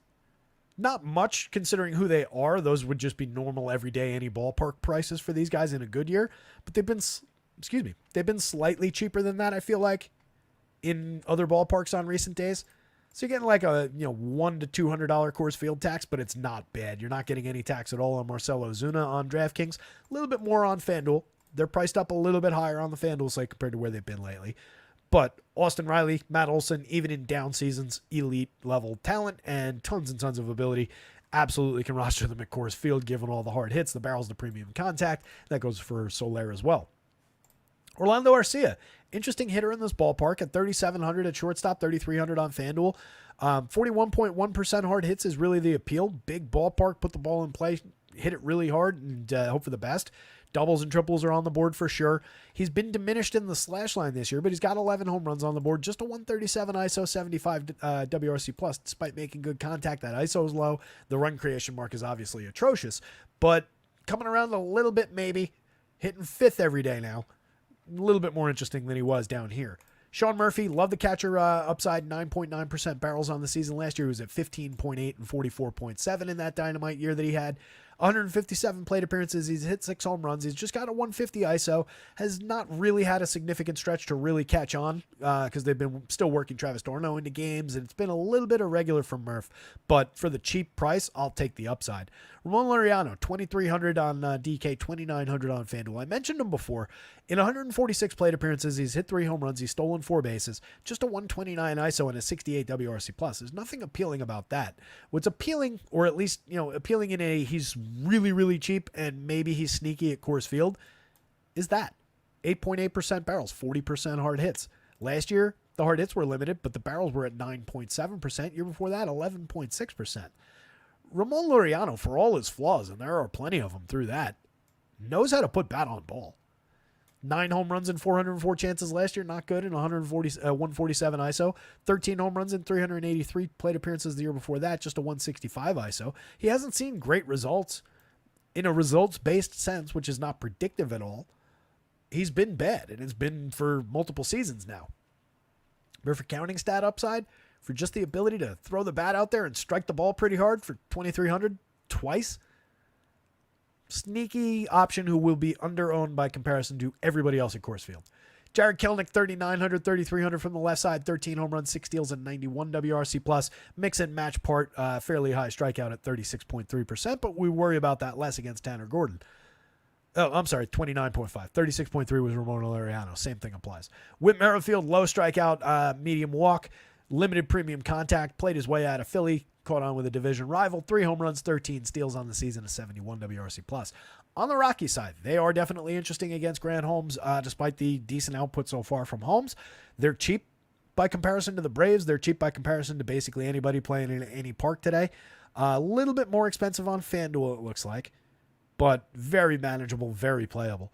Speaker 1: Not much considering who they are. Those would just be normal everyday any ballpark prices for these guys in a good year. But they've been slightly cheaper than that, I feel like, in other ballparks on recent days. So you're getting like a $100 to $200 Coors Field tax, but it's not bad. You're not getting any tax at all on Marcell Ozuna on DraftKings. A little bit more on FanDuel. They're priced up a little bit higher on the FanDuel site compared to where they've been lately. But Austin Riley, Matt Olson, even in down seasons, elite level talent and tons of ability. Absolutely can roster them at Coors Field, given all the hard hits, the barrels, the premium contact. That goes for Soler as well. Orlando Arcia, interesting hitter in this ballpark at 3,700 at shortstop, 3,300 on FanDuel. 41.1% hard hits is really the appeal. Big ballpark, put the ball in play, hit it really hard, and hope for the best. Doubles and triples are on the board for sure. He's been diminished in the slash line this year, but he's got 11 home runs on the board, just a 137 ISO, 75 WRC plus, despite making good contact. That ISO is low. The run creation mark is obviously atrocious, but coming around a little bit maybe, hitting 5th every day now. A little bit more interesting than he was down here. Sean Murphy, love the catcher upside, 9.9% barrels on the season. Last year he was at 15.8 and 44.7 in that dynamite year that he had. 157 plate appearances. He's hit 6 home runs. He's just got a 150 ISO. Has not really had a significant stretch to really catch on because they've been still working Travis d'Arnaud into games, and it's been a little bit irregular for Murph. But for the cheap price, I'll take the upside. Ramon Laureano, 2,300 on DK, 2,900 on FanDuel. I mentioned him before. In 146 plate appearances, he's hit 3 home runs. He's stolen 4 bases. Just a 129 ISO and a 68 WRC+. There's nothing appealing about that. What's appealing, or at least, appealing in a he's really, really cheap and maybe he's sneaky at Coors Field, is that 8.8% barrels, 40% hard hits. Last year, the hard hits were limited, but the barrels were at 9.7%. Year before that, 11.6%. Ramon Laureano, for all his flaws, and there are plenty of them through that, knows how to put bat on ball. 9 home runs in 404 chances last year, not good in 147 ISO. 13 home runs in 383 plate appearances the year before that, just a 165 ISO. He hasn't seen great results in a results-based sense, which is not predictive at all. He's been bad, and it's been for multiple seasons now. But for counting stat upside, for just the ability to throw the bat out there and strike the ball pretty hard for 2,300 twice, sneaky option who will be under-owned by comparison to everybody else at Coors Field. Jared Kelenic, 3,900, 3,300 from the left side, 13 home runs, 6 steals, and 91 WRC+. Mix and match part, fairly high strikeout at 36.3%, but we worry about that less against Tanner Gordon. Oh, I'm sorry, 29.5. 36.3 was Ramon Laureano. Same thing applies. Whit Merrifield, low strikeout, medium walk, limited premium contact, played his way out of Philly, caught on with a division rival, 3 home runs, 13 steals on the season, a 71 WRC+. On the Rocky side, they are definitely interesting against Grant Holmes, despite the decent output so far from Holmes. They're cheap by comparison to the Braves. They're cheap by comparison to basically anybody playing in any park today. A little bit more expensive on FanDuel, it looks like, but very manageable, very playable.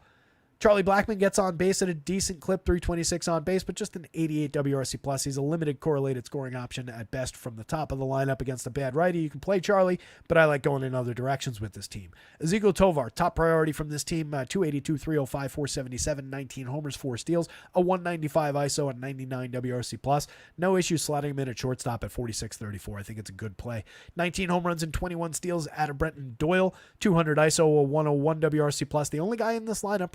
Speaker 1: Charlie Blackmon gets on base at a decent clip, 326 on base, but just an 88 WRC+. He's a limited correlated scoring option at best from the top of the lineup against a bad righty. You can play Charlie, but I like going in other directions with this team. Ezequiel Tovar, top priority from this team, 282, 305, 477, 19 homers, 4 steals, a 195 ISO, and 99 WRC+. No issue slotting him in at shortstop at 46-34. I think it's a good play. 19 home runs and 21 steals out of Brenton Doyle, 200 ISO, a 101 WRC+. The only guy in this lineup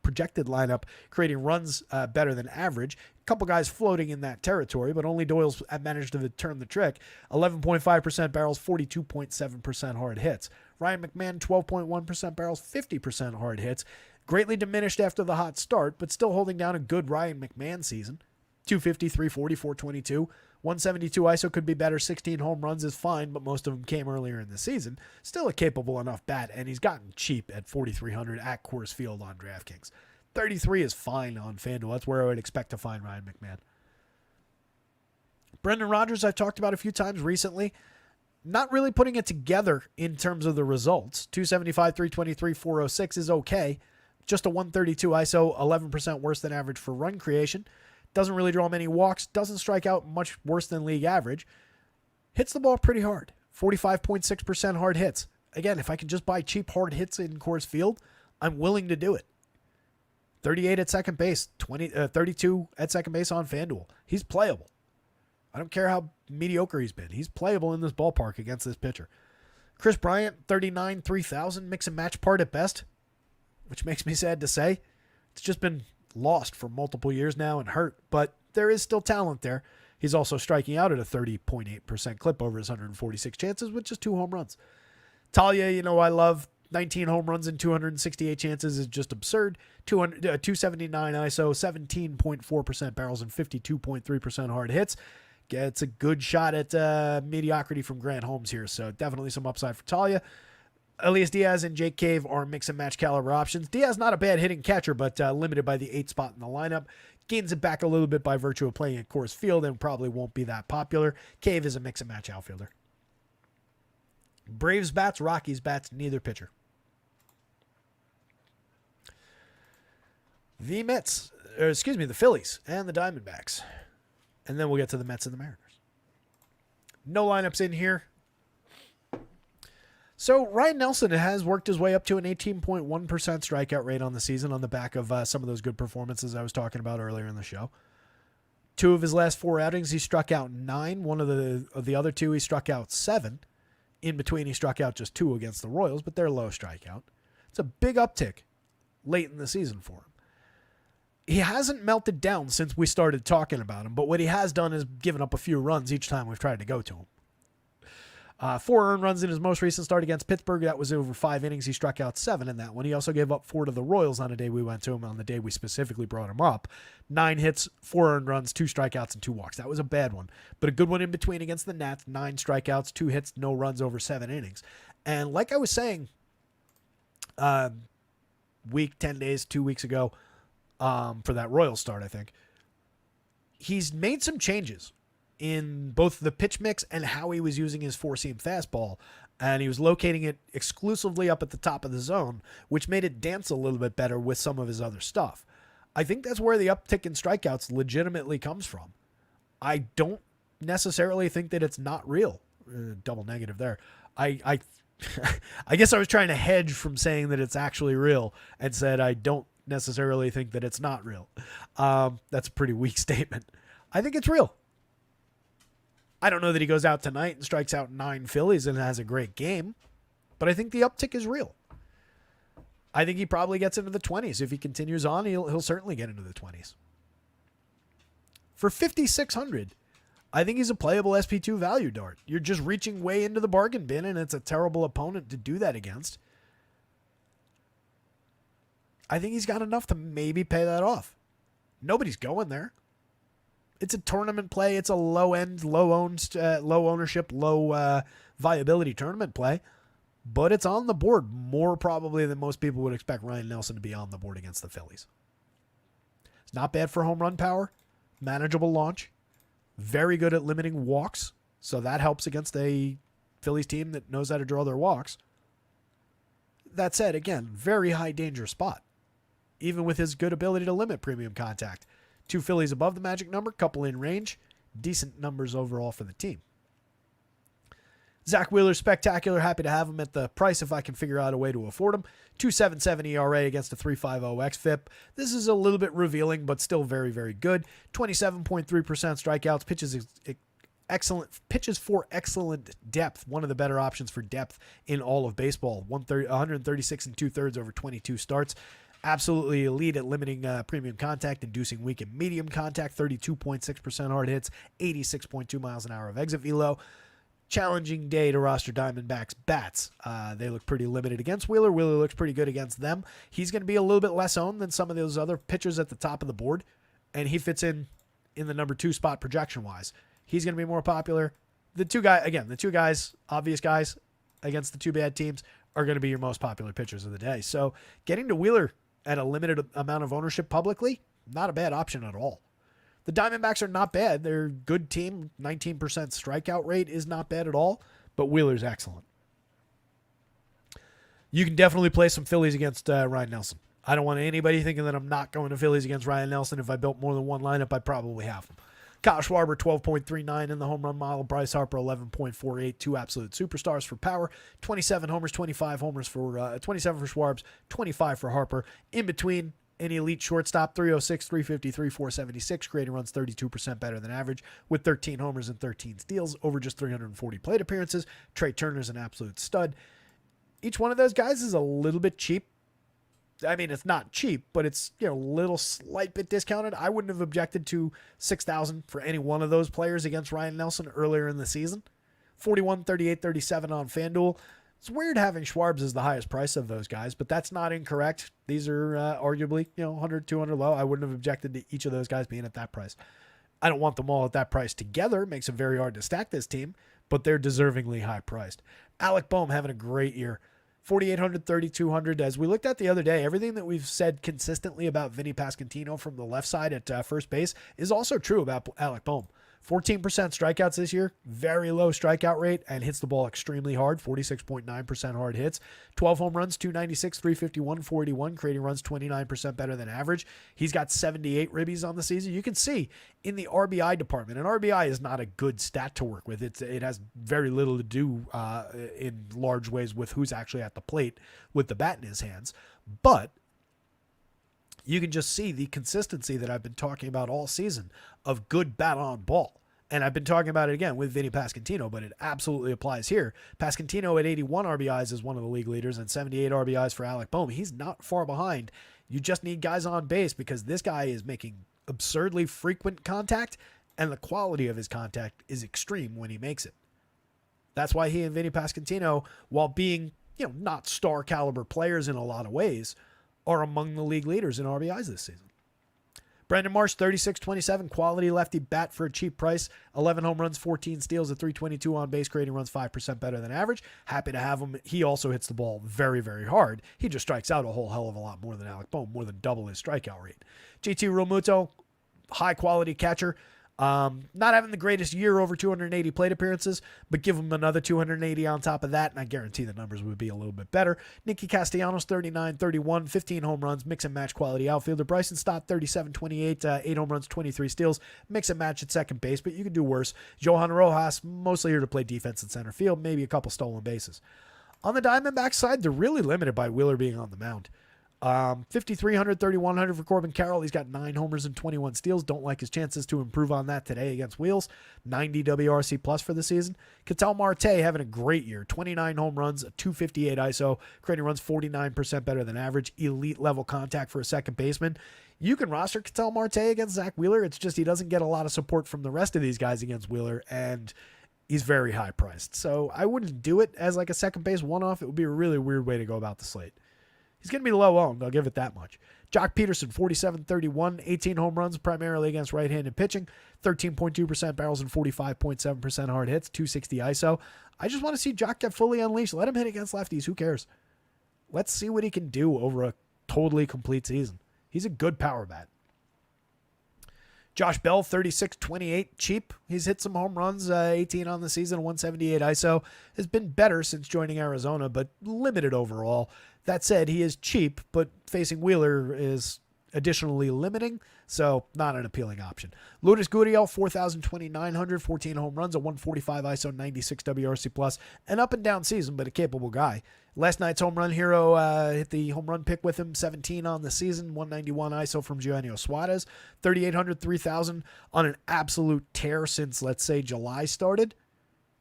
Speaker 1: projected lineup creating runs better than average. A couple guys floating in that territory, but only Doyle's managed to turn the trick. 11.5% barrels, 42.7% hard hits. Ryan McMahon, 12.1% barrels, 50% hard hits. Greatly diminished after the hot start, but still holding down a good Ryan McMahon season. 250, 340, 422. 172 ISO could be better. 16 home runs is fine, but most of them came earlier in the season. Still a capable enough bat, and he's gotten cheap at 4,300 at Coors Field on DraftKings. 33 is fine on FanDuel. That's where I would expect to find Ryan McMahon. Brendan Rodgers, I've talked about a few times recently. Not really putting it together in terms of the results. 275, 323, 406 is okay. Just a 132 ISO, 11% worse than average for run creation. Doesn't really draw many walks. Doesn't strike out much worse than league average. Hits the ball pretty hard. 45.6% hard hits. Again, if I can just buy cheap hard hits in Coors Field, I'm willing to do it. 38 at second base. 32 at second base on FanDuel. He's playable. I don't care how mediocre he's been. He's playable in this ballpark against this pitcher. Chris Bryant, 39, 3,000. Mix and match part at best, which makes me sad to say. It's just been lost for multiple years now and hurt, but there is still talent there. He's also striking out at a 30.8% clip over his 146 chances with just 2 home runs. Talia, I love. 19 home runs in 268 chances is just absurd. 279 ISO, 17.4% barrels, and 52.3% hard hits. Gets a good shot at mediocrity from Grant Holmes here, so definitely some upside for Talia. Elias Diaz and Jake Cave are mix and match caliber options. Diaz not a bad hitting catcher, but limited by the 8 spot in the lineup. Gains it back a little bit by virtue of playing at Coors Field and probably won't be that popular. Cave is a mix and match outfielder. Braves bats, Rockies bats, neither pitcher. The Phillies and the Diamondbacks. And then we'll get to the Mets and the Mariners. No lineups in here. So Ryan Nelson has worked his way up to an 18.1% strikeout rate on the season on the back of some of those good performances I was talking about earlier in the show. 2 of his last 4 outings, he struck out 9. One of the other 2, he struck out 7. In between, he struck out just 2 against the Royals, but they're low strikeout. It's a big uptick late in the season for him. He hasn't melted down since we started talking about him, but what he has done is given up a few runs each time we've tried to go to him. 4 earned runs in his most recent start against Pittsburgh. That was over 5 innings. He struck out 7 in that one. He also gave up 4 to the Royals on a day we went to him, on the day we specifically brought him up. 9 hits, 4 earned runs, 2 strikeouts, and 2 walks. That was a bad one, but a good one in between against the Nats. 9 strikeouts, 2 hits, no runs over 7 innings. And like I was saying, 10 days, 2 weeks ago, for that Royals start, I think, he's made some changes in both the pitch mix and how he was using his 4-seam fastball, and he was locating it exclusively up at the top of the zone, which made it dance a little bit better with some of his other stuff. I think that's where the uptick in strikeouts legitimately comes from. I don't necessarily think that it's not real. Double negative there. I guess I was trying to hedge from saying that it's actually real and said I don't necessarily think that it's not real. That's a pretty weak statement. I think it's real. I don't know that he goes out tonight and strikes out 9 Phillies and has a great game, but I think the uptick is real. I think he probably gets into the 20s. If he continues on, he'll certainly get into the 20s. For 5,600, I think he's a playable SP2 value dart. You're just reaching way into the bargain bin, and it's a terrible opponent to do that against. I think he's got enough to maybe pay that off. Nobody's going there. It's a tournament play. It's a low-end, low ownership, low viability tournament play. But it's on the board more probably than most people would expect Ryan Nelson to be on the board against the Phillies. It's not bad for home run power. Manageable launch. Very good at limiting walks. So that helps against a Phillies team that knows how to draw their walks. That said, again, very high danger spot. Even with his good ability to limit premium contact. 2 Phillies above the magic number, couple in range. Decent numbers overall for the team. Zach Wheeler's spectacular. Happy to have him at the price if I can figure out a way to afford him. 2.77 ERA against a 3.50 xFIP. This is a little bit revealing, but still very, very good. 27.3% strikeouts. Pitches for excellent depth. One of the better options for depth in all of baseball. 136 and 2/3 over 22 starts. Absolutely elite at limiting premium contact, inducing weak and medium contact, 32.6% hard hits, 86.2 miles an hour of exit velo. Challenging day to roster Diamondbacks bats. They look pretty limited against Wheeler. Wheeler looks pretty good against them. He's going to be a little bit less owned than some of those other pitchers at the top of the board, and he fits in the number 2 spot projection-wise. He's going to be more popular. The two guys, obvious guys against the 2 bad teams, are going to be your most popular pitchers of the day. So getting to Wheeler at a limited amount of ownership publicly, not a bad option at all. The Diamondbacks are not bad. They're a good team. 19% strikeout rate is not bad at all, but Wheeler's excellent. You can definitely play some Phillies against Ryan Nelson. I don't want anybody thinking that I'm not going to Phillies against Ryan Nelson. If I built more than one lineup, I'd probably have them. Kyle Schwarber, 12.39 in the home run model. Bryce Harper, 11.48. 2 absolute superstars for power. 27 homers, 25 homers for 27 for Schwarbs, 25 for Harper. In between, an elite shortstop, 306, 353, 476. Creating runs 32% better than average with 13 homers and 13 steals over just 340 plate appearances. Trey Turner's an absolute stud. Each one of those guys is a little bit cheap. I mean, it's not cheap, but it's, a little slight bit discounted. I wouldn't have objected to $6,000 for any one of those players against Ryan Nelson earlier in the season. 41, 38, 37 on FanDuel. It's weird having Schwarbs as the highest price of those guys, but that's not incorrect. These are arguably, 100, 200 low. I wouldn't have objected to each of those guys being at that price. I don't want them all at that price together. It makes it very hard to stack this team, but they're deservingly high priced. Alec Boehm having a great year. 4,800, 3,200. As we looked at the other day, everything that we've said consistently about Vinny Pasquantino from the left side at first base is also true about Alec Boehm. 14% strikeouts this year, very low strikeout rate, and hits the ball extremely hard, 46.9% hard hits. 12 home runs, 296, 351, 481, creating runs 29% better than average. He's got 78 ribbies on the season. You can see in the RBI department, and RBI is not a good stat to work with. It has very little to do in large ways with who's actually at the plate with the bat in his hands. But you can just see the consistency that I've been talking about all season of good bat on ball. And I've been talking about it again with Vinny Pasquantino, but it absolutely applies here. Pasquantino at 81 RBIs is one of the league leaders and 78 RBIs for Alec Bohm. He's not far behind. You just need guys on base because this guy is making absurdly frequent contact, and the quality of his contact is extreme when he makes it. That's why he and Vinny Pasquantino, while being, not star caliber players in a lot of ways, are among the league leaders in RBIs this season. Brandon Marsh, 36-27, quality lefty bat for a cheap price. 11 home runs, 14 steals, a 322 on base, creating runs 5% better than average. Happy to have him. He also hits the ball very, very hard. He just strikes out a whole hell of a lot more than Alec Bohm, more than double his strikeout rate. JT Realmuto, high quality catcher. Not having the greatest year, over 280 plate appearances, but give him another 280 on top of that, and I guarantee the numbers would be a little bit better. Nicky Castellanos, 39-31, 15 home runs, mix and match quality outfielder. Bryson Stott, 37-28, 8 home runs, 23 steals, mix and match at second base, but you could do worse. Johan Rojas, mostly here to play defense in center field, maybe a couple stolen bases. On the Diamondbacks side, they're really limited by Wheeler being on the mound. 5,300, 3,100 for Corbin Carroll. He's got 9 homers and 21 steals. Don't like his chances to improve on that today against Wheels. 90 WRC plus for the season. Ketel Marte having a great year. 29 home runs, a 258 ISO, creating runs 49% better than average. Elite level contact for a second baseman. You can roster Ketel Marte against Zach Wheeler. It's just he doesn't get a lot of support from the rest of these guys against Wheeler, and he's very high priced. So I wouldn't do it as like a second base one-off. It would be a really weird way to go about the slate. He's going to be low owned, I'll give it that much. Jock Peterson, 47-31, 18 home runs, primarily against right-handed pitching, 13.2% barrels and 45.7% hard hits, 260 ISO. I just want to see Jock get fully unleashed. Let him hit against lefties. Who cares? Let's see what he can do over a totally complete season. He's a good power bat. Josh Bell, 36-28, cheap. He's hit some home runs, 18 on the season, 178 ISO. Has been better since joining Arizona, but limited overall. That said, he is cheap, but facing Wheeler is additionally limiting, so not an appealing option. Lourdes Gurriel, 4,900, 14 home runs, a 145 ISO, 96 WRC+, plus, an up-and-down season, but a capable guy. Last night's home run hero hit the home run pick with him, 17 on the season, 191 ISO from Eugenio Suarez, 3,800, 3,000 on an absolute tear since, let's say, July started.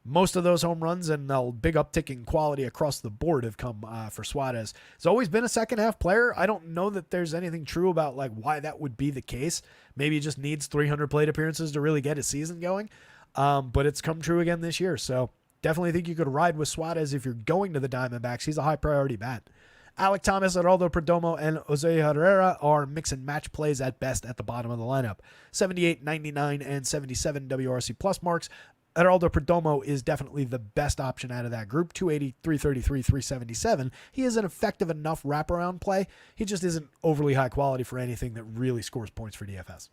Speaker 1: Most of those home runs and a big uptick in quality across the board have come for Suarez. He's always been a second-half player. I don't know that there's anything true about why that would be the case. Maybe he just needs 300 plate appearances to really get his season going. But it's come true again this year. So definitely think you could ride with Suarez if you're going to the Diamondbacks. He's a high-priority bat. Alec Thomas, Geraldo Perdomo, and Jose Herrera are mix-and-match plays at best at the bottom of the lineup. 78, 99, and 77 WRC plus marks. Geraldo Perdomo is definitely the best option out of that group. 280, 333, 377. He is an effective enough wraparound play. He just isn't overly high quality for anything that really scores points for DFS.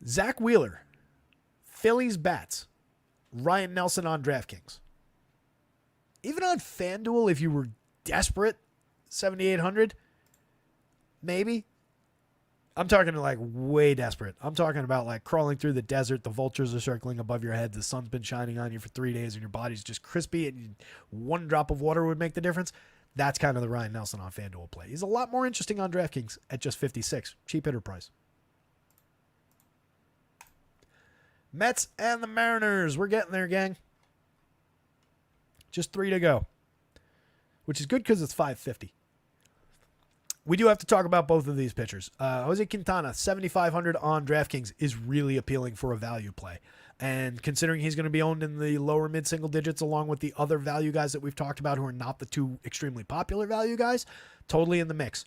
Speaker 1: Zach Wheeler, Phillies bats, Ryan Nelson on DraftKings. Even on FanDuel, if you were desperate, 7,800, maybe. I'm talking way desperate. I'm talking about crawling through the desert. The vultures are circling above your head. The sun's been shining on you for 3 days and your body's just crispy and one drop of water would make the difference. That's kind of the Ryan Nelson on FanDuel play. He's a lot more interesting on DraftKings at just 56. Cheap hitter price. Mets and the Mariners. We're getting there, gang. Just 3 to go, which is good because it's 550. We do have to talk about both of these pitchers. Jose Quintana, 7,500 on DraftKings is really appealing for a value play. And considering he's going to be owned in the lower mid-single digits along with the other value guys that we've talked about who are not the two extremely popular value guys, totally in the mix.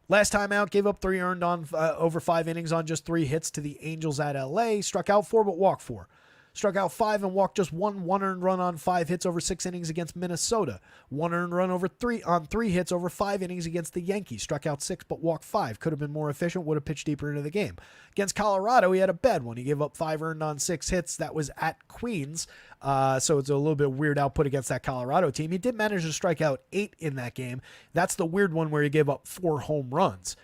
Speaker 1: Last time out, gave up 3 earned on over 5 innings on just 3 hits to the Angels at LA. Struck out 4 but walked 4. Struck out 5 and walked just 1 earned run on 5 hits over 6 innings against Minnesota. 1 earned run on 3 hits over 5 innings against the Yankees. Struck out 6 but walked 5. Could have been more efficient, would have pitched deeper into the game. Against Colorado, he had a bad one. He gave up 5 earned on 6 hits. That was at Queens. So it's a little bit weird output against that Colorado team. He did manage to strike out 8 in that game. That's the weird one where he gave up 4 home runs.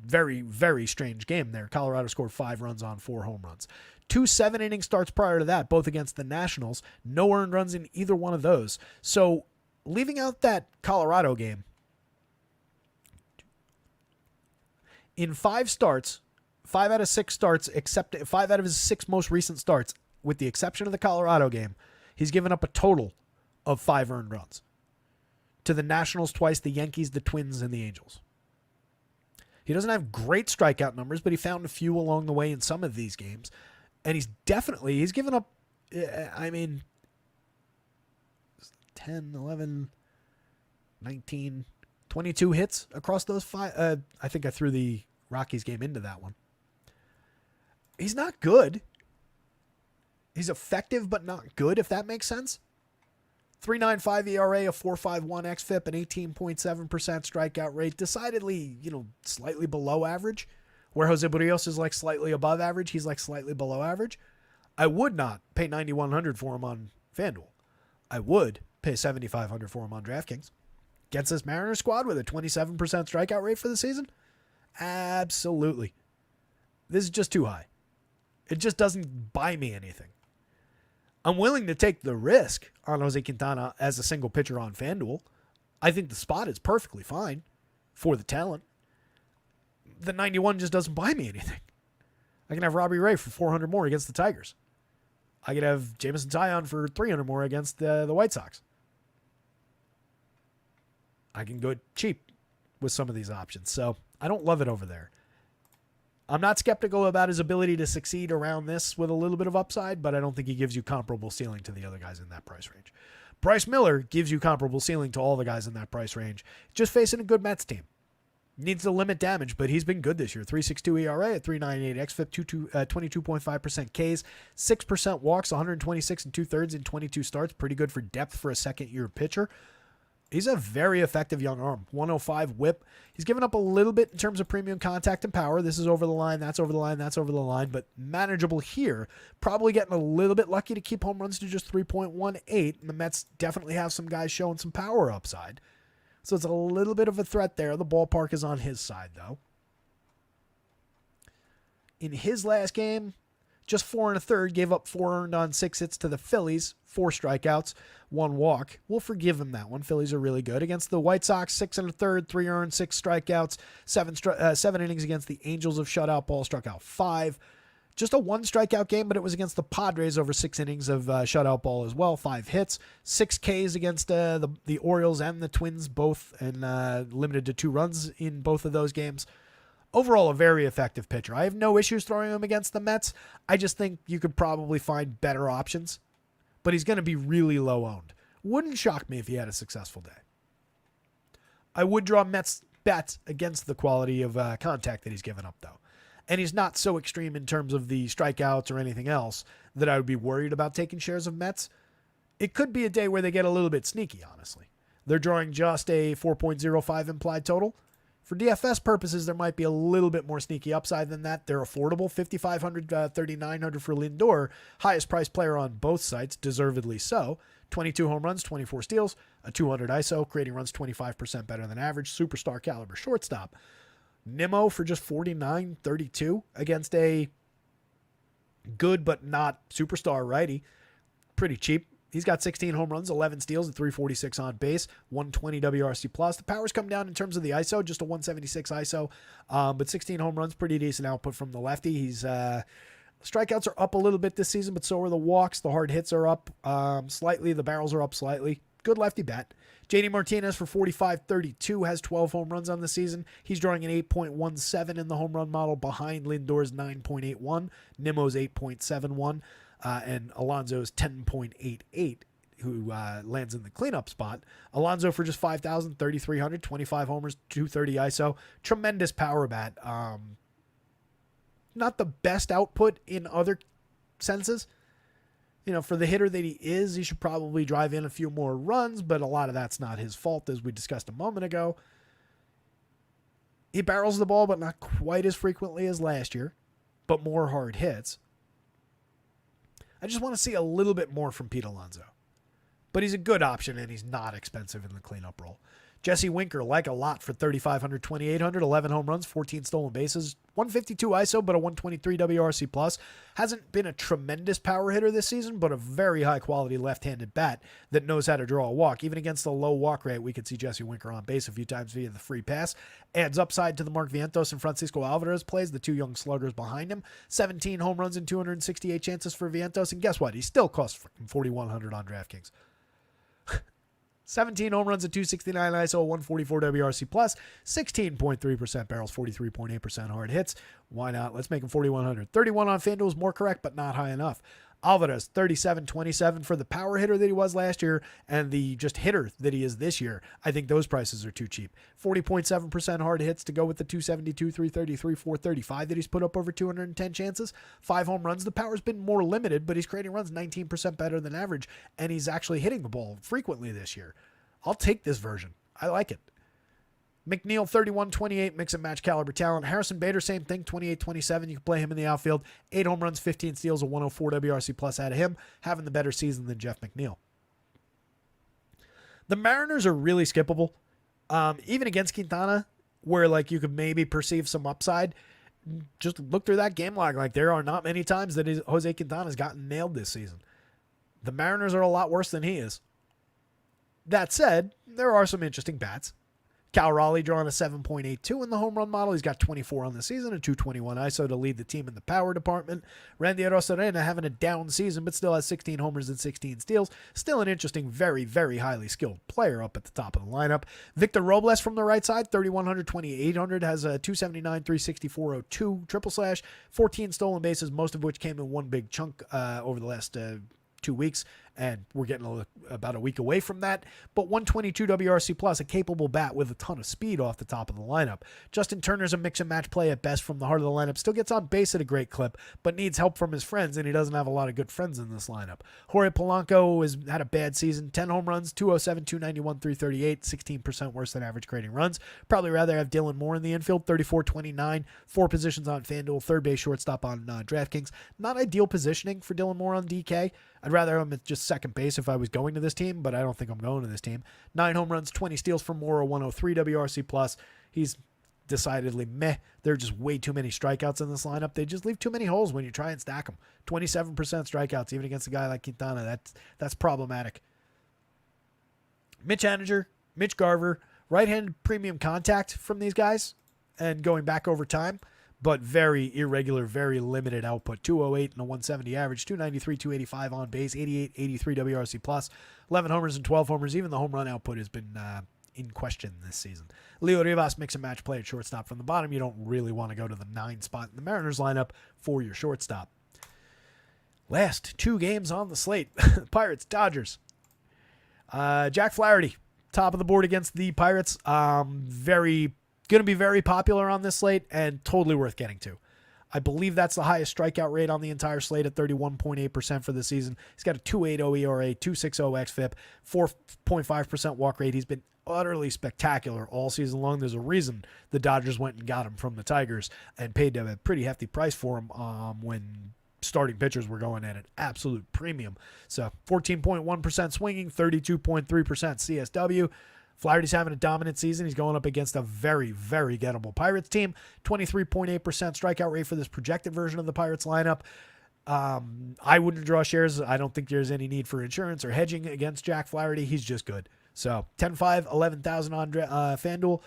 Speaker 1: Very, very strange game there. Colorado scored 5 runs on 4 home runs. 2 7-inning starts prior to that, both against the Nationals. No earned runs in either one of those. So leaving out that Colorado game, in 5 starts, 5 out of 6 starts, except 5 out of his 6 most recent starts, with the exception of the Colorado game, he's given up a total of 5 earned runs. To the Nationals twice, the Yankees, the Twins, and the Angels. He doesn't have great strikeout numbers, but he found a few along the way in some of these games. And he's given up, 10, 11, 19, 22 hits across those 5. I think I threw the Rockies game into that one. He's not good. He's effective, but not good, if that makes sense. 3.95 ERA, a 4.51 xFIP, an 18.7% strikeout rate. Decidedly, slightly below average. Where Jose Barrios is like slightly above average, he's like slightly below average. I would not pay $9,100 for him on FanDuel. I would pay $7,500 for him on DraftKings. Against this Mariners squad with a 27% strikeout rate for the season? Absolutely. This is just too high. It just doesn't buy me anything. I'm willing to take the risk on Jose Quintana as a single pitcher on FanDuel. I think the spot is perfectly fine for the talent. The 91 just doesn't buy me anything. I can have Robbie Ray for 400 more against the Tigers. I could have Jameson Taillon for 300 more against the White Sox. I can go cheap with some of these options. So I don't love it over there. I'm not skeptical about his ability to succeed around this with a little bit of upside, but I don't think he gives you comparable ceiling to the other guys in that price range. Bryce Miller gives you comparable ceiling to all the guys in that price range. Just facing a good Mets team. Needs to limit damage, but he's been good this year. 3.62 ERA at 3.98 xFIP, 22.5% Ks, 6% walks, 126 and 2/3 in 22 starts. Pretty good for depth for a second-year pitcher. He's a very effective young arm. 105 whip. He's given up a little bit in terms of premium contact and power. This is over the line, that's over the line, that's over the line, but manageable here. Probably getting a little bit lucky to keep home runs to just 3.18, and the Mets definitely have some guys showing some power upside. So it's a little bit of a threat there. The ballpark is on his side, though. In his last game, just 4 1/3, gave up 4 earned on 6 hits to the Phillies, 4 strikeouts, 1 walk. We'll forgive him that one. Phillies are really good. Against the White Sox, 6 1/3, 3 earned, 6 strikeouts, 7 innings against the Angels of shutout ball, struck out 5. Just a 1 strikeout game, but it was against the Padres over 6 innings of shutout ball as well. 5 hits, 6 Ks against the Orioles and the Twins, both, and limited to 2 runs in both of those games. Overall, a very effective pitcher. I have no issues throwing him against the Mets. I just think you could probably find better options, but he's going to be really low owned. Wouldn't shock me if he had a successful day. I would draw Mets bets against the quality of contact that he's given up, though. And he's not so extreme in terms of the strikeouts or anything else that I would be worried about taking shares of Mets. It could be a day where they get a little bit sneaky, honestly. They're drawing just a 4.05 implied total. For DFS purposes, there might be a little bit more sneaky upside than that. They're affordable, $5,500, $3,900 for Lindor. Highest priced player on both sites, deservedly so. 22 home runs, 24 steals, a 200 ISO, creating runs 25% better than average, superstar caliber shortstop. Nimmo for just $49.32 against a good but not superstar righty. Pretty cheap. He's got 16 home runs, 11 steals, and 346 on base, 120 WRC plus. The power's come down in terms of the ISO, just a 176 ISO, but 16 home runs, pretty decent output from the lefty. He's strikeouts are up a little bit this season, but so are the walks. The hard hits are up slightly. The barrels are up slightly. Good lefty bat. JD Martinez for $45.32 has 12 home runs on the season. He's drawing an 8.17 in the home run model behind Lindor's 9.81, Nimmo's 8.71. And Alonso's 10.88, who lands in the cleanup spot. Alonso for just $5,000, 3,300, 25 homers, 230 ISO. Tremendous power bat. Not the best output in other senses. For the hitter that he is, he should probably drive in a few more runs, but a lot of that's not his fault, as we discussed a moment ago. He barrels the ball, but not quite as frequently as last year, but more hard hits. I just want to see a little bit more from Pete Alonso. But he's a good option, and he's not expensive in the cleanup role. Jesse Winker, like a lot for 3,500, 2,800, 11 home runs, 14 stolen bases, 152 ISO, but a 123 WRC plus. Hasn't been a tremendous power hitter this season, but a very high quality left-handed bat that knows how to draw a walk. Even against the low walk rate, we could see Jesse Winker on base a few times via the free pass. Adds upside to the Mark Vientos and Francisco Alvarez plays, the two young sluggers behind him. 17 home runs and 268 chances for Vientos, and guess what? He still costs $4,100 on DraftKings. 17 home runs at 269 ISO, 144 WRC plus, 16.3% barrels, 43.8% hard hits. Why not? Let's make him 4,100. 31 on FanDuel is more correct, but not high enough. Alvarez, 37.27 for the power hitter that he was last year and the just hitter that he is this year. I think those prices are too cheap. 40.7% hard hits to go with the 272, 333, 435 that he's put up over 210 chances. 5 home runs. The power's been more limited, but he's creating runs 19% better than average, and he's actually hitting the ball frequently this year. I'll take this version. I like it. McNeil, 31-28, mix and match caliber talent. Harrison Bader, same thing, 28-27. You can play him in the outfield. 8 home runs, 15 steals, a 104 WRC plus out of him, having the better season than Jeff McNeil. The Mariners are really skippable. Even against Quintana, where like you could maybe perceive some upside, just look through that game log. Like there are not many times that Jose Quintana's gotten nailed this season. The Mariners are a lot worse than he is. That said, there are some interesting bats. Cal Raleigh drawing a 7.82 in the home run model. He's got 24 on the season, a 221 ISO to lead the team in the power department. Randy Arozarena having a down season, but still has 16 homers and 16 steals. Still an interesting, very, very highly skilled player up at the top of the lineup. Victor Robles from the right side, 3,100, 2,800, has a 279, 364, 02 triple slash, 14 stolen bases, most of which came in one big chunk over the last 2 weeks, and we're getting about a week away from that. But 122 WRC plus, a capable bat with a ton of speed off the top of the lineup. Justin Turner's a mix and match play at best from the heart of the lineup. Still gets on base at a great clip, but needs help from his friends, and he doesn't have a lot of good friends in this lineup. Jorge Polanco has had a bad season. 10 home runs, 207, 291, 338, 16% worse than average creating runs. Probably rather have Dylan Moore in the infield, 34-29, 4 positions on FanDuel, third base, shortstop on DraftKings. Not ideal positioning for Dylan Moore on DK. I'd rather him at just second base if I was going to this team, but I don't think I'm going to this team. 9 home runs, 20 steals for Moore, 103 WRC plus. He's decidedly meh. There are just way too many strikeouts in this lineup. They just leave too many holes when you try and stack them. 27% strikeouts, even against a guy like Quintana. That's problematic. Mitch Haniger, Mitch Garver, right-handed premium contact from these guys, and going back over time, but very irregular, very limited output. 208 and a 170 average, 293, 285 on base, 88, 83 WRC plus, 11 homers and 12 homers. Even the home run output has been in question this season. Leo Rivas, mix and match play at shortstop from the bottom. You don't really want to go to the 9 spot in the Mariners lineup for your shortstop. Last 2 games on the slate. Pirates, Dodgers. Jack Flaherty, top of the board against the Pirates. Going to be very popular on this slate and totally worth getting to. I believe that's the highest strikeout rate on the entire slate at 31.8% for the season. He's got a 2.80 ERA, 2.60 xFIP, 4.5% walk rate. He's been utterly spectacular all season long. There's a reason the Dodgers went and got him from the Tigers and paid them a pretty hefty price for him when starting pitchers were going at an absolute premium. So 14.1% swinging, 32.3% CSW. Flaherty's having a dominant season. He's going up against a very, very gettable Pirates team. 23.8% strikeout rate for this projected version of the Pirates lineup. I wouldn't draw shares. I don't think there's any need for insurance or hedging against Jack Flaherty. He's just good. So 10-5, 11,000 on FanDuel.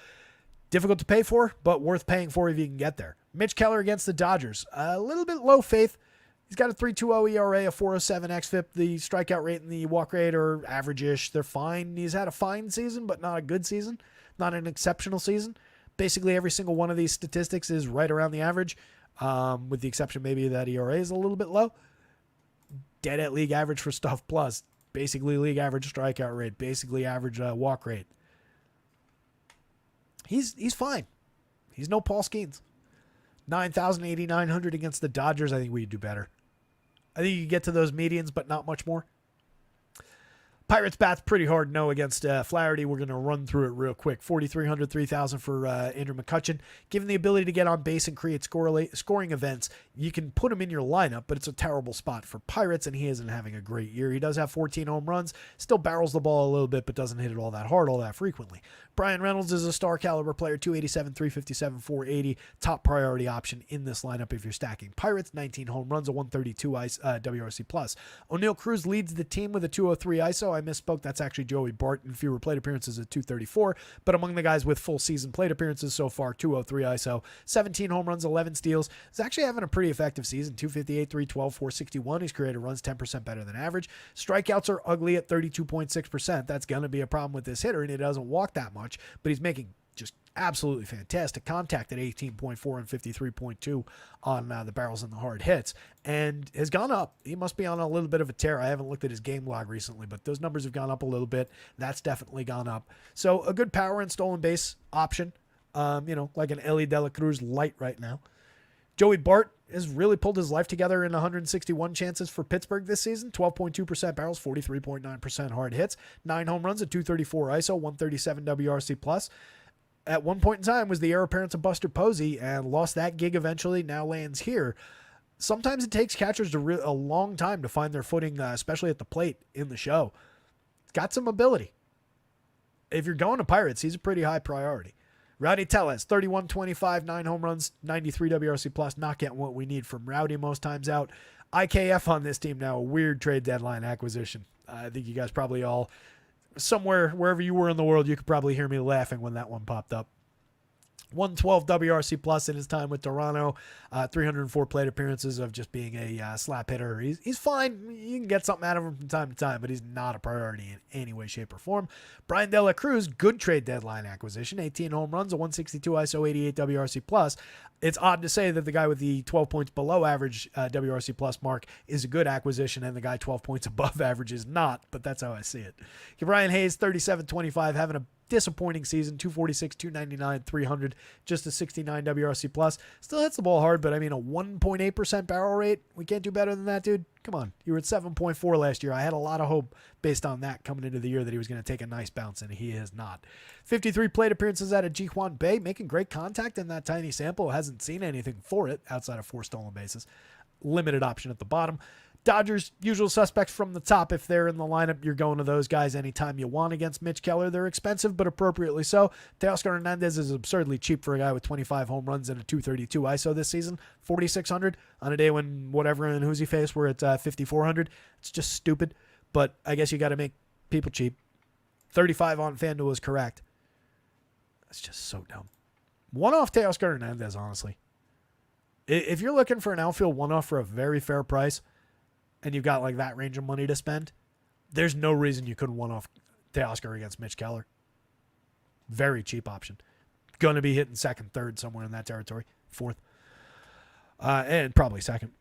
Speaker 1: Difficult to pay for, but worth paying for if you can get there. Mitch Keller against the Dodgers. A little bit low faith. He's got a 3.20 ERA, a 4.07 xFIP. The strikeout rate and the walk rate are average-ish. They're fine. He's had a fine season, but not a good season. Not an exceptional season. Basically, every single one of these statistics is right around the average, with the exception maybe that ERA is a little bit low. Dead at league average for Stuff Plus. Basically league average strikeout rate. Basically average walk rate. He's fine. He's no Paul Skeens. 9,000, 8,900 against the Dodgers. I think we could do better. I think you can get to those medians, but not much more. Pirates bats pretty hard no against Flaherty. We're going to run through it real quick. 4,300, 3,000 for Andrew McCutchen. Given the ability to get on base and create scoring events, you can put him in your lineup, but it's a terrible spot for Pirates, and he isn't having a great year. He does have 14 home runs, still barrels the ball a little bit, but doesn't hit it all that hard, all that frequently. Brian Reynolds is a star caliber player, 287, 357, 480. Top priority option in this lineup if you're stacking Pirates. 19 home runs, a 132 WRC plus. O'Neal Cruz leads the team with a 203 ISO. I misspoke. That's actually Joey Bart in fewer plate appearances at 234. But among the guys with full season plate appearances so far, 203 ISO, 17 home runs, 11 steals. He's actually having a pretty effective season. 258, 312, 461. He's created runs 10% better than average. Strikeouts are ugly at 32.6%. That's going to be a problem with this hitter, and he doesn't walk that much, but he's making just absolutely fantastic contact at 18.4 and 53.2 on the barrels and the hard hits, and has gone up. He must be on a little bit of a tear. I haven't looked at his game log recently, but those numbers have gone up a little bit. That's definitely gone up. So a good power and stolen base option, like an Ellie De La Cruz light right now. Joey Bart has really pulled his life together in 161 chances for Pittsburgh this season. 12.2% barrels, 43.9% hard hits, 9 home runs, a 234 ISO, 137 WRC plus. At one point in time was the heir apparent of Buster Posey and lost that gig eventually, now lands here. Sometimes it takes catchers a long time to find their footing, especially at the plate in the show. Got some ability. If you're going to Pirates, he's a pretty high priority. Rowdy Tellez, 31-25, 9 home runs, 93 WRC plus, not getting what we need from Rowdy most times out. IKF on this team now, a weird trade deadline acquisition. I think you guys probably all, somewhere, wherever you were in the world, you could probably hear me laughing when that one popped up. 112 WRC plus in his time with Toronto, 304 plate appearances of just being a slap hitter. He's fine. You can get something out of him from time to time, but he's not a priority in any way, shape, or form. Brian De La Cruz, good trade deadline acquisition, 18 home runs, a 162 ISO, 88 WRC plus. It's odd to say that the guy with the 12 points below average WRC plus mark is a good acquisition and the guy 12 points above average is not, but that's how I see it. Brian Hayes, 37-25, having a disappointing season, 246, 299, 300, just a 69 WRC plus. Still hits the ball hard, but I mean a 1.8% barrel rate. We can't do better than that, dude. Come on. You were at 7.4 last year. I had a lot of hope based on that coming into the year that he was going to take a nice bounce, and he has not. 53 plate appearances out of Jiquan Bay, making great contact in that tiny sample. Hasn't seen anything for it outside of 4 stolen bases. Limited option at the bottom. Dodgers, usual suspects from the top. If they're in the lineup, you're going to those guys anytime you want against Mitch Keller. They're expensive, but appropriately so. Teoscar Hernandez is absurdly cheap for a guy with 25 home runs and a 232 ISO this season. 4,600 on a day when whatever and who's he faced were at 5,400. It's just stupid, but I guess you got to make people cheap. 35 on FanDuel is correct. That's just so dumb. One-off Teoscar Hernandez, honestly. If you're looking for an outfield one-off for a very fair price, and you've got like that range of money to spend, there's no reason you couldn't one-off Teoscar against Mitch Keller. Very cheap option. Going to be hitting second, third, somewhere in that territory. Fourth. And probably second.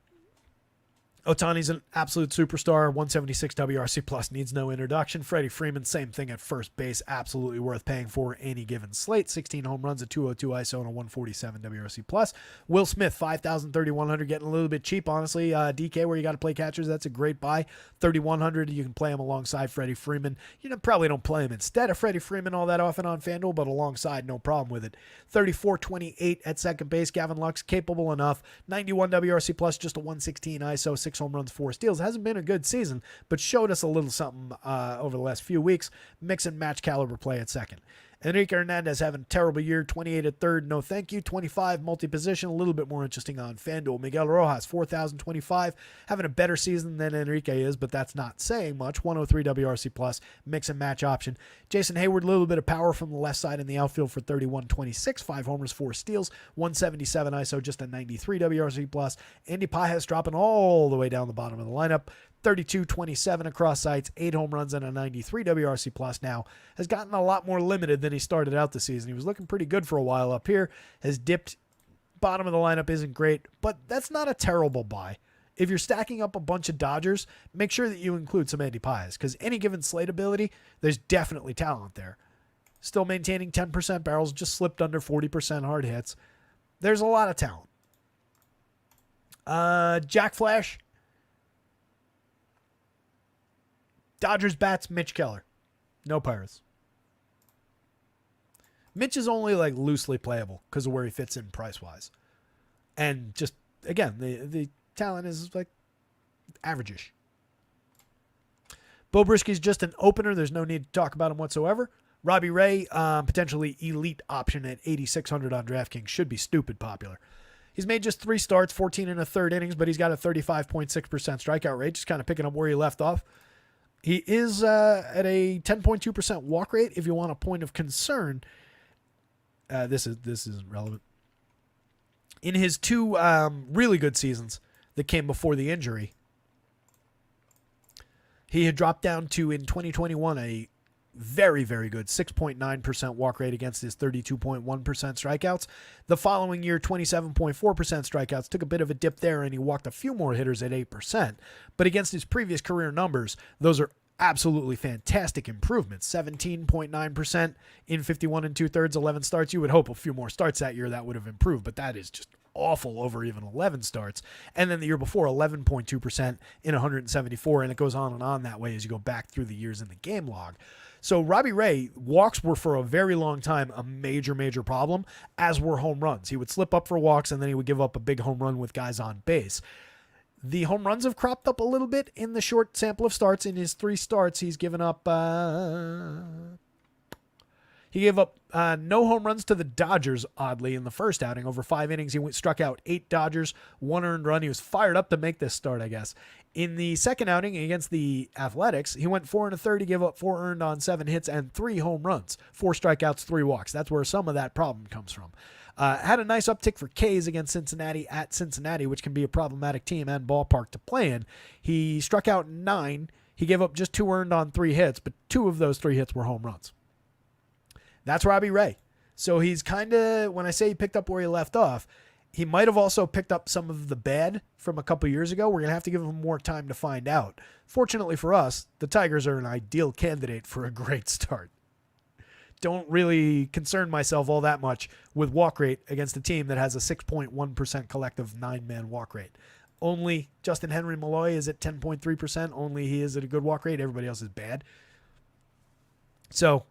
Speaker 1: Ohtani's an absolute superstar. 176 WRC plus, needs no introduction. Freddie Freeman, same thing at first base. Absolutely worth paying for any given slate. 16 home runs, a 202 ISO, and a 147 WRC plus. Will Smith, 5,000, 3,100, getting a little bit cheap, honestly. DK, where you got to play catchers, that's a great buy. 3,100, you can play him alongside Freddie Freeman. You probably don't play him instead of Freddie Freeman all that often on FanDuel, but alongside, no problem with it. 34-28 at second base. Gavin Lux, capable enough. 91 WRC plus, just a 116 ISO, 6 home runs, 4 steals. Hasn't been a good season, but showed us a little something over the last few weeks. Mix and match caliber play at second. Enrique Hernandez having a terrible year, 28 at third, no thank you. 25 multi-position, a little bit more interesting on FanDuel. Miguel Rojas, 4,025, having a better season than Enrique is, but that's not saying much. 103 WRC plus, mix and match option. Jason Hayward, a little bit of power from the left side in the outfield for 31-26, 5 homers, 4 steals, 177 ISO, just a 93 WRC plus. Andy Pages dropping all the way down the bottom of the lineup. 32-27 across sites, 8 home runs and a 93 WRC plus now. Has gotten a lot more limited than he started out the season. He was looking pretty good for a while up here. Has dipped. Bottom of the lineup isn't great, but that's not a terrible buy. If you're stacking up a bunch of Dodgers, make sure that you include some Andy Pages, because any given slate ability, there's definitely talent there. Still maintaining 10% barrels, just slipped under 40% hard hits. There's a lot of talent. Jack Flash. Dodgers bats, Mitch Keller. No Pirates. Mitch is only like loosely playable because of where he fits in price-wise. And just, again, the talent is like average-ish. Bo Brisky's just an opener. There's no need to talk about him whatsoever. Robbie Ray, potentially elite option at 8,600 on DraftKings. Should be stupid popular. He's made just 3 starts, 14 and a third innings, but he's got a 35.6% strikeout rate, just kind of picking up where he left off. He is at a 10.2% walk rate. If you want a point of concern, this isn't relevant. In his 2 really good seasons that came before the injury, he had dropped down to, in 2021, a very, very good 6.9% walk rate against his 32.1% strikeouts. The following year, 27.4% strikeouts. Took a bit of a dip there, and he walked a few more hitters at 8%. But against his previous career numbers, those are absolutely fantastic improvements. 17.9% in 51 and 2/3, 11 starts. You would hope a few more starts that year that would have improved, but that is just awful over even 11 starts. And then the year before, 11.2% in 174, and it goes on and on that way as you go back through the years in the game log. So Robbie Ray, walks were for a very long time a major, major problem, as were home runs. He would slip up for walks, and then he would give up a big home run with guys on base. The home runs have cropped up a little bit in the short sample of starts. In his 3 starts, he's given up... He gave up no home runs to the Dodgers, oddly, in the first outing. Over 5 innings, he struck out 8 Dodgers, 1 earned run. He was fired up to make this start, I guess. In the second outing against the Athletics, he went 4 1/3. He gave up 4 earned on 7 hits and 3 home runs. 4 strikeouts, 3 walks. That's where some of that problem comes from. Had a nice uptick for K's against Cincinnati at Cincinnati, which can be a problematic team and ballpark to play in. He struck out 9. He gave up just 2 earned on 3 hits, but 2 of those 3 hits were home runs. That's Robbie Ray. So he's kind of, when I say he picked up where he left off, he might have also picked up some of the bad from a couple years ago. We're going to have to give him more time to find out. Fortunately for us, the Tigers are an ideal candidate for a great start. Don't really concern myself all that much with walk rate against a team that has a 6.1% collective 9-man walk rate. Only Justin Henry Malloy is at 10.3%. Only he is at a good walk rate. Everybody else is bad. So,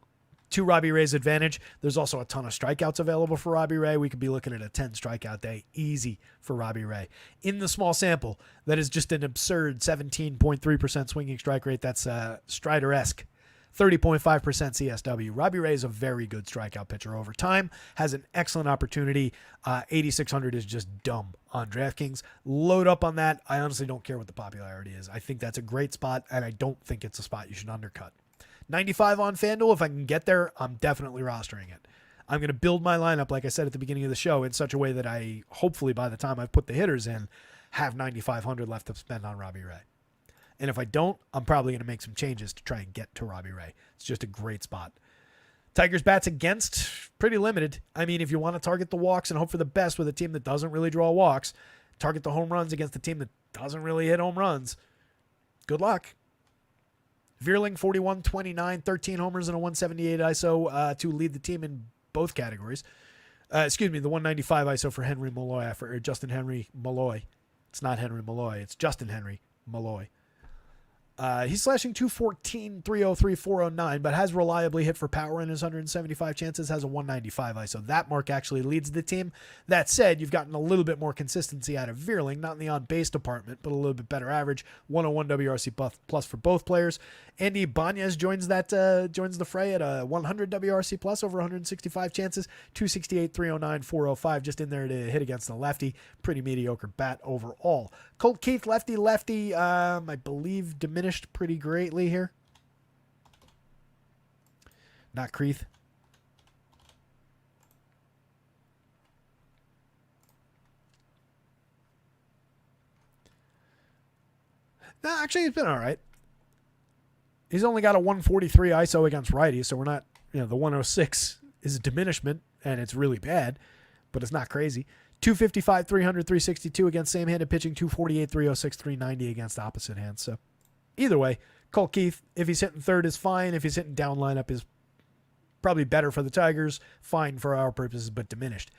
Speaker 1: to Robbie Ray's advantage, there's also a ton of strikeouts available for Robbie Ray. We could be looking at a 10 strikeout day. Easy for Robbie Ray. In the small sample, that is just an absurd 17.3% swinging strike rate. That's Strider-esque. 30.5% CSW. Robbie Ray is a very good strikeout pitcher over time. Has an excellent opportunity. 8,600 is just dumb on DraftKings. Load up on that. I honestly don't care what the popularity is. I think that's a great spot, and I don't think it's a spot you should undercut. 95 on FanDuel. If I can get there, I'm definitely rostering it. I'm going to build my lineup, like I said at the beginning of the show, in such a way that I, hopefully by the time I've put the hitters in, have 9,500 left to spend on Robbie Ray. And if I don't, I'm probably going to make some changes to try and get to Robbie Ray. It's just a great spot. Tigers bats against, pretty limited. I mean, if you want to target the walks and hope for the best with a team that doesn't really draw walks, target the home runs against a team that doesn't really hit home runs. Good luck. Vierling, 41, 29, 13 homers and a 178 ISO to lead the team in both categories. The 195 ISO for Henry Malloy, for Justin Henry Malloy. It's not Henry Malloy. It's Justin Henry Malloy. He's slashing 214, 303, 409, but has reliably hit for power in his 175 chances, has a 195 ISO. That mark actually leads the team. That said, you've gotten a little bit more consistency out of Vierling, not in the on-base department, but a little bit better average. 101 WRC plus for both players. Andy Banez joins the fray at a 100 WRC plus, over 165 chances, 268, 309, 405, just in there to hit against the lefty. Pretty mediocre bat overall. Colt Keith, lefty, I believe diminished pretty greatly here. Not Creeth. No, actually, he's been all right. He's only got a 143 ISO against righties, so we're not, the 106 is a diminishment, and it's really bad, but it's not crazy. 255, 300, 362 against same-handed pitching, 248, 306, 390 against opposite hands. So either way, Colt Keith, if he's hitting third, is fine. If he's hitting down lineup, is probably better for the Tigers. Fine for our purposes, but diminished.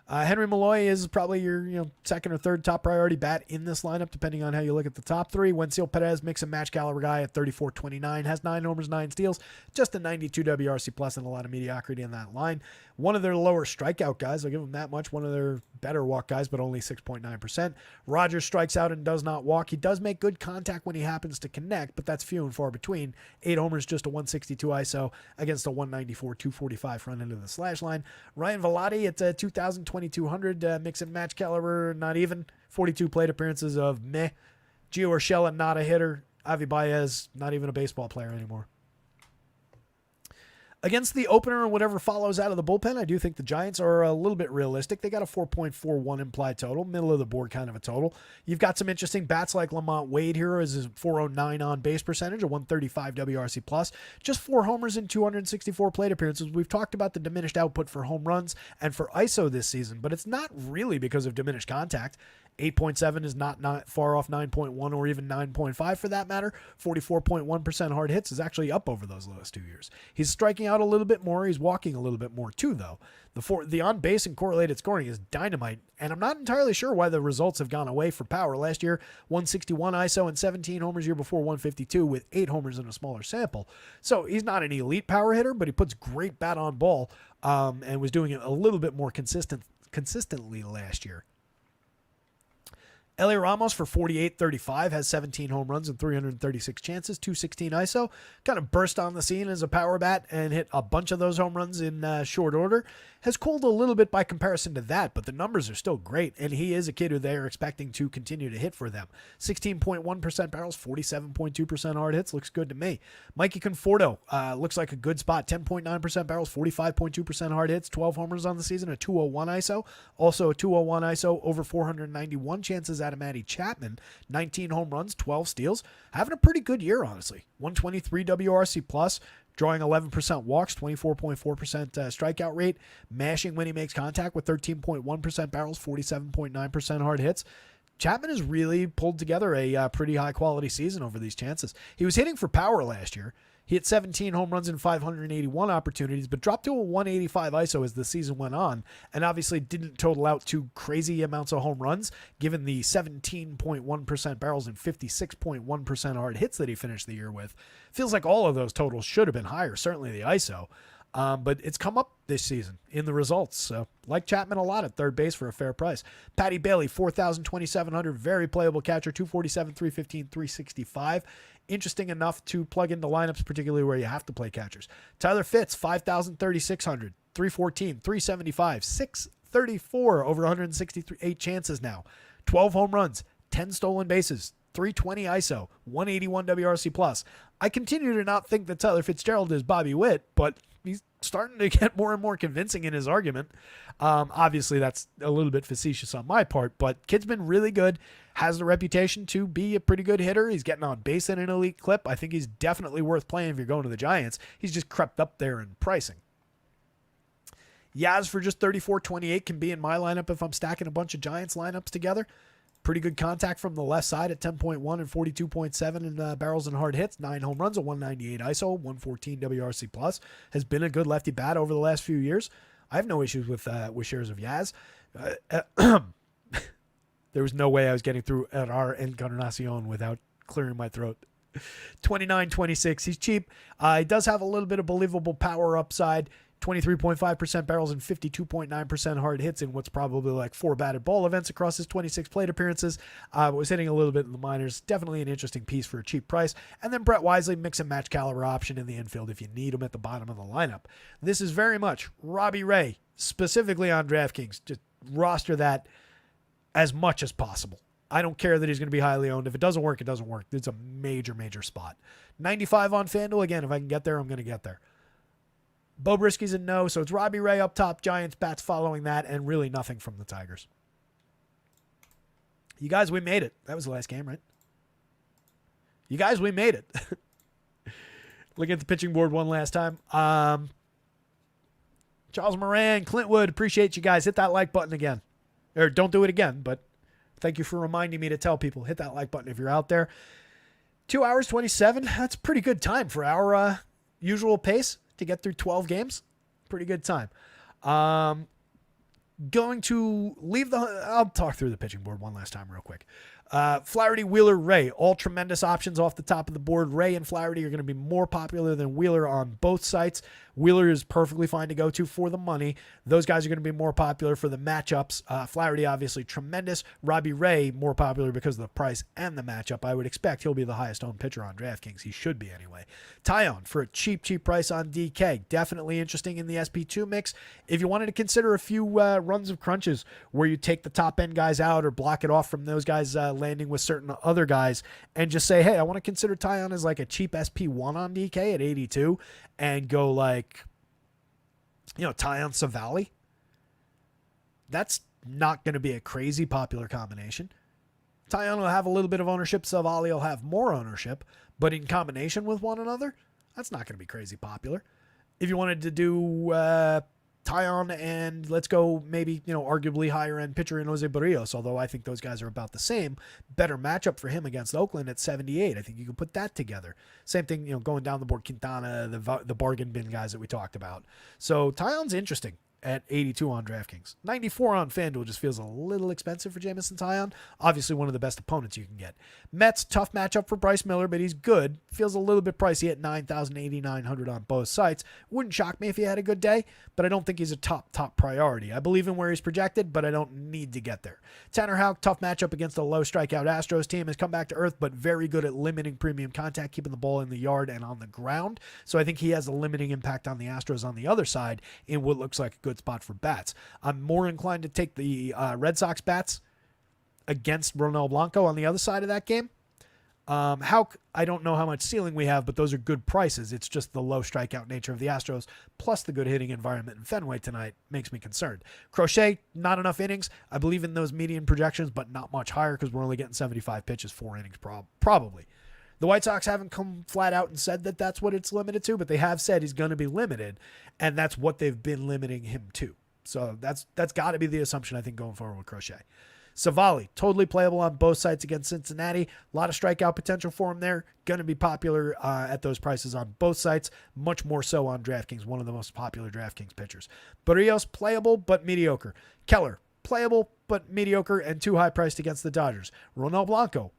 Speaker 1: Henry Malloy is probably your second or third top priority bat in this lineup, depending on how you look at the top three. Wensil Perez, mix and match caliber guy at 34.29, has 9 homers, 9 steals, just a 92 WRC plus, and a lot of mediocrity in that line. One of their lower strikeout guys, I'll give them that much. One of their better walk guys, but only 6.9%. Rogers strikes out and does not walk. He does make good contact when he happens to connect, but that's few and far between. 8 homers, just a 162 ISO against a 194, 245 front end of the slash line. Ryan Velotti at 2,200 mix and match caliber, not even. 42 plate appearances of meh. Gio Urshela, not a hitter. Avi Baez, not even a baseball player anymore. Against the opener and whatever follows out of the bullpen, I do think the Giants are a little bit realistic. They got a 4.41 implied total, middle of the board kind of a total. You've got some interesting bats like Lamont Wade here as his 409 on base percentage, a 135 WRC plus, just 4 homers in 264 plate appearances. We've talked about the diminished output for home runs and for ISO this season, but it's not really because of diminished contact. 8.7 is not far off 9.1 or even 9.5 for that matter. 44.1% hard hits is actually up over those last 2 years. He's striking out a little bit more. He's walking a little bit more too, though. The on-base and correlated scoring is dynamite, and I'm not entirely sure why the results have gone away for power. Last year, 161 ISO and 17 homers. Year before, 152 with 8 homers in a smaller sample. So he's not an elite power hitter, but he puts great bat on ball and was doing it a little bit more consistently last year. Eli Ramos for 48.35 has 17 home runs and 336 chances, 216 ISO. Kind of burst on the scene as a power bat and hit a bunch of those home runs in short order. Has cooled a little bit by comparison to that, but the numbers are still great, and he is a kid who they are expecting to continue to hit for them. 16.1% barrels, 47.2% hard hits. Looks good to me. Mikey Conforto looks like a good spot. 10.9% barrels, 45.2% hard hits, 12 homers on the season, a 201 ISO. Also a 201 ISO, over 491 chances out of Matty Chapman. 19 home runs, 12 steals. Having a pretty good year, honestly. 123 WRC plus. Drawing 11% walks, 24.4% strikeout rate, mashing when he makes contact with 13.1% barrels, 47.9% hard hits. Chapman has really pulled together a pretty high-quality season over these chances. He was hitting for power last year. He hit 17 home runs in 581 opportunities, but dropped to a 185 ISO as the season went on, and obviously didn't total out to crazy amounts of home runs, given the 17.1% barrels and 56.1% hard hits that he finished the year with. Feels like all of those totals should have been higher, certainly the ISO. But it's come up this season in the results. So like Chapman a lot at third base for a fair price. Patty Bailey, 4,200, very playable catcher, 247, 315, 365. Interesting enough to plug into lineups, particularly where you have to play catchers. Tyler Fitz, 5,600, 314, 375, 634, over 168 chances now. 12 home runs, 10 stolen bases, 320 ISO, 181 WRC plus. I continue to not think that Tyler Fitzgerald is Bobby Witt, but he's starting to get more and more convincing in his argument. Obviously, that's a little bit facetious on my part, but kid's been really good, has the reputation to be a pretty good hitter. He's getting on base at an elite clip. I think he's definitely worth playing if you're going to the Giants. He's just crept up there in pricing. Yaz for just 34.28 can be in my lineup if I'm stacking a bunch of Giants lineups together. Pretty good contact from the left side at 10.1 and 42.7 in barrels and hard hits. 9 home runs, a 198 ISO, 114 WRC plus. Has been a good lefty bat over the last few years. I have no issues with shares of Yaz. There was no way I was getting through at our Encarnacion without clearing my throat. 29.26. He's cheap. He does have a little bit of believable power upside. 23.5% barrels and 52.9% hard hits in what's probably like 4 batted ball events across his 26 plate appearances. Was hitting a little bit in the minors. Definitely an interesting piece for a cheap price. And then Brett Wisely, mix and match caliber option in the infield if you need him at the bottom of the lineup. This is very much Robbie Ray, specifically on DraftKings. Just roster that as much as possible. I don't care that he's going to be highly owned. If it doesn't work, it doesn't work. It's a major, major spot. 95 on FanDuel. Again, if I can get there, I'm going to get there. Bo Brisky's a no, so it's Robbie Ray up top, Giants bats following that, and really nothing from the Tigers. You guys, we made it. That was the last game, right? You guys, we made it. Looking at the pitching board one last time. Charles Moran, Clintwood, appreciate you guys. Hit that like button again. Or don't do it again, but thank you for reminding me to tell people. Hit that like button if you're out there. 2 hours, 27. That's a pretty good time for our usual pace to get through 12 games. Pretty good time. Going to leave I'll talk through the pitching board one last time real quick. Flaherty, Wheeler, Ray, all tremendous options off the top of the board. Ray and Flaherty are going to be more popular than Wheeler on both sites. Wheeler is perfectly fine to go to for the money. Those guys are going to be more popular for the matchups. Flaherty, obviously tremendous. Robbie Ray, more popular because of the price and the matchup. I would expect he'll be the highest owned pitcher on DraftKings. He should be anyway. Taillon for a cheap price on DK. Definitely interesting in the SP2 mix. If you wanted to consider a few runs of crunches where you take the top end guys out or block it off from those guys landing with certain other guys and just say, hey, I want to consider Taillon as like a cheap SP1 on DK at 82 and go like, Taillon Savali. That's not going to be a crazy popular combination. Taillon will have a little bit of ownership. Savali will have more ownership, but in combination with one another, that's not going to be crazy popular. If you wanted to do Taillon and let's go maybe, arguably higher end pitcher in Jose Barrios, although I think those guys are about the same. Better matchup for him against Oakland at 78. I think you can put that together. Same thing, going down the board, Quintana, the bargain bin guys that we talked about. So Taillon's interesting at 82 on DraftKings. 94 on FanDuel just feels a little expensive for Jameson Taillon. Obviously one of the best opponents you can get. Mets, tough matchup for Bryce Miller, but he's good. Feels a little bit pricey at 9,000, 8,900 on both sites. Wouldn't shock me if he had a good day, but I don't think he's a top priority. I believe in where he's projected, but I don't need to get there. Tanner Houck, tough matchup against a low strikeout Astros team, has come back to earth, but very good at limiting premium contact, keeping the ball in the yard and on the ground. So I think he has a limiting impact on the Astros on the other side in what looks like a good spot for bats. I'm more inclined to take the Red Sox bats against Ronel Blanco on the other side of that game. Houck, I don't know how much ceiling we have, but those are good prices. It's just the low strikeout nature of the Astros, plus the good hitting environment in Fenway tonight makes me concerned. Crochet, not enough innings. I believe in those median projections, but not much higher because we're only getting 75 pitches, 4 innings probably. The White Sox haven't come flat out and said that that's what it's limited to, but they have said he's going to be limited, and that's what they've been limiting him to. So that's got to be the assumption, I think, going forward with Crochet. Savali, totally playable on both sides against Cincinnati. A lot of strikeout potential for him there. Going to be popular at those prices on both sites. Much more so on DraftKings, one of the most popular DraftKings pitchers. Barrios, playable but mediocre. Keller, playable but mediocre and too high priced against the Dodgers. Ronel Blanco,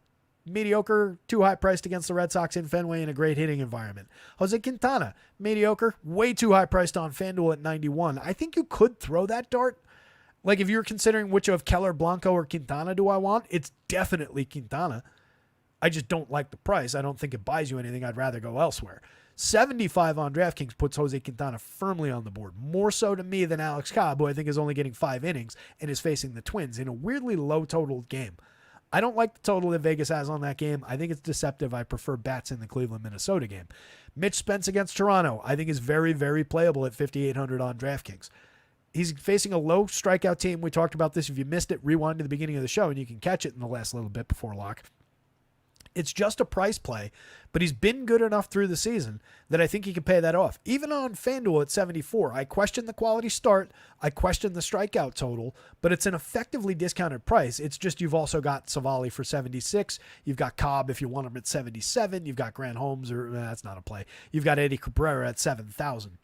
Speaker 1: mediocre, too high priced against the Red Sox in Fenway in a great hitting environment. Jose Quintana, mediocre, way too high priced on FanDuel at 91. I think you could throw that dart. Like if you're considering which of Keller, Blanco, or Quintana do I want, it's definitely Quintana. I just don't like the price. I don't think it buys you anything. I'd rather go elsewhere. 75 on DraftKings puts Jose Quintana firmly on the board. More so to me than Alex Cobb, who I think is only getting 5 innings and is facing the Twins in a weirdly low total game. I don't like the total that Vegas has on that game. I think it's deceptive. I prefer bats in the Cleveland-Minnesota game. Mitch Spence against Toronto, I think is very, very playable at 5,800 on DraftKings. He's facing a low strikeout team. We talked about this. If you missed it, rewind to the beginning of the show, and you can catch it in the last little bit before lock. It's just a price play, but he's been good enough through the season that I think he can pay that off. Even on FanDuel at 74, I question the quality start. I question the strikeout total, but it's an effectively discounted price. It's just you've also got Savali for 76. You've got Cobb if you want him at 77. You've got Grant Holmes, or that's not a play. You've got Eddie Cabrera at 7,000.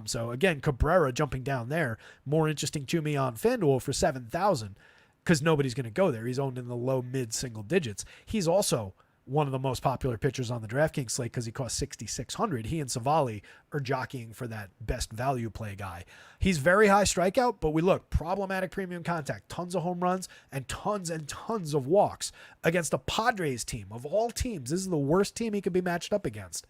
Speaker 1: So again, Cabrera jumping down there, more interesting to me on FanDuel for 7,000 because nobody's going to go there. He's owned in the low mid single digits. He's also one of the most popular pitchers on the DraftKings slate because he costs 6,600. He and Savali are jockeying for that best value play guy. He's very high strikeout, but we look, problematic premium contact, tons of home runs and tons of walks against a Padres team. Of all teams, this is the worst team he could be matched up against.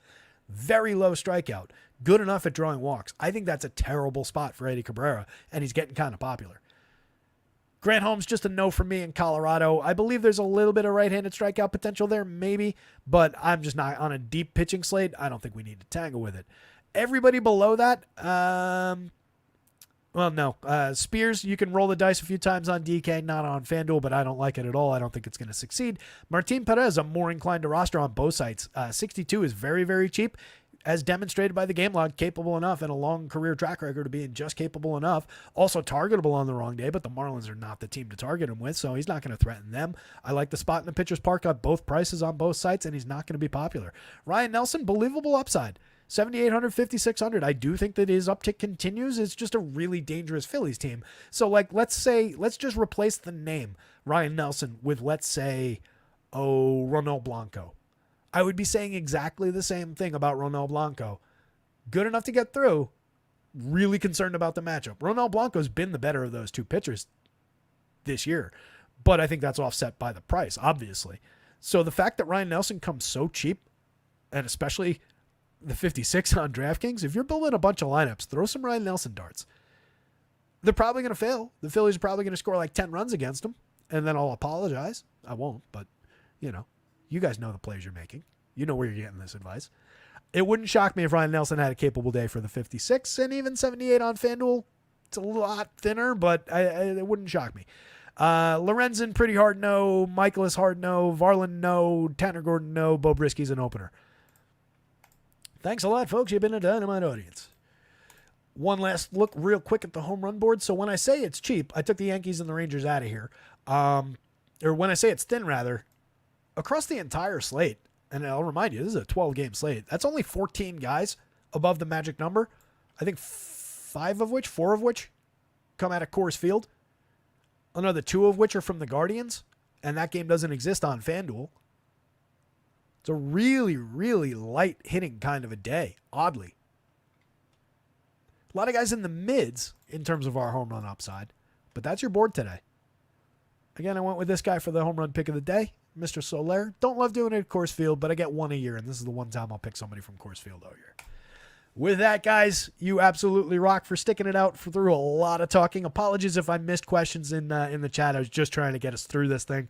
Speaker 1: Very low strikeout, good enough at drawing walks. I think that's a terrible spot for Eddie Cabrera, and he's getting kind of popular. Grant Holmes, just a no for me in Colorado. I believe there's a little bit of right-handed strikeout potential there, maybe, but I'm just not on a deep pitching slate. I don't think we need to tangle with it. Everybody below that, Spears, you can roll the dice a few times on DK, not on FanDuel, but I don't like it at all. I don't think it's going to succeed. Martin Perez, I'm more inclined to roster on both sites. 62 is very, very cheap, as demonstrated by the game log, capable enough and a long career track record of being just capable enough. Also targetable on the wrong day, but the Marlins are not the team to target him with, so he's not going to threaten them. I like the spot in the pitcher's park at both prices on both sites, and he's not going to be popular. Ryan Nelson, believable upside. 7,800, 5,600. I do think that his uptick continues. It's just a really dangerous Phillies team. So, like, let's just replace the name Ryan Nelson with, let's say, Ronald Blanco. I would be saying exactly the same thing about Ronald Blanco. Good enough to get through. Really concerned about the matchup. Ronald Blanco's been the better of those two pitchers this year, but I think that's offset by the price, obviously. So the fact that Ryan Nelson comes so cheap, and especially the 56 on DraftKings, if you're building a bunch of lineups, throw some Ryan Nelson darts. They're probably going to fail. The Phillies are probably going to score like 10 runs against them, and then I'll apologize. I won't, but, you guys know the plays you're making. You know where you're getting this advice. It wouldn't shock me if Ryan Nelson had a capable day for the 56, and even 78 on FanDuel. It's a lot thinner, but it wouldn't shock me. Lorenzen, pretty hard no. Michaelis, hard no. Varland, no. Tanner Gordon, no. Bo Brisky's an opener. Thanks a lot, folks. You've been a dynamite audience. One last look real quick at the home run board. So when I say it's cheap, I took the Yankees and the Rangers out of here. Or when I say it's thin, rather, across the entire slate, and I'll remind you, this is a 12-game slate. That's only 14 guys above the magic number. I think 4 of which come out of Coors Field. Another 2 of which are from the Guardians, and that game doesn't exist on FanDuel. It's a really, really light hitting kind of a day, oddly. A lot of guys in the mids in terms of our home run upside, but that's your board today. Again, I went with this guy for the home run pick of the day, Mr. Soler. Don't love doing it at Coors Field, but I get one a year, and this is the one time I'll pick somebody from Coors Field all year. With that, guys, you absolutely rock for sticking it out through a lot of talking. Apologies if I missed questions in the chat. I was just trying to get us through this thing.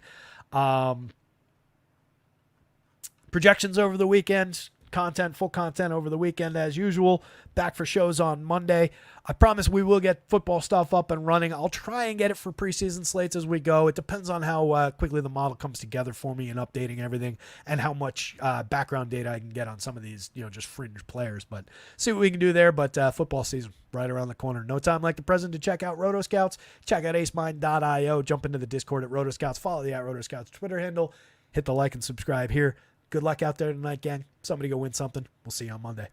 Speaker 1: Projections over the weekend. Full content over the weekend as usual. Back for shows on Monday. I promise we will get football stuff up and running. I'll try and get it for preseason slates as we go. It depends on how quickly the model comes together for me and updating everything, and how much background data I can get on some of these, just fringe players. But see what we can do there. But football season right around the corner. No time like the present to check out rotoscouts. Check out acemind.io. Jump into the Discord at rotoscouts. Follow the @rotoscouts Twitter handle. Hit the like and subscribe here. Good luck out there tonight, gang. Somebody go win something. We'll see you on Monday.